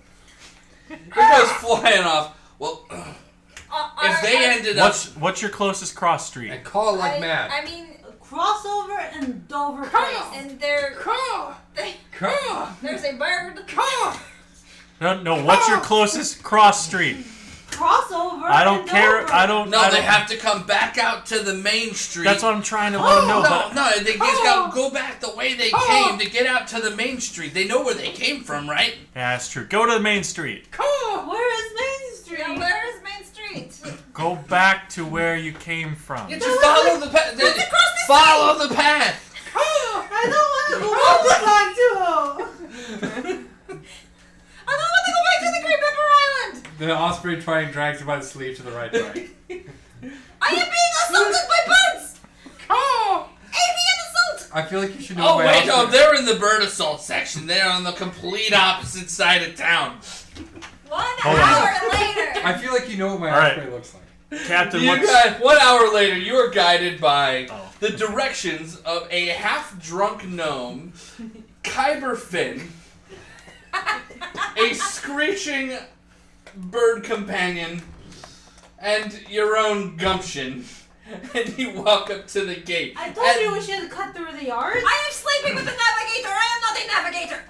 It goes flying off. Well, if they ended up. What's your closest cross street? And call like mad. I mean, Crossover and Dover place. and there, Caw! Caw! there's a bird. Caw! No, what's your closest cross street? Crossover cross over. I don't and care. over. I don't. No, I they don't, have to come back out to the main street. That's what I'm trying to let them know. No, But no, they just gotta go back the way they came to get out to the main street. They know where they came from, right? yeah, that's true. Go to the main street. Where is Main Street? Yeah, where is Main Street? Go back to where you came from. You just follow the path. Follow the path. I don't want to go back to. I don't want to go back to the Great Pepper Island! The osprey try and drags you by the sleeve to the right track. I am being assaulted by birds! Avian assault! I feel like you should know Oh my wait, no, osprey. they're in the bird assault section. They're on the complete opposite side of town. 1 Hold hour later! I feel like you know what my All right. osprey looks like. Captain, You what's... guys, 1 hour later, you are guided by Oh. the directions of a half-drunk gnome, Kyber Finn, a screeching bird companion, and your own gumption. And you walk up to the gate. I told you we should cut through the yard. I am sleeping with the navigator! I am not a navigator!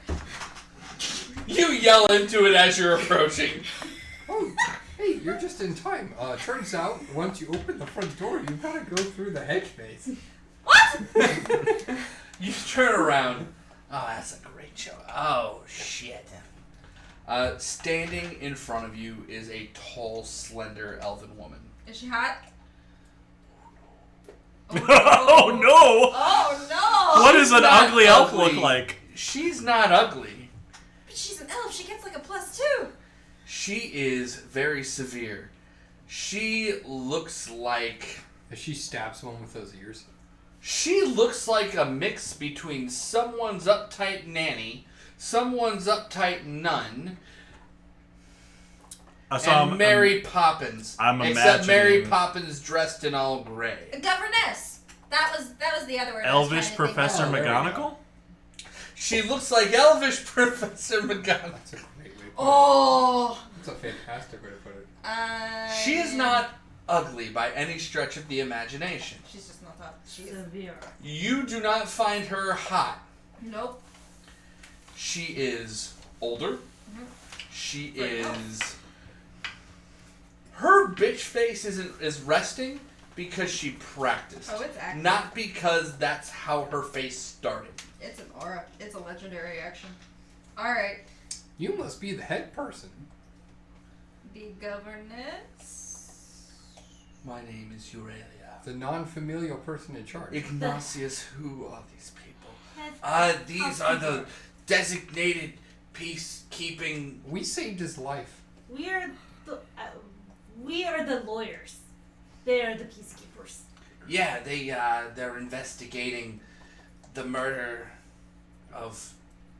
You yell into it as you're approaching. Oh, hey, you're just in time. Turns out, once you open the front door, you've got to go through the hedge maze. What? You turn around. Oh, that's a great show. Oh, shit. Standing in front of you is a tall, slender elven woman. Is she hot? Oh, no! Oh no! What does an not ugly elf ugly. look like? She's not ugly. But she's an elf, she gets like a +2. She is very severe. She looks like... As she stabs one with those ears. She looks like a mix between someone's uptight nanny, someone's uptight nun, So and Mary Poppins. I'm except Mary imagining- Poppins dressed in all gray. A governess! That was the other word. I was Elvish trying to think Professor of. Oh, there we go. McGonagall? She looks like Elvish Professor McGonagall. That's a great way to put it. Oh! That's a fantastic way to put it. She is not ugly by any stretch of the imagination. She's just not hot. She is. Severe. You do not find her hot. Nope. She is older. She is... Her bitch face is resting because she practiced. Oh, it's active. Not because that's how her face started. It's an aura. It's a legendary action. Alright. You must be the head person. The governess. My name is Aurelia. The non-familial person in charge. Ignatius, who are these people? That's These are the designated peacekeeping... We saved his life. we are the lawyers. They are the peacekeepers. Yeah, they're investigating the murder of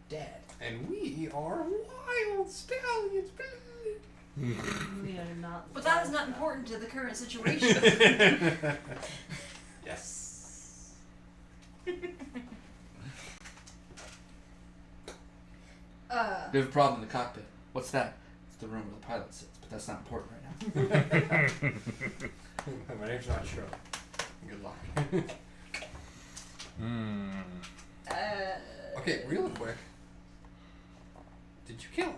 Dad. And we are wild stallions. We are not. But that is not important to the current situation. Yes. We have a problem in the cockpit. What's that? It's the room where the pilot sits, but that's not important right now. My name's not sure. Good luck. Okay, real quick. Did you kill him?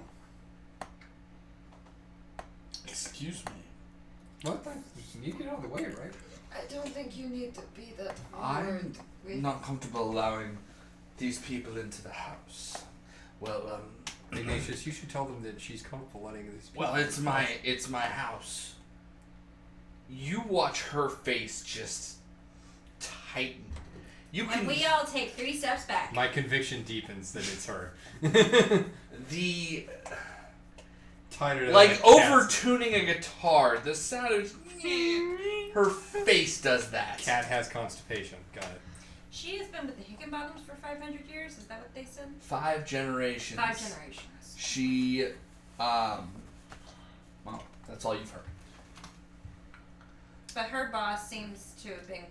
Excuse me. What? You need to get out of the way, right? I don't think you need to be that I'm not comfortable allowing these people into the house. Well, Ignatius, you should tell them that she's comfortable letting these people. well, it's my house. You watch her face just tighten. You And can we all take 3 steps back. My conviction deepens that it's her. the Tighter than like a cat's. over-tuning a guitar. The sound is her face does that. Cat has constipation. Got it. She has been with the Higginbottoms for 500 years. Is that what they said? 5 generations. 5 generations. She, well, that's all you've heard. But her boss seems to have been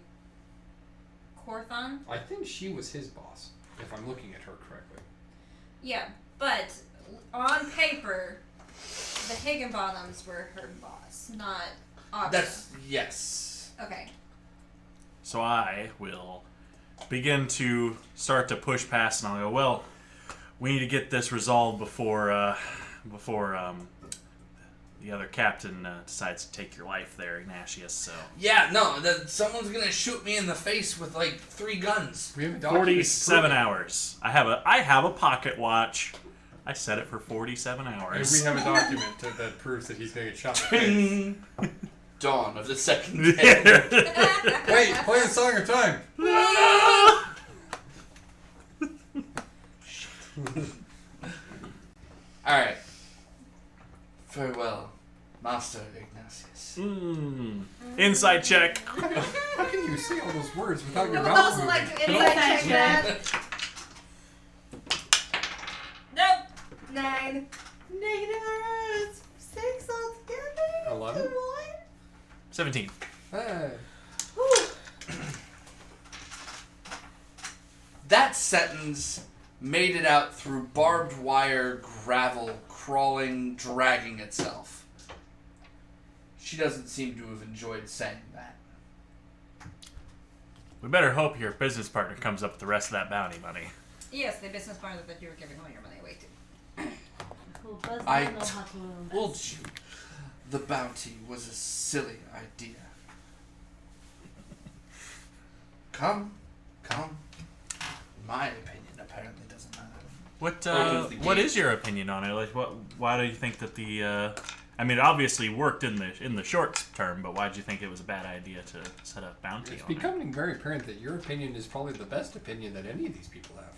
Corthon. I think she was his boss, if I'm looking at her correctly. Yeah, but on paper, the Higginbottoms were her boss, not Aubrey. That's, yes. Okay. So I will begin to start to push past, and I'll go, well, we need to get this resolved before the other captain decides to take your life there, Ignatius. So Yeah, no, someone's gonna shoot me in the face with like 3 guns. We have a document. 47 hours. I have a pocket watch. I set it for 47 And hours. we have a document that proves that he's gonna get shot in the face. Dawn of the second day. Wait, play the song of time. Alright. Farewell, Master Ignatius. Inside check. How can you say all those words without I your would mouth also moving? like to Inside inside check check. that. Nope. 9. Negative 6 altogether. 11? Come 17. Hey. on. That sentence made it out through barbed wire, gravel, crawling, dragging itself. She doesn't seem to have enjoyed saying that. We better hope your business partner comes up with the rest of that bounty money. Yes, the business partner that you were giving all your money away to. Who does I not know how to invest? told you the bounty was a silly idea. Come. My opinion apparently doesn't matter. What is your opinion on it? Like, why do you think that the? I mean, it obviously worked in the short term, but why did you think it was a bad idea to set a bounty It's on it? becoming very apparent that your opinion is probably the best opinion that any of these people have.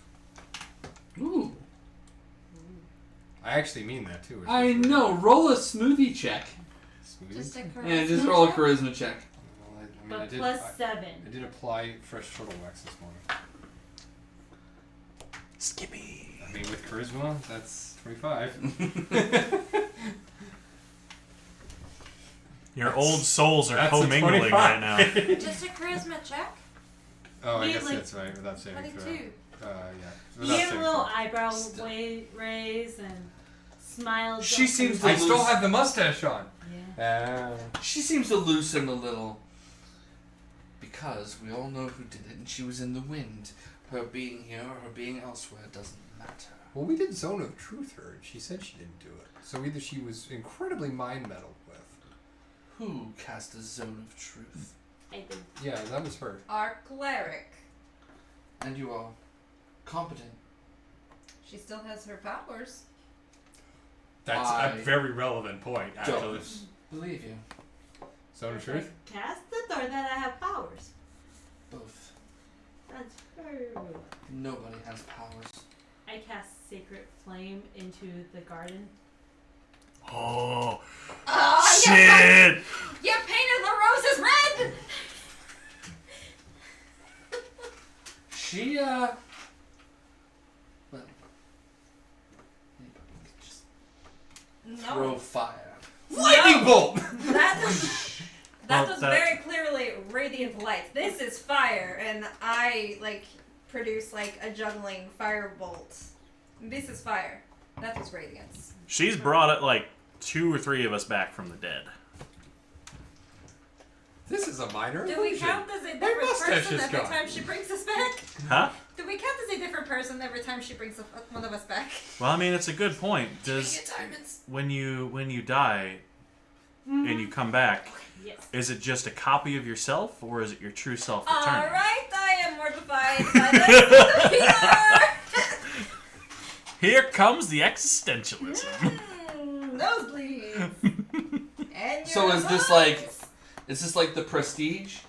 Ooh. I actually mean that too. I know. Roll a smoothie check. Smooth. Just a Yeah, just roll a charisma check. Well, I mean, But I did, plus 7. I did apply fresh turtle wax this morning. Skippy. I mean, with charisma, that's 25. Your old souls are That's a commingling 25. right now. Just a charisma check. Oh, I You, guess like, that's right. Without saving throw. 22. Yeah. You Without gave a saving little throw. eyebrow Still. raise and smiled. She seems to I lose. still have the mustache on. Yeah. She seems to loosen a little. Because we all know who did it, and she was in the wind. Her being here or her being elsewhere doesn't matter. Well, we did Zone of Truth her, and she said she didn't do it. So either she was incredibly mind-meddled with. Who cast a zone of truth? I think. Yeah, that was her. Our cleric. And you are competent. She still has her powers. That's I a very relevant point, actually. Don't believe you. Zone of If I Truth? cast it or that I have powers. Both. That's very rude. Nobody has powers. I cast Sacred Flame into the garden. Oh, Oh, shit! You painted the roses red! She, well, anybody can just throw No. fire. Lightning bolt! That was Well, very clearly radiant light. This is fire, and I, produce, a juggling firebolt. This is fire. That was radiance. She's brought it 2 or 3 of us back from the dead. This is a minor Do we illusion. count as a My different mustache person is every gone. time she brings us back? Huh? Do we count as a different person every time she brings one of us back? Well, I mean, it's a good point. Does Get diamonds. when you die and you come back, Yes. is it just a copy of yourself, or is it your true self returning? Alright, I am mortified by this. Here comes the existentialism. Nosebleeds. And So your is this eyes. is this like the Prestige?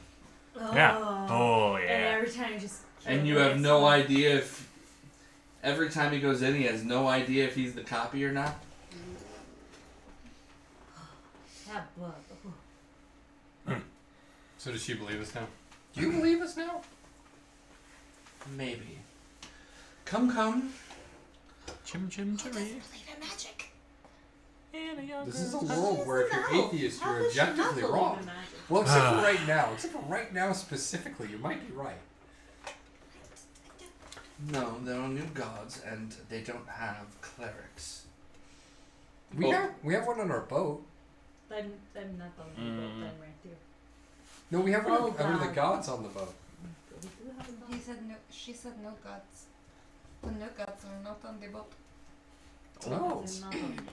Yeah. Oh And yeah. every time you just. And you have no idea if every time he goes in, he has no idea if he's the copy or not. That blood. So does she believe us now? Do you believe us now? Maybe. Come. Chim chim Who doesn't chimmy. believe in magic? This is a world where if you're atheist, you're objectively wrong. Magic? Well, except for right now. Except for right now specifically, you might be right. No, there are new gods, and they don't have clerics. We have one on our boat. I'm not the only boat. I'm right there. No, we have one Oh, of the God. gods on the boat. We do have a boat. He said no. She said no gods. The no gods are not on the boat. Oh. They're not on-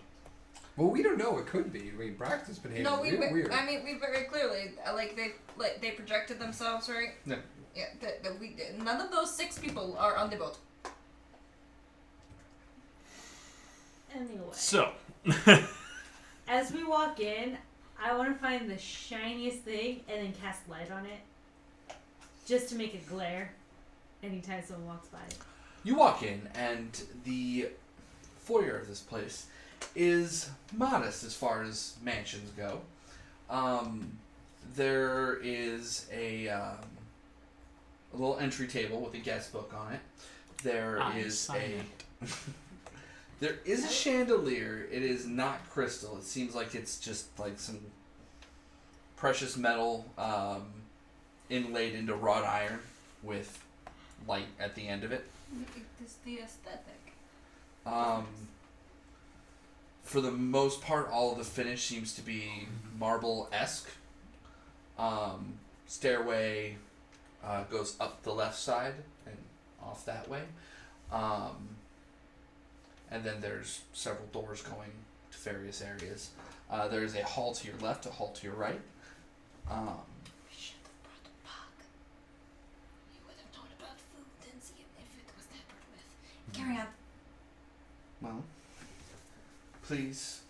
Well, we don't know. It could be. I mean, Braxton's behaving No, we. real weird. I mean, we very clearly they projected themselves, right? No. Yeah. None of those 6 people are on the boat. Anyway. So, As we walk in, I want to find the shiniest thing and then cast light on it. Just to make it glare anytime someone walks by. You walk in, and the foyer of this place is modest as far as mansions go. There is a little entry table with a guest book on it. There is a chandelier. It is not crystal. It seems like it's just like some precious metal inlaid into wrought iron with light at the end of it. It is the aesthetic. For the most part, all of the finish seems to be marble-esque. Stairway goes up the left side and off that way. And then there's several doors going to various areas. There's a hall to your left, a hall to your right. We should have brought a bug. You would have known about food and see if it was tampered with. Carry on. Well, please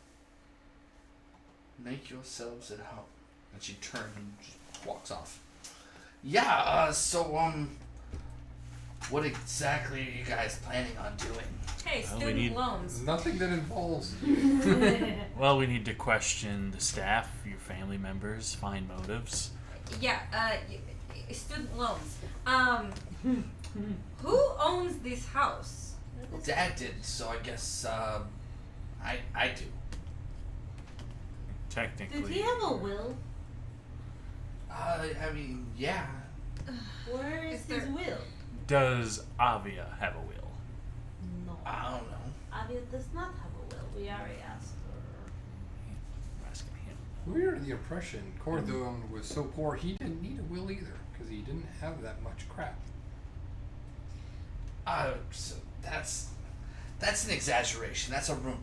make yourselves at home. And she turns and just walks off. Yeah, what exactly are you guys planning on doing? Hey, Well, we student need- loans. Nothing that involves. well, we need to question the staff, your family members, find motives. Yeah. Student loans. Who owns this house? Well, Dad did, so I guess I do. Technically. Did he have a will? I mean, yeah. Where is Is his there- will? Does Avia have a will? No. I don't know. Avia does not have a will. We already asked her. I'm asking him. We were under the impression Corthon was so poor he didn't need a will either because he didn't have that much crap. So that's an exaggeration. That's a rumor.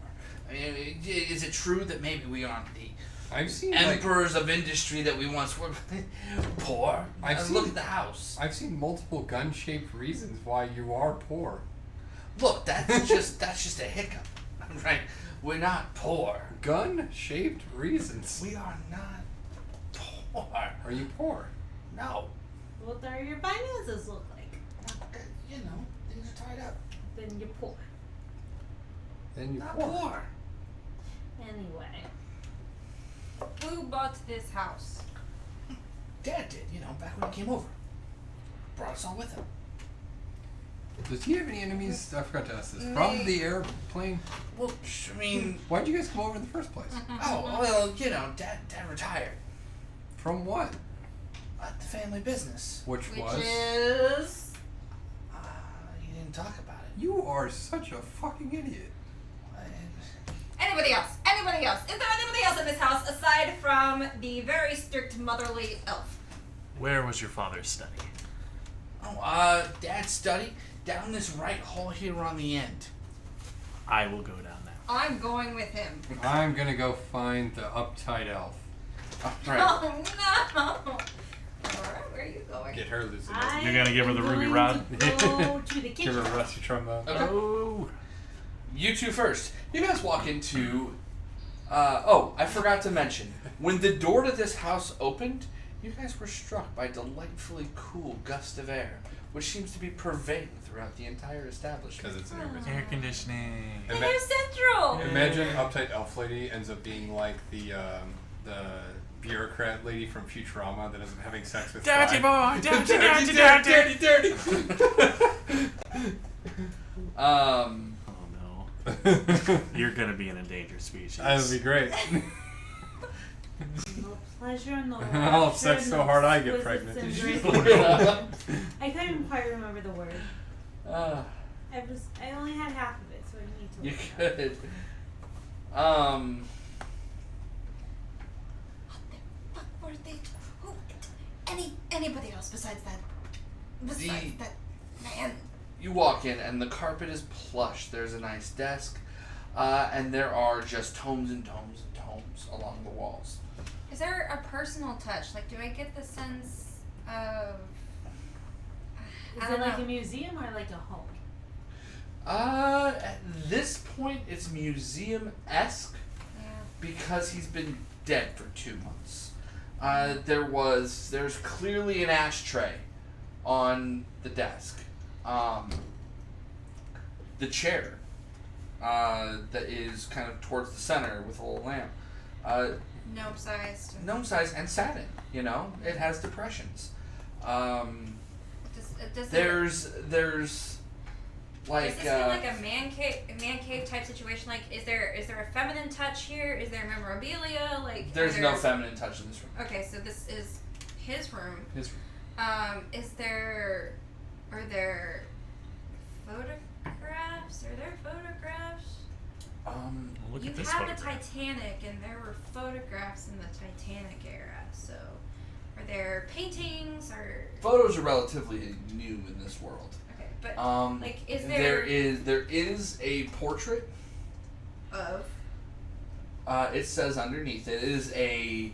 I mean, is it true that maybe we aren't the I've seen emperors of industry that we once were? Poor. Look at the house. I've seen multiple gun-shaped reasons why you are poor. Look, that's just a hiccup, right? We're not poor. Gun-shaped reasons. We are not poor. Are you poor? No. What are your finances look like? You know, things are tied up. Then you're poor. Then you're Not poor. poor. Anyway. Who bought this house? Dad did, back when he came over. Brought us all with him. Does he have any enemies? I forgot to ask this. May- From the airplane? Well, I mean, Why'd you guys come over in the first place? oh, well, Dad retired. From what? The family business. Which Which was? is. He didn't talk about it. You are such a fucking idiot. Anybody else? Anybody else? Is there anybody else in this house aside from the very strict motherly elf? Where was your father's study? Oh, Dad's study down this right hall here on the end. I will go down that. I'm going with him. I'm gonna go find the uptight elf. All right. Oh no! Alright, where are you going? Get her loose. You're gonna give her the ruby rod? Go to the Give kitchen. her a rusty trombone. Okay. Oh. You two first. You guys walk into. I forgot to mention. When the door to this house opened, you guys were struck by a delightfully cool gust of air, which seems to be pervading throughout the entire establishment. Because it's an air Air conditioning. And they're central! Imagine uptight elf lady ends up being like the bureaucrat lady from Futurama that ends up having sex with Dirty Fry. boy! Dirty, dirty, dirty! Um. Oh no. You're gonna be an endangered species. That would be great. No pleasure, no I'll have sex rapture, so no hard I get exquisite pregnant. sensation. I couldn't even quite remember the word. uh, I only had half of it, so I need to you look it up. could. What were they? Who? Anybody else besides that? Besides that man? You walk in and the carpet is plush. There's a nice desk. and there are just tomes and tomes and tomes along the walls. Is there a personal touch? Like, do I get the sense of? Is I it don't like know. a museum or like a home? At this point, it's museum-esque Yeah. because he's been dead for 2 months. There's clearly an ashtray on the desk. The chair that is kind of towards the center with a little lamp. Gnome sized. Gnome size and satin. You know, it has depressions. Does There's like does this feel like a man cave type situation? Like, is there a feminine touch here? Is there memorabilia? Like, there's no feminine touch in this room. Okay, so this is his room. His room. Are there photographs? Are there photographs? Look You at this have the photograph. Titanic, and there were photographs in the Titanic era. So, are there paintings or? Photos are relatively new in this world. Okay, but like, is there is a portrait. of? It says underneath it is a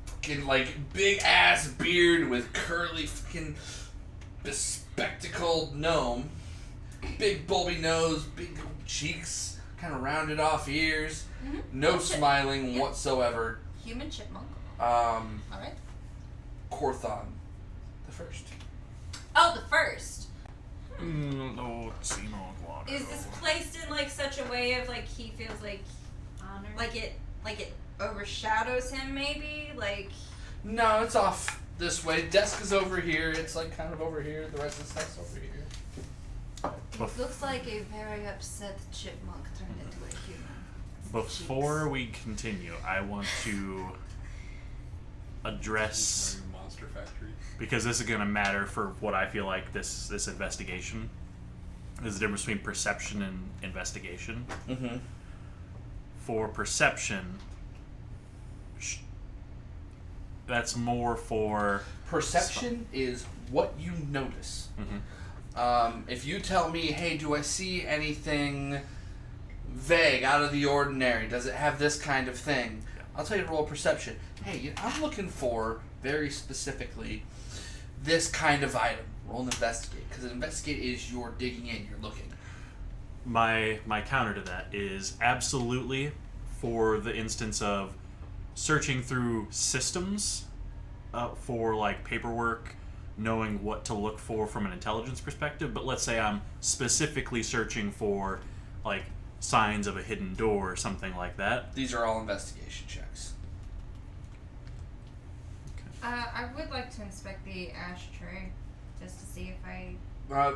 fucking like big ass beard with curly fucking bespectacled gnome, big bulby nose, big cheeks, kind of rounded off ears, Mhm. no That's it. smiling Yep. whatsoever. Human chipmunk. All All right. Corthon, the first. Oh, the first. Is this placed in like such a way of like he feels like Honor. it overshadows him maybe like No, it's off this way. Desk is over here. It's like kind of over here. The rest of the stuff's over here. it looks like a very upset chipmunk turned into a human. Before we continue, I want to address, Monster Factory. because this is going to matter for what I feel like this investigation is, the difference between perception and investigation. Mm-hmm. For perception, that's more for Perception is what you notice. If you tell me, hey, do I see anything vague, out of the ordinary? Does it have this kind of thing? I'll tell you to roll perception. Hey, I'm looking for, very specifically, this kind of item. Roll an investigate, because an investigate is you're digging in, you're looking. my counter to that is absolutely for the instance of searching through systems for like paperwork, knowing what to look for from an intelligence perspective. But let's say I'm specifically searching for like signs of a hidden door or something like that. These are all investigation checks. I would like to inspect the ashtray just to see if I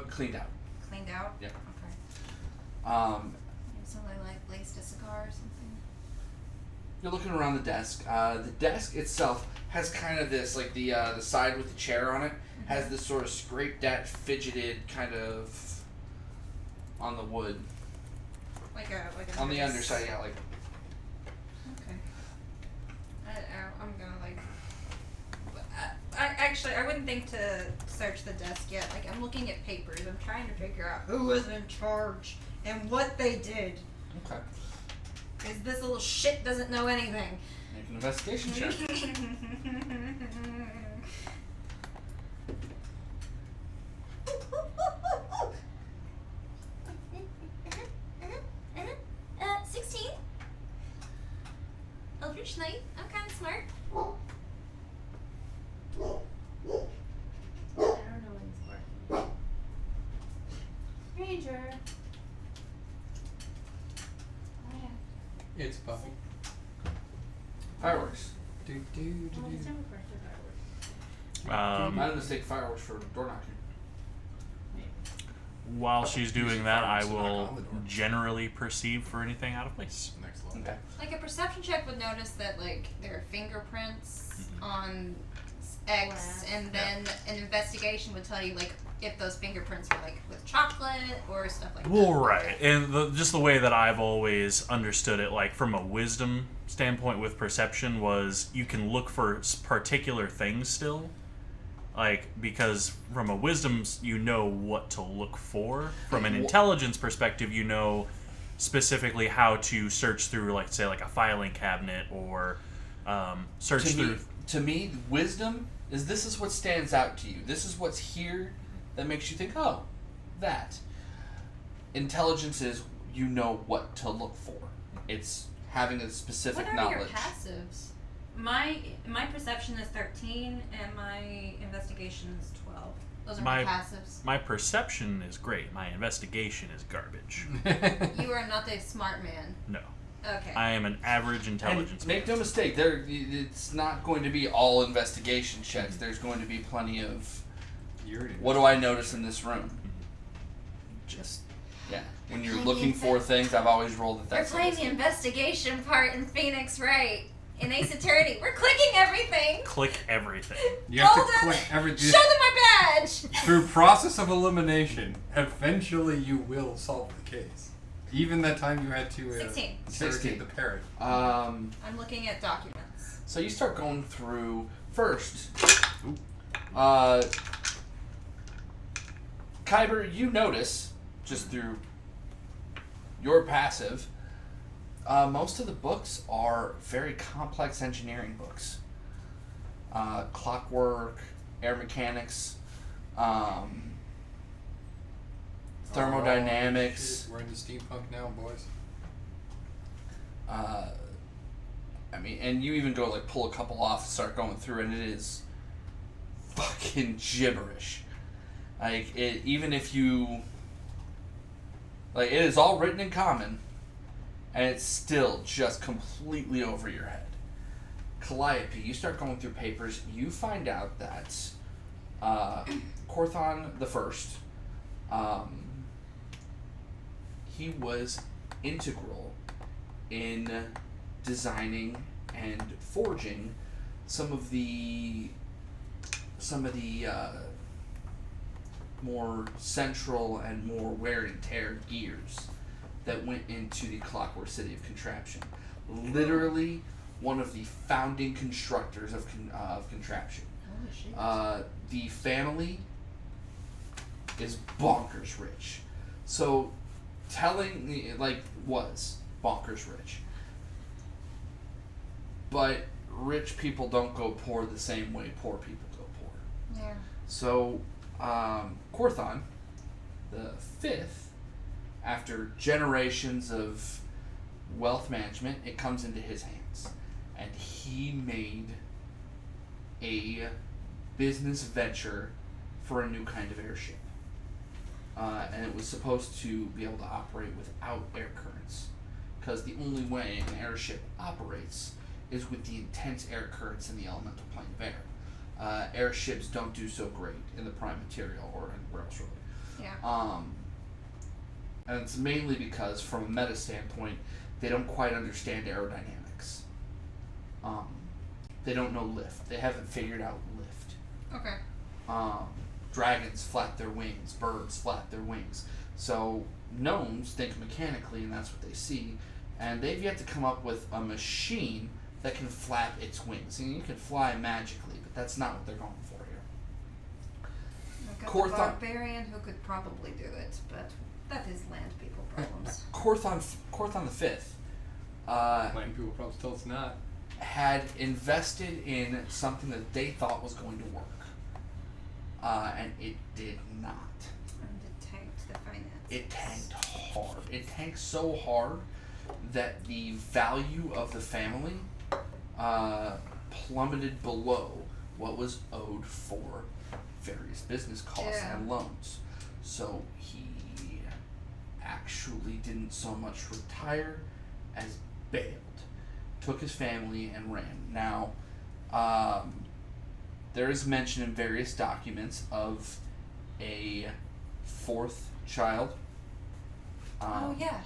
Cleaned out. cleaned out. Yep. Okay. Maybe somebody like laced a cigar or something. You're looking around the desk. The desk itself has kind of this, like the side with the chair on it, has this sort of scraped at, fidgeted kind of on the wood. Like a On the nice- underside, yeah, like. Okay. I'm gonna like. I wouldn't think to search the desk yet. Like, I'm looking at papers. I'm trying to figure out who was in charge and what they did. Okay. Because this little shit doesn't know anything. Make an investigation check. 16. Eldritch Knight. I'm kind of smart. I don't know what he's working. Ranger. Oh, yeah. It's Buffy. Fireworks. Do, do, do, Oh, do. he's never corrected fireworks. I mistake fireworks for door knocking. While she's doing that, I Fireworks to knock will on the door. generally perceive for anything out of place. Next level. Okay. Like, a perception check would notice that, like, there are fingerprints on X, Glass. and then an investigation would tell you, like, if those fingerprints were, like, with chocolate or stuff like Well, that. right, and just the way that I've always understood it, like from a wisdom standpoint with perception, was you can look for particular things still, like because from a wisdom you know what to look for. From an intelligence perspective, you know specifically how to search through, like, say, like a filing cabinet or search through. To me, wisdom is this is what stands out to you. This is what's here that makes you think, oh, that. Intelligence is you know what to look for. It's having a specific what are knowledge. your passives? My perception is 13 and my investigation is 12. Those are my passives. My perception is great. My investigation is garbage. You are not a smart man. No. Okay. I am an average intelligence And make man. no mistake, it's not going to be all investigation checks. There's going to be plenty of what do I notice in this room? Just when you're looking for things, I've always rolled that. We're playing the investigation part in Phoenix, right? In Ace Attorney, we're clicking everything. Click everything. You have to Golden, click everything. Show them my badge. Through process of elimination, eventually you will solve the case. Even that time you had to 16. interrogate the parrot. I'm looking at documents. So you start going through first. Kyber, you notice just through your passive. Most of the books are very complex engineering books. Clockwork, air mechanics, thermodynamics. We're into steampunk now, boys. And you even go pull a couple off, start going through, and it is fucking gibberish. Even if you it is all written in common. And it's still just completely over your head. Calliope, you start going through papers, you find out that Corthon the First, he was integral in designing and forging some of the more central and more wear and tear gears that went into the Clockwork City of Contraption. Literally one of the founding constructors of Contraption. Holy shit. The family is bonkers rich. So telling me, was bonkers rich. But rich people don't go poor the same way poor people go poor. Yeah. So, Corthon, the fifth, after generations of wealth management, it comes into his hands. And he made a business venture for a new kind of airship. And it was supposed to be able to operate without air currents. Because the only way an airship operates is with the intense air currents in the elemental plane of air. Airships don't do so great in the prime material or anywhere else really. Yeah. And it's mainly because, from a meta standpoint, they don't quite understand aerodynamics. They don't know lift. They haven't figured out lift. Okay. Dragons flap their wings. Birds flap their wings. So gnomes think mechanically, and that's what they see. And they've yet to come up with a machine that can flap its wings. And you can fly magically, but that's not what they're going for here. I've got Corthon- the barbarian who could probably do it, but that is land people problems. Corthon the Fifth Land people probably tell us not. had invested in something that they thought was going to work. And it did not. And it tanked the finances. It tanked hard. It tanked so hard that the value of the family plummeted below what was owed for various business costs Yeah. and loans. So he actually didn't so much retire as bailed. Took his family and ran. Now, there is mention in various documents of a fourth child. Oh yeah.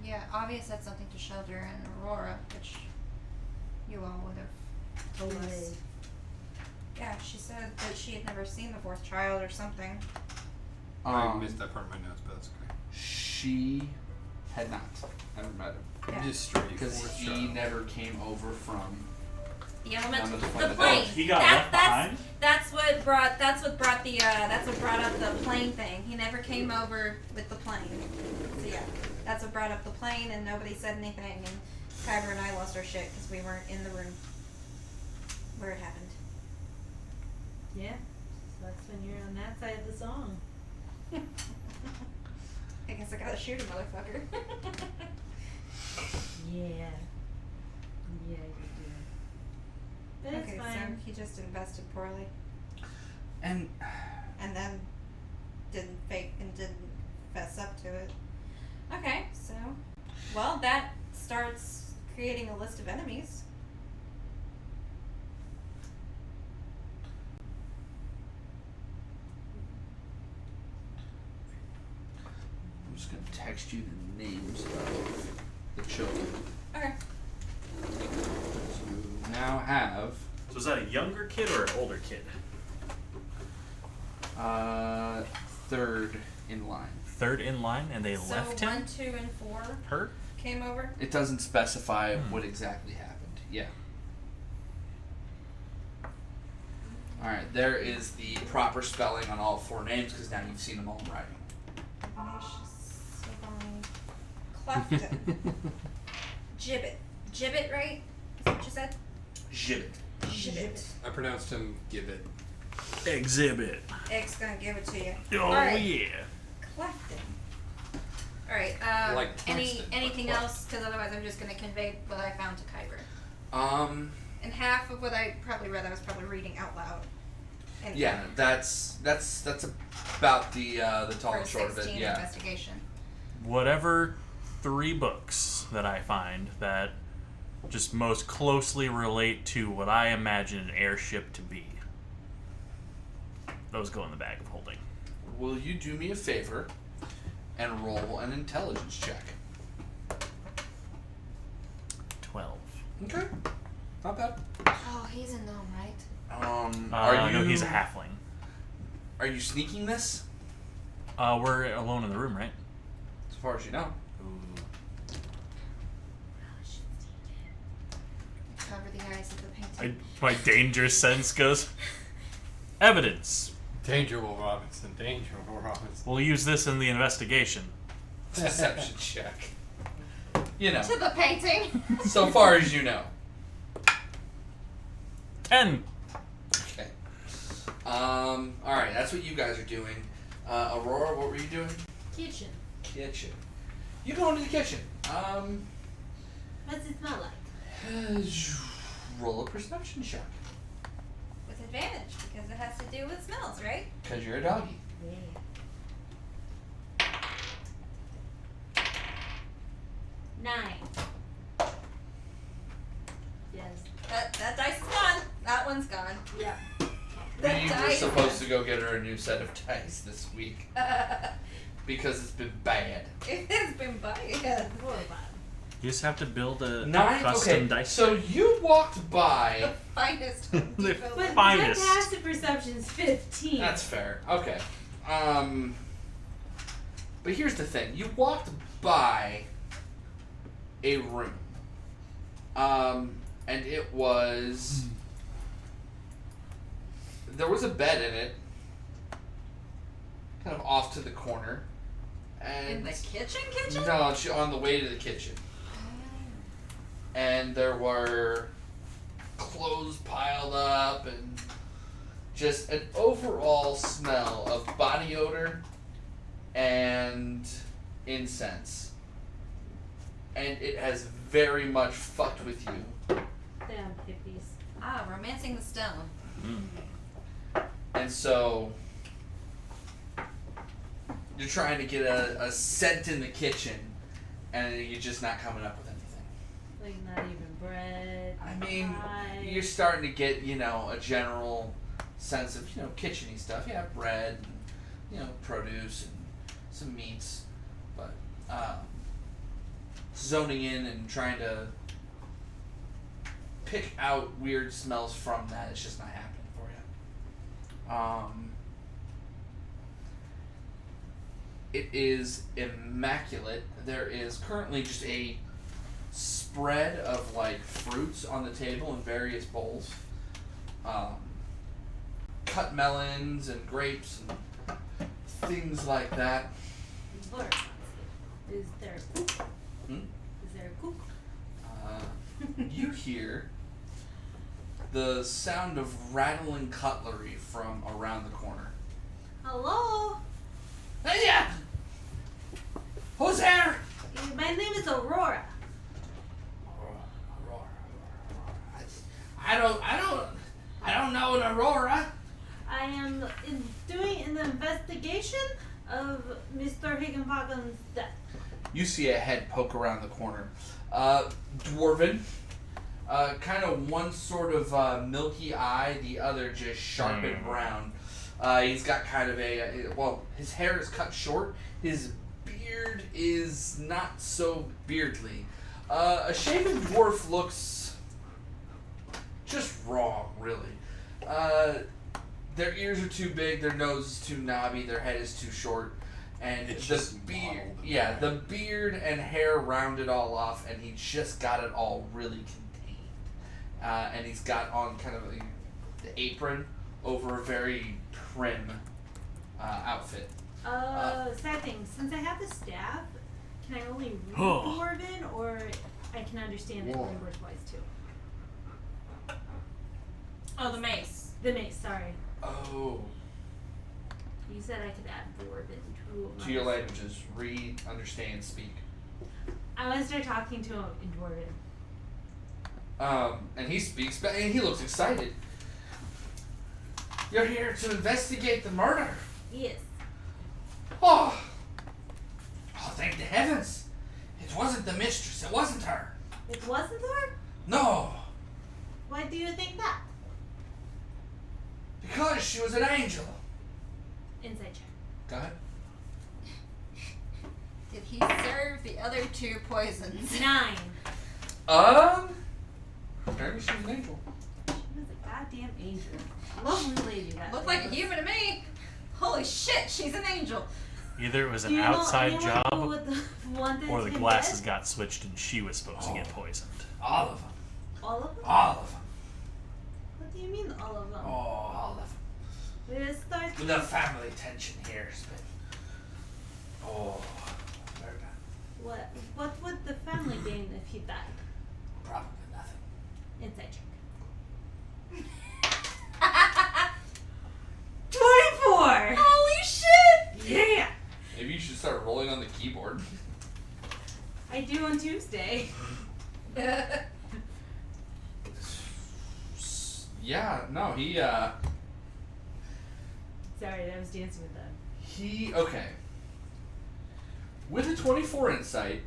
Yeah, Obvious had something to shelter in Aurora, which you all would have told us. Yeah, she said that she had never seen the fourth child or something. I missed that part of my notes, but that's okay. She had not. Never met him. Just straight Because fourth he child. never came over from The elemental, I'm gonna the find plane. He got left behind? That's what brought up the plane thing. He never came over with the plane. So yeah, that's what brought up the plane, and nobody said anything. And Kyber and I lost our shit because we weren't in the room where it happened. Yeah. Sucks when you're on that side of the song. I guess I gotta shoot a motherfucker. Yeah. Yeah, you do. But it's Okay, so fine. he just invested poorly, And and then didn't fess up to it. Okay, so well that starts creating a list of enemies. I'm just gonna text you the names of the children. Okay. So you now have So is that a younger kid or an older kid? third in line. Third in line, and they So left 1, him. 2, and 4 Hurt. came over. It doesn't specify what exactly happened. Yeah. Alright, there is the proper spelling on all 4 names because now you've seen them all in writing. Clefton. Gibbet. Gibbet, right? Is that what you said? Gibbet. Gibbet. I pronounced him Gibbet. Exhibit. X gonna give it to you. Oh Alright. yeah. Clefton. Alright, Like tungsten, but anything cleft. else? Because otherwise I'm just gonna convey what I found to Kyber. Um, And half of what I probably read, I was probably reading out loud. And yeah, that's about the tall for and short of it. 16 Yeah. investigation. Whatever 3 books that I find that just most closely relate to what I imagine an airship to be, those go in the bag of holding. Will you do me a favor and roll an intelligence check? 12. Okay. Not bad. Oh, he's a gnome, right? Are you? No, he's a halfling. Are you sneaking this? We're alone in the room, right? As far as you know. Cover the eyes of the painting. My danger sense goes. Evidence. Danger, Will Robinson. Danger, Will Robinson. We'll use this in the investigation. Deception check. You know, To the painting. so far as you know. 10. Okay. Alright, that's what you guys are doing. Aurora, what were you doing? Kitchen. Kitchen. You go into the kitchen. What's it smell like? Roll a perception check. With advantage, because it has to do with smells, right? Because you're a doggy. Yeah. 9. Yes. That dice is gone. That one's gone. Yeah. That We were dice. supposed to go get her a new set of dice this week. Because it's been bad. It has been bad. What about You just have to build a 9? custom Okay, dice. so you walked The by... finest. The Depot. But finest. my passive perception's 15. That's fair. Okay. But here's the thing. You walked by a room. And it was... There was a bed in it. Kind of off to the corner. And In the kitchen? no, on the way to the kitchen. And there were clothes piled up and just an overall smell of body odor and incense. And it has very much fucked with you. Damn hippies. Ah, romancing the stone. And so you're trying to get a scent in the kitchen and you're just not coming up with anything. Like not even bread. I mean, pie. you're starting to get, a general sense of, kitchen-y stuff. Yeah, bread, and, produce and some meats. But zoning in and trying to pick out weird smells from that, it's just not happening for you. It is immaculate. There is currently just a spread of like fruits on the table in various bowls. Cut melons and grapes and things like that. Lord, is there a cook? Hmm? Is there a cook? You hear the sound of rattling cutlery from around the corner. Hello? Hey, yeah! Who's there? My name is Aurora. I don't know an Aurora. I am doing an investigation of Mr. Higginbottom's death. You see a head poke around the corner. Dwarven. Kind of one sort of milky eye, the other just sharp and brown. He's got kind of his hair is cut short. His beard is not so beardly. A shaven dwarf looks just wrong, really. Their ears are too big, their nose is too knobby, their head is too short, and It's the just beard, mottled. the beard and hair rounded all off, and he just got it all really contained. And he's got on kind of the apron over a very prim outfit. Sad thing. Since I have the staff, can I only read Dwarven, or I can understand it Whoa. language-wise too? Oh, the mace. The mace, sorry. Oh. You said I could add Dwarven To your languages, read, understand, speak. I want to start talking to him in Dwarven. And he speaks, and he looks excited. You're here to investigate the murder. Yes. Oh, thank the heavens. It wasn't the mistress. It wasn't her. It wasn't her? No, Why do you think that? because she was an angel. Insight check. Go ahead. Did he serve the other two poisons? 9. Apparently she was an angel. She was a goddamn angel. Lovely lady that Looked was. like a human to me. Holy shit, she's an angel. Either it was Do an you know outside anyone job, who would want or the him glasses dead? got switched and she was supposed to get poisoned. All of them. All of them? All of them. What do you mean all of them? Oh, all of them. It starts The family tension here has been. Oh, very bad. What would the family gain if he died? Probably nothing. Insight check. 24! Holy shit! Yeah! Maybe you should start rolling on the keyboard. I do on Tuesday. Yeah, no, he, Sorry, I was dancing with them. okay. With a 24 insight,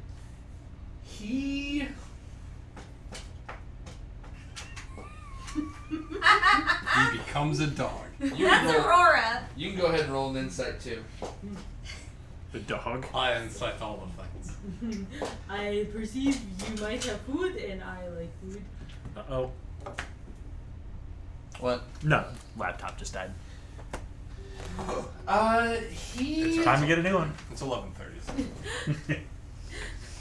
he He becomes a dog. You can, That's roll, Aurora. you can go ahead and roll an insight too. The dog? I insight all the things. I perceive you might have food, and I like food. Uh-oh. What? No, laptop just died. He. Time to get a new one. It's 11:30.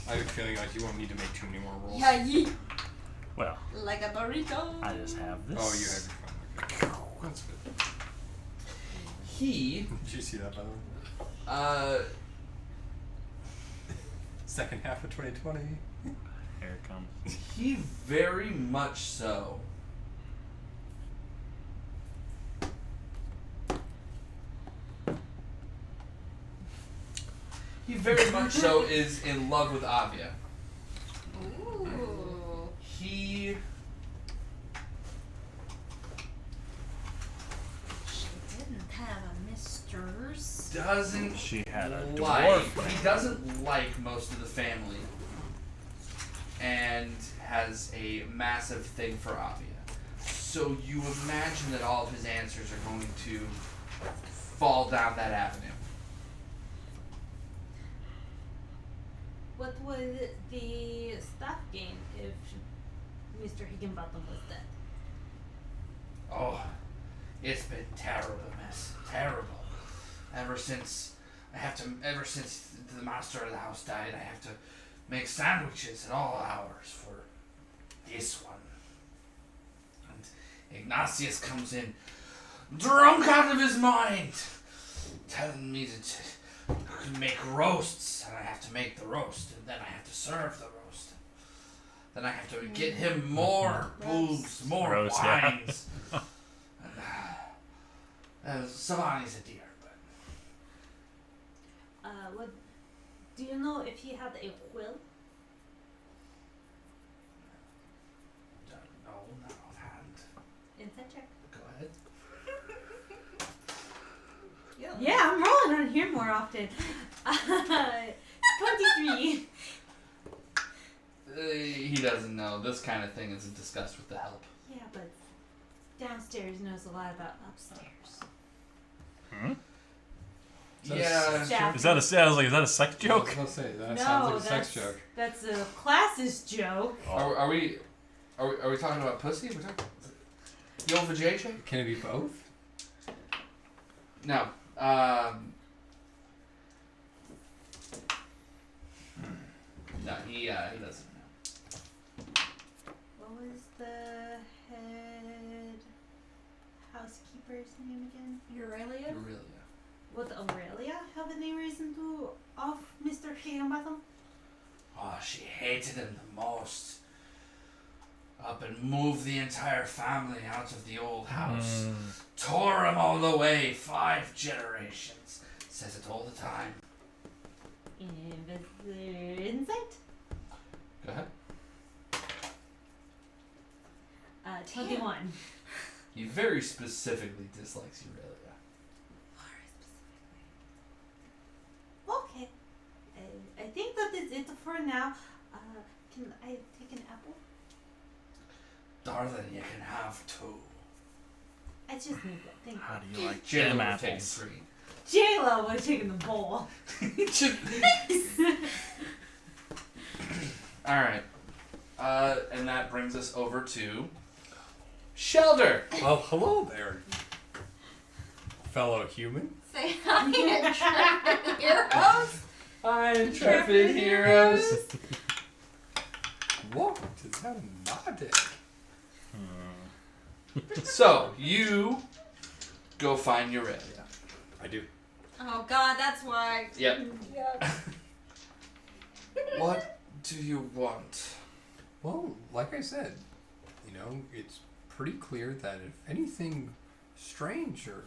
I have a feeling like you won't need to make too many more rolls. Yeah, ye. Well, Like a burrito. I just have this. Oh, you have your phone. Okay. That's good. He. Did you see that, by the way? Second half of 2020. Here it comes. He very much so. He very much so is in love with Avia. Ooh. He. She didn't have a mistress. Doesn't She had a like. dwarf. He doesn't like most of the family, and has a massive thing for Avia. So you imagine that all of his answers are going to fall down that avenue. What would the staff gain if Mr. Higginbottom was dead? Oh, it's been terrible, miss. Terrible. Ever since the master of the house died, I have to make sandwiches at all hours for this one. And Ignatius comes in, drunk out of his mind, telling me to make roasts, and I have to make the roast, and then I have to serve the roast. Then I have to get him more booze, more Roast, yeah. wines. And Savani's a dear, but What? Do you know if he had a will? no, not offhand. Insight check. Go ahead. Yeah, I'm rolling on here more often. 23. He doesn't know. This kind of thing isn't discussed with the help. Yeah, but downstairs knows a lot about upstairs. Yeah. Is that a sex joke? I was gonna say that No, sounds like a that's sex joke. that's a classist joke. Are we talking about pussy? We're talking the old vajayjay? Can it be both? No. No, he doesn't know. What was the head housekeeper's name again? Aurelia? Aurelia. Would Aurelia have any reason to off Mr. Higginbottom? Oh, she hated him the most. Up and moved the entire family out of the old house. Tore him all the way, 5 generations. Says it all the time. Insight? Go ahead. 21. He very specifically dislikes Aurelia. Okay. I think that is it for now. Can I take an apple? Darling, you can have 2. I just need that. Thank How you. do you like Jalen jam will take apples? 3. J-Lo was taking the bowl. Alright. And that brings us over to Shelter. Well, hello there, fellow human. Say hi to Intrepid Heroes. Hi, intrepid heroes. What is that magic? So, you go find Aurelia. I do. Oh god, that's why. Yep. Yep. What do you want? Well, like I said, you know, it's pretty clear that if anything strange or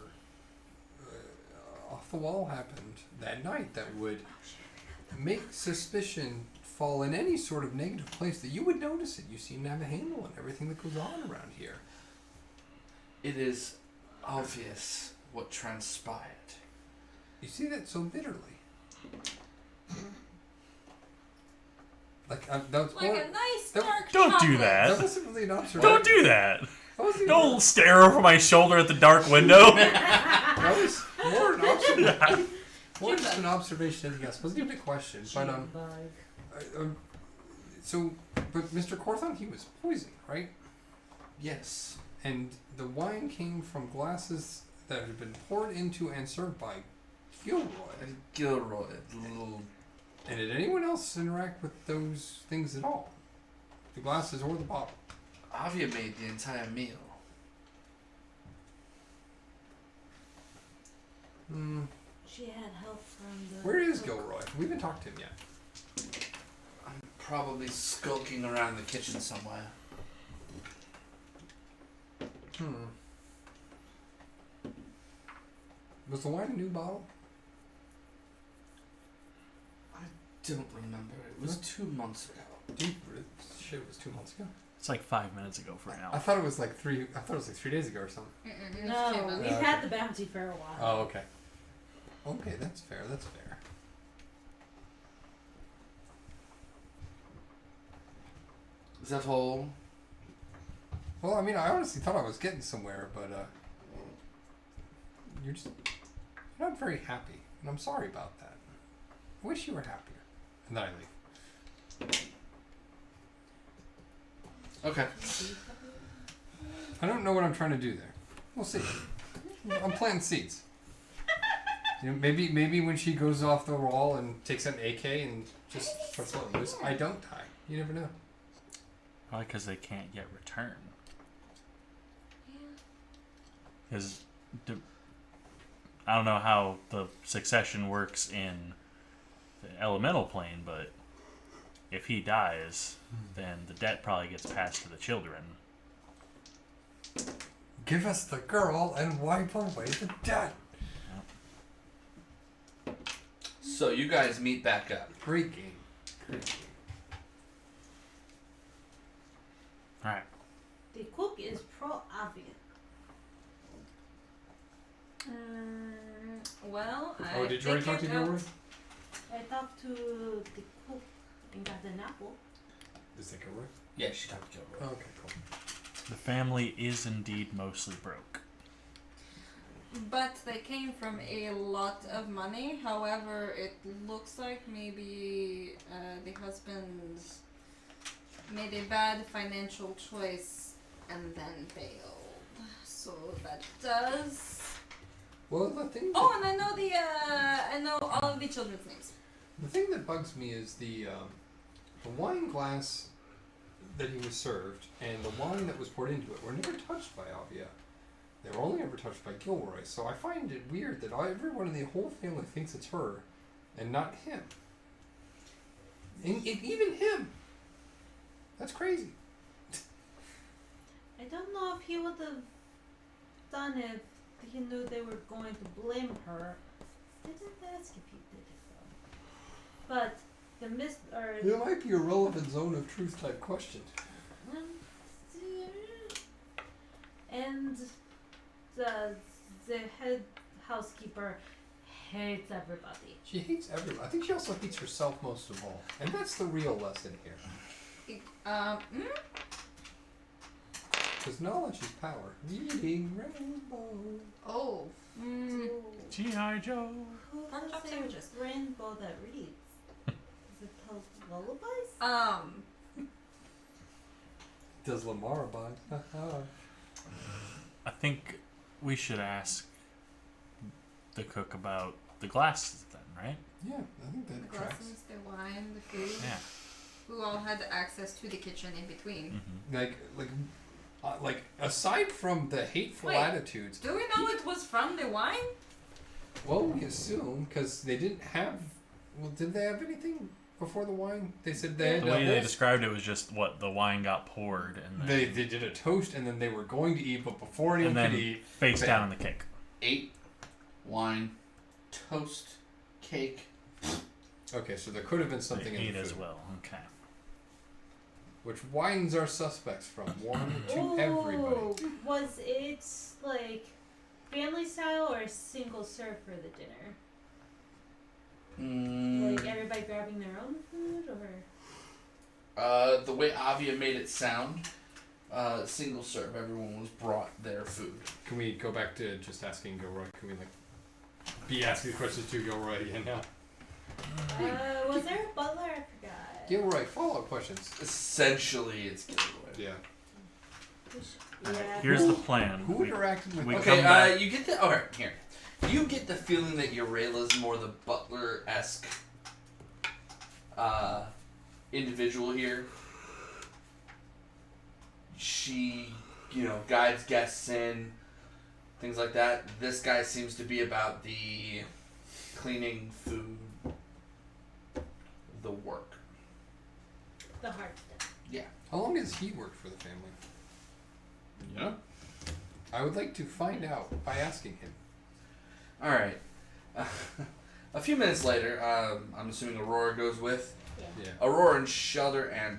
off the wall happened that night that would make suspicion fall in any sort of negative place, that you would notice it. You seem to have a handle on everything that goes on around here. It is obvious what transpired. You see that so bitterly. Like, that was Like a nice that- dark Don't do chocolate. that. that wasn't really an observation. Don't do that. That wasn't even- Don't stare over my shoulder at the dark window. That was more an observation. More just an observation than anything else. Wasn't even a question. But but Mr. Corthon, he was poisoned, right? Yes. And the wine came from glasses that had been poured into and served by Gilroy. And Gilroy, little. And did anyone else interact with those things at all? The glasses or the bottle? Avia made the entire meal. Hmm. She had help from the. Where is Gilroy? We haven't talked to him yet. I'm probably skulking around the kitchen somewhere. Was the wine a new bottle? I don't remember. It was 2 months ago. Dude, shit, it was 2 months ago. It's like 5 minutes ago for now. I thought it was like 3. I thought it was like 3 days ago or something. No, we've Okay. had the bounty for a while. Oh, okay. Okay, that's fair. That's fair. Is that all? Well, I mean, I honestly thought I was getting somewhere, but you're not very happy, and I'm sorry about that. I wish you were happier. And then I leave. Okay. I don't know what I'm trying to do there. We'll see. I'm planting seeds. You know, maybe when she goes off the wall and takes out an AK and just starts letting loose, I don't die. You never know. Probably because they can't yet return. Yeah. Because I don't know how the succession works in the elemental plane, but if he dies, then the debt probably gets passed to the children. Give us the girl and wipe away the debt. So you guys meet back up. Great game. Great game. Alright. The cook is pro-Avia. Well, I Oh, did you already talk to figured out- Gilroy? I talked to the cook and got an apple. Is that Gilroy? Yeah, she talked to Gilroy. Okay, cool. The family is indeed mostly broke. But they came from a lot of money. However, it looks like maybe the husband made a bad financial choice and then failed. So that does. Well, the thing. Oh, and I know all of the children's names. The thing that bugs me is the wine glass that he was served and the wine that was poured into it were never touched by Avia. They were only ever touched by Gilroy. So I find it weird that everyone in the whole family thinks it's her and not him. And even him. That's crazy. I don't know if he would have done it if he knew they were going to blame her. Didn't ask if he did it though. But the It might be a relevant zone of truth type question. and the head housekeeper hates everybody. She hates everyone. I think she also hates herself most of all. And that's the real lesson here. Because knowledge is power. Reading rainbow. Oh. G.I. Joe. Who Pork has chop a sandwiches. rainbow that reads? Does it tell lullabies? Does Lamar buy? I think we should ask the cook about the glasses then, right? Yeah, I think The that tracks. glasses, the wine, the food. Yeah. Who all had access to the kitchen in between. Mm-hmm. Like aside from the hateful Wait. attitudes. Do we know it was from the wine? Well, we assume because they didn't have. Well, did they have anything before the wine? They said they had. The way they described it was just what the wine got poured and then, They did a toast and then they were going to eat, but before anyone and then could eat, face bam. down on the cake. 8, wine, toast, cake. Okay, so there could have been something They in ate the as food. well. Okay. Which wines are suspects from? One to Oh, everybody. was it like family style or a single serve for the dinner? Like everybody grabbing their own food, or? The way Avia made it sound, single serve. Everyone was brought their food. Can we go back to just asking Gilroy? Can we be asking questions to Gilroy again now? Was there a butler? I forgot. Gilroy, follow-up questions. Essentially, it's Gilroy. Yeah. Yeah. Here's the plan. Who We- interacted with? we okay. Okay, come back. you get the. Okay, here. You get the feeling that Urela's more the butler-esque individual here. She, guides guests in, things like that. This guy seems to be about the cleaning, food, the work. The hard stuff. How long has he worked for the family? Yeah. I would like to find out by asking him. All right. A few minutes later, I'm assuming Aurora goes with Yeah. Aurora and Shelter and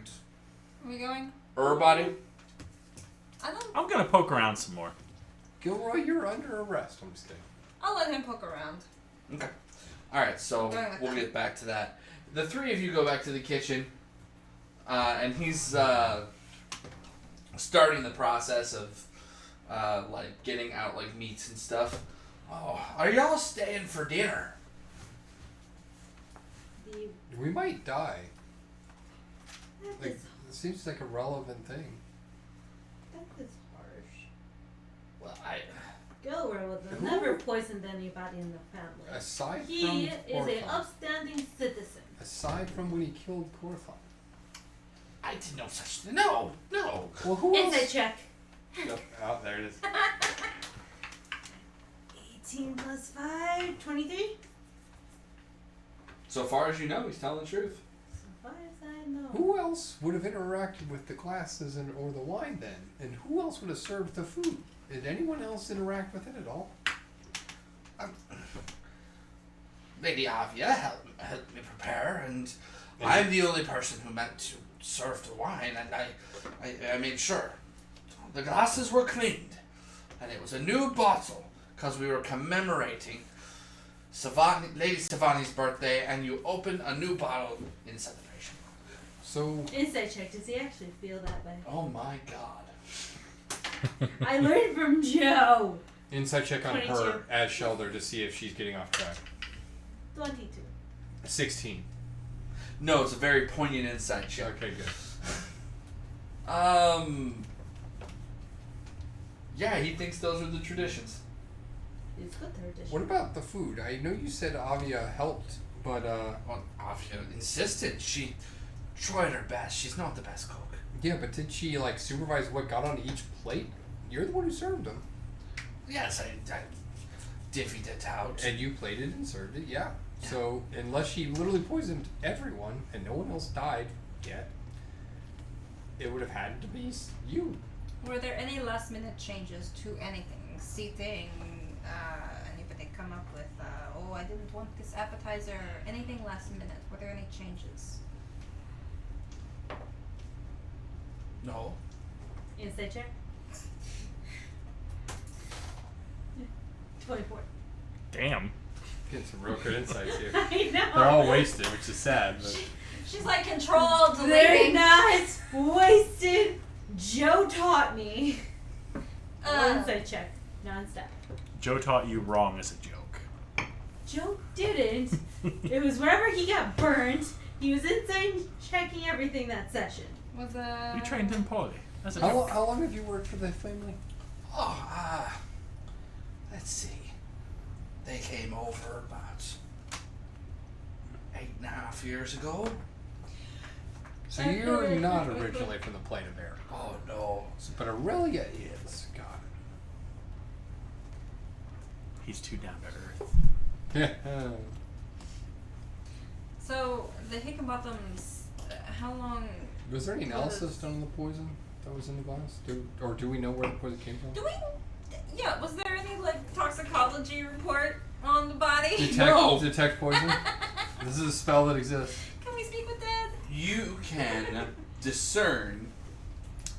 Are we going? Urbody. I don't. I'm gonna poke around some more. Gilroy, you're under arrest. I'm just kidding. I'll let him poke around. Okay. All right. So Going with we'll that. get back to that. The three of you go back to the kitchen, and he's starting the process of getting out meats and stuff. Oh, are y'all staying for dinner? We might die. That It seems like a relevant thing. is harsh. Well, Gilroy would I've never poisoned anybody in the family. Aside He from is an Corfon. upstanding citizen. Aside from when he killed Corfon. I did no such thing. No. Well, who Insight else? check. Yep. Oh, there it is. 18 plus 5, 23. So far as you know, he's telling the truth. So far as I know. Who else would have interacted with the glasses or the wine then? And who else would have served the food? Did anyone else interact with it at all? Lady Avia helped me prepare, and I'm the only person who meant to serve the wine, and I made sure. The glasses were cleaned, and it was a new bottle, because we were commemorating Lady Savani's birthday, and you open a new bottle in celebration. So, Insight check. Does he actually feel that way? Oh my god. I learned from Joe. insight check on 22. her as Shelder to see if she's getting off track. 22. 16. No, it's a very poignant insight check. Okay, good. Yeah, he thinks those are the traditions. It's good tradition. What about the food? I know you said Avia helped, but Well, Avia insisted. She tried her best. She's not the best cook. yeah, but did she like supervise what got on each plate? You're the one who served them, Yes, I divvied it out. and you plated and served it. Yeah. So unless she literally poisoned everyone and no one else died yet, it would have had to be you. Were there any last minute changes to anything? Seating? Anybody come up with, oh, I didn't want this appetizer? Anything last minute? Were there any changes? No. Insight check. 24. Damn. Getting some real good insights here. I know. They're all wasted, which is sad. But She's like controlled, They're deleting. not wasted. Joe taught me. Uh, Insight check. Non-stop. Joe taught you wrong as a joke. Joe didn't. It was wherever he got burned. He was inside checking everything that session. Was You trained him poorly. That's a how, joke. how long have you worked for the family? Oh, let's see. They came over about 8.5 years ago. So you're not originally from the plane of air. Oh no. So, but Aurelia is. Got He's too down to earth. it. So the Hickenbothams, how long? Was there any analysis done on the poison that was in the glass? Do we know where the poison came from? Do we? Yeah. Was there any like toxicology report on the body? Detect poison? This is a spell that exists. Can we speak with Dad? You can discern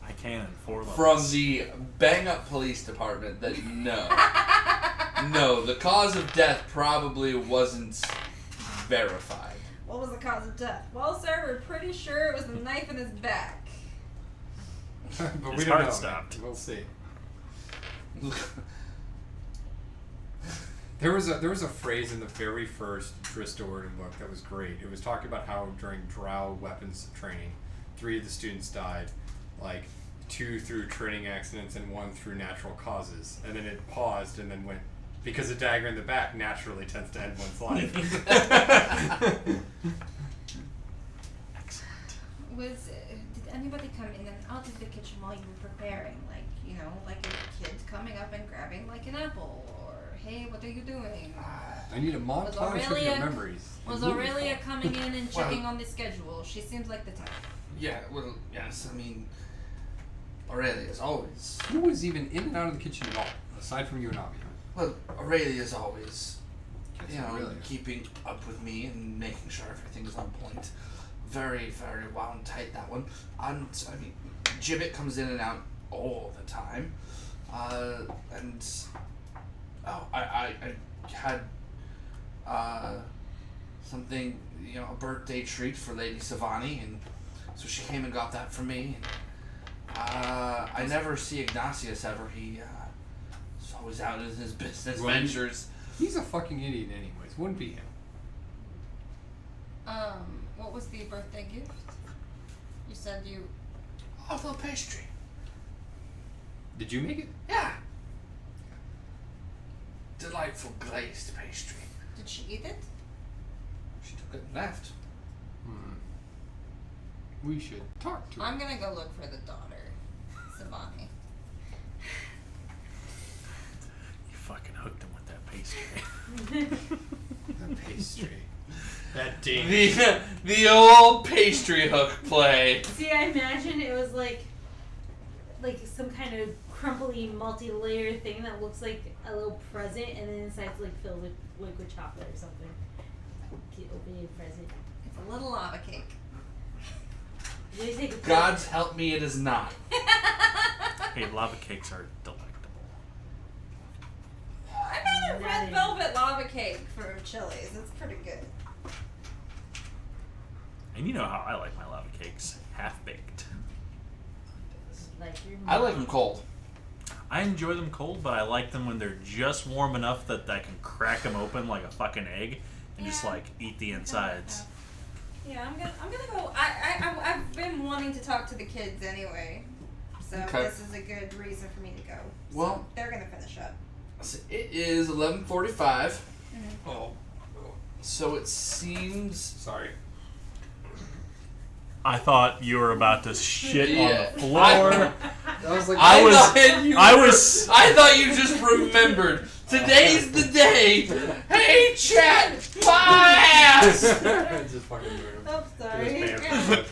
I can in 4 levels. from the Bang Up Police Department that no, the cause of death probably wasn't verified. What was the cause of death? Well, sir, we're pretty sure it was the knife in his back. But His we don't heart know. stopped. We'll see. There was a phrase in the very first Drista Orton book that was great. It was talking about how during drow weapons training, 3 of the students died, like 2 through training accidents and 1 through natural causes. And then it paused and then went, because a dagger in the back naturally tends to end one's life. Excellent. Did anybody come in and out of the kitchen while you were preparing? Like, you know, like a kid coming up and grabbing like an apple, or hey, what are you doing? I need a montage of Aurelia- your memories. Was Moving Aurelia forward. coming in and checking on the schedule? She seems like the type. Yeah, well, yes, I mean, Aurelia is always. Who was even in and out of the kitchen at all, aside from you and Avi? Well, Aurelia is always, Yes, you know, Aurelia. keeping up with me and making sure everything is on point. Very, very wound tight, that one. And, I mean, Gibbet comes in and out all the time. And, oh, I had, something, you know, a birthday treat for Lady Savani, and so she came and got that for me. And, I never see Ignatius ever. He's always out in his business Well, ventures. He's a fucking idiot anyways. Wouldn't be him. What was the birthday gift? You said you. Oh, the pastry. Did you make it? Yeah. delightful glazed pastry. Did she eat it? She took it and left. We should talk to her. I'm gonna go look for the daughter, Savani. You fucking hooked him with that pastry. The pastry. That ding. The old pastry hook play. See, I imagine it was like some kind of crumbly multi-layer thing that looks like a little present, and then inside's like filled with liquid chocolate or something. Open your present. It's a little lava cake. They take a God's help me, it is not. Hey, lava cakes are delectable. I've had a red velvet lava cake from Chili's. It's pretty good. And you know how I like my lava cakes, half baked. Like your I like them cold. I enjoy them cold, but I like them when they're just warm enough that I can crack them open like a fucking egg and just Yeah. like eat the insides. Yeah, I'm gonna go. I've been wanting to talk to the kids anyway, so Okay. this is a good reason for me to go. So Well- they're gonna finish up. So it is 11:45, Oh, so it seems. sorry. I thought you were about to shit Yeah. on the floor. That was like I thought you just remembered. Today's the day. Hey, chat, my ass. just fucking ruined him. Oh, sorry. It was bad.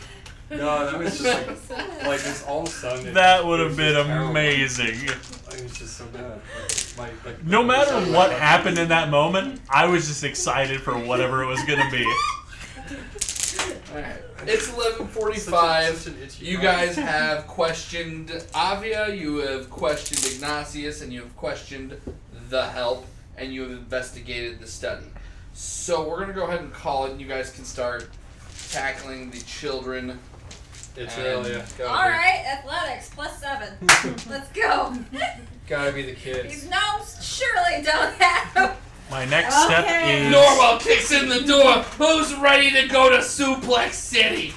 No, that was just like this all of a sudden. That would it have was been just terrible. amazing. It was just so bad. Like, No matter what happened in that moment, I was just excited for whatever it was gonna be. Alright. It's 11:45. Such an itchy You button. guys have questioned Avia, you have questioned Ignatius, and you have questioned the help, and you have investigated the study. So we're gonna go ahead and call it, and you guys can start tackling the children. It's And- really All right, athletics +7. Let's go. gotta be the kids. These gnomes surely don't have. My next step Okay. is Norwell kicks in the door. Who's ready to go to Suplex City?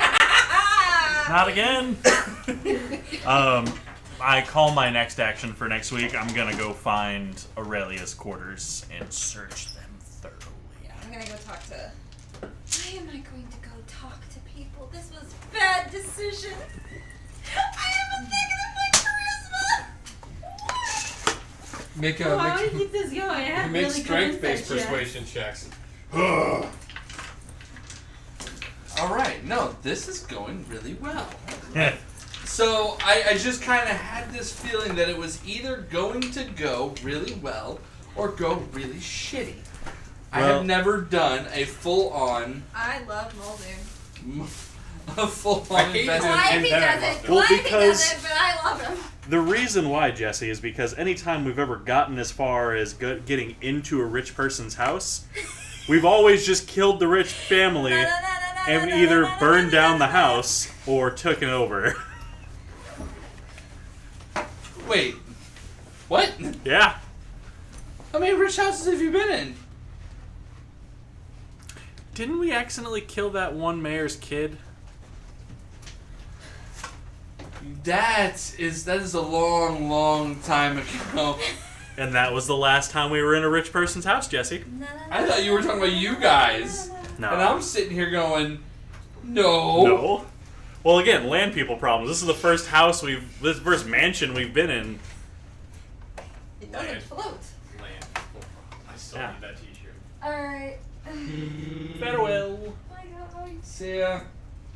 not again. I call my next action for next week. I'm gonna go find Aurelia's quarters and search them thoroughly. Yeah, I'm gonna go talk to. Why am I going to go talk to people? This was a bad decision. I haven't thinking of my charisma. Make Oh, I a want to keep this going. I have make really good strength-based insight checks. persuasion checks. Alright, no, this is going really well. Yeah. So I just kind of had this feeling that it was either going to go really well or go really shitty. I Well- have never done a full-on, I love Muldoon. a I full-on hate investment. Clive, he and then I does love it. them. Well, Clive, he because- does it, but I love him. The reason why, Jesse, is because anytime we've ever gotten as far as getting into a rich person's house, we've always just killed the rich family and either burned down the house or took it over. Wait, what? Yeah. How many rich houses have you been in? Didn't we accidentally kill that one mayor's kid? That is a long, long time ago. And that was the last time we were in a rich person's house, Jesse. I thought you were talking about you guys. No. And I'm sitting here going, no. No. Well, again, land people problems. This is the first this first mansion we've been in. It doesn't Land. float. Land. I still Yeah. need that t-shirt. Alright. Farewell. Bye, guys. See ya.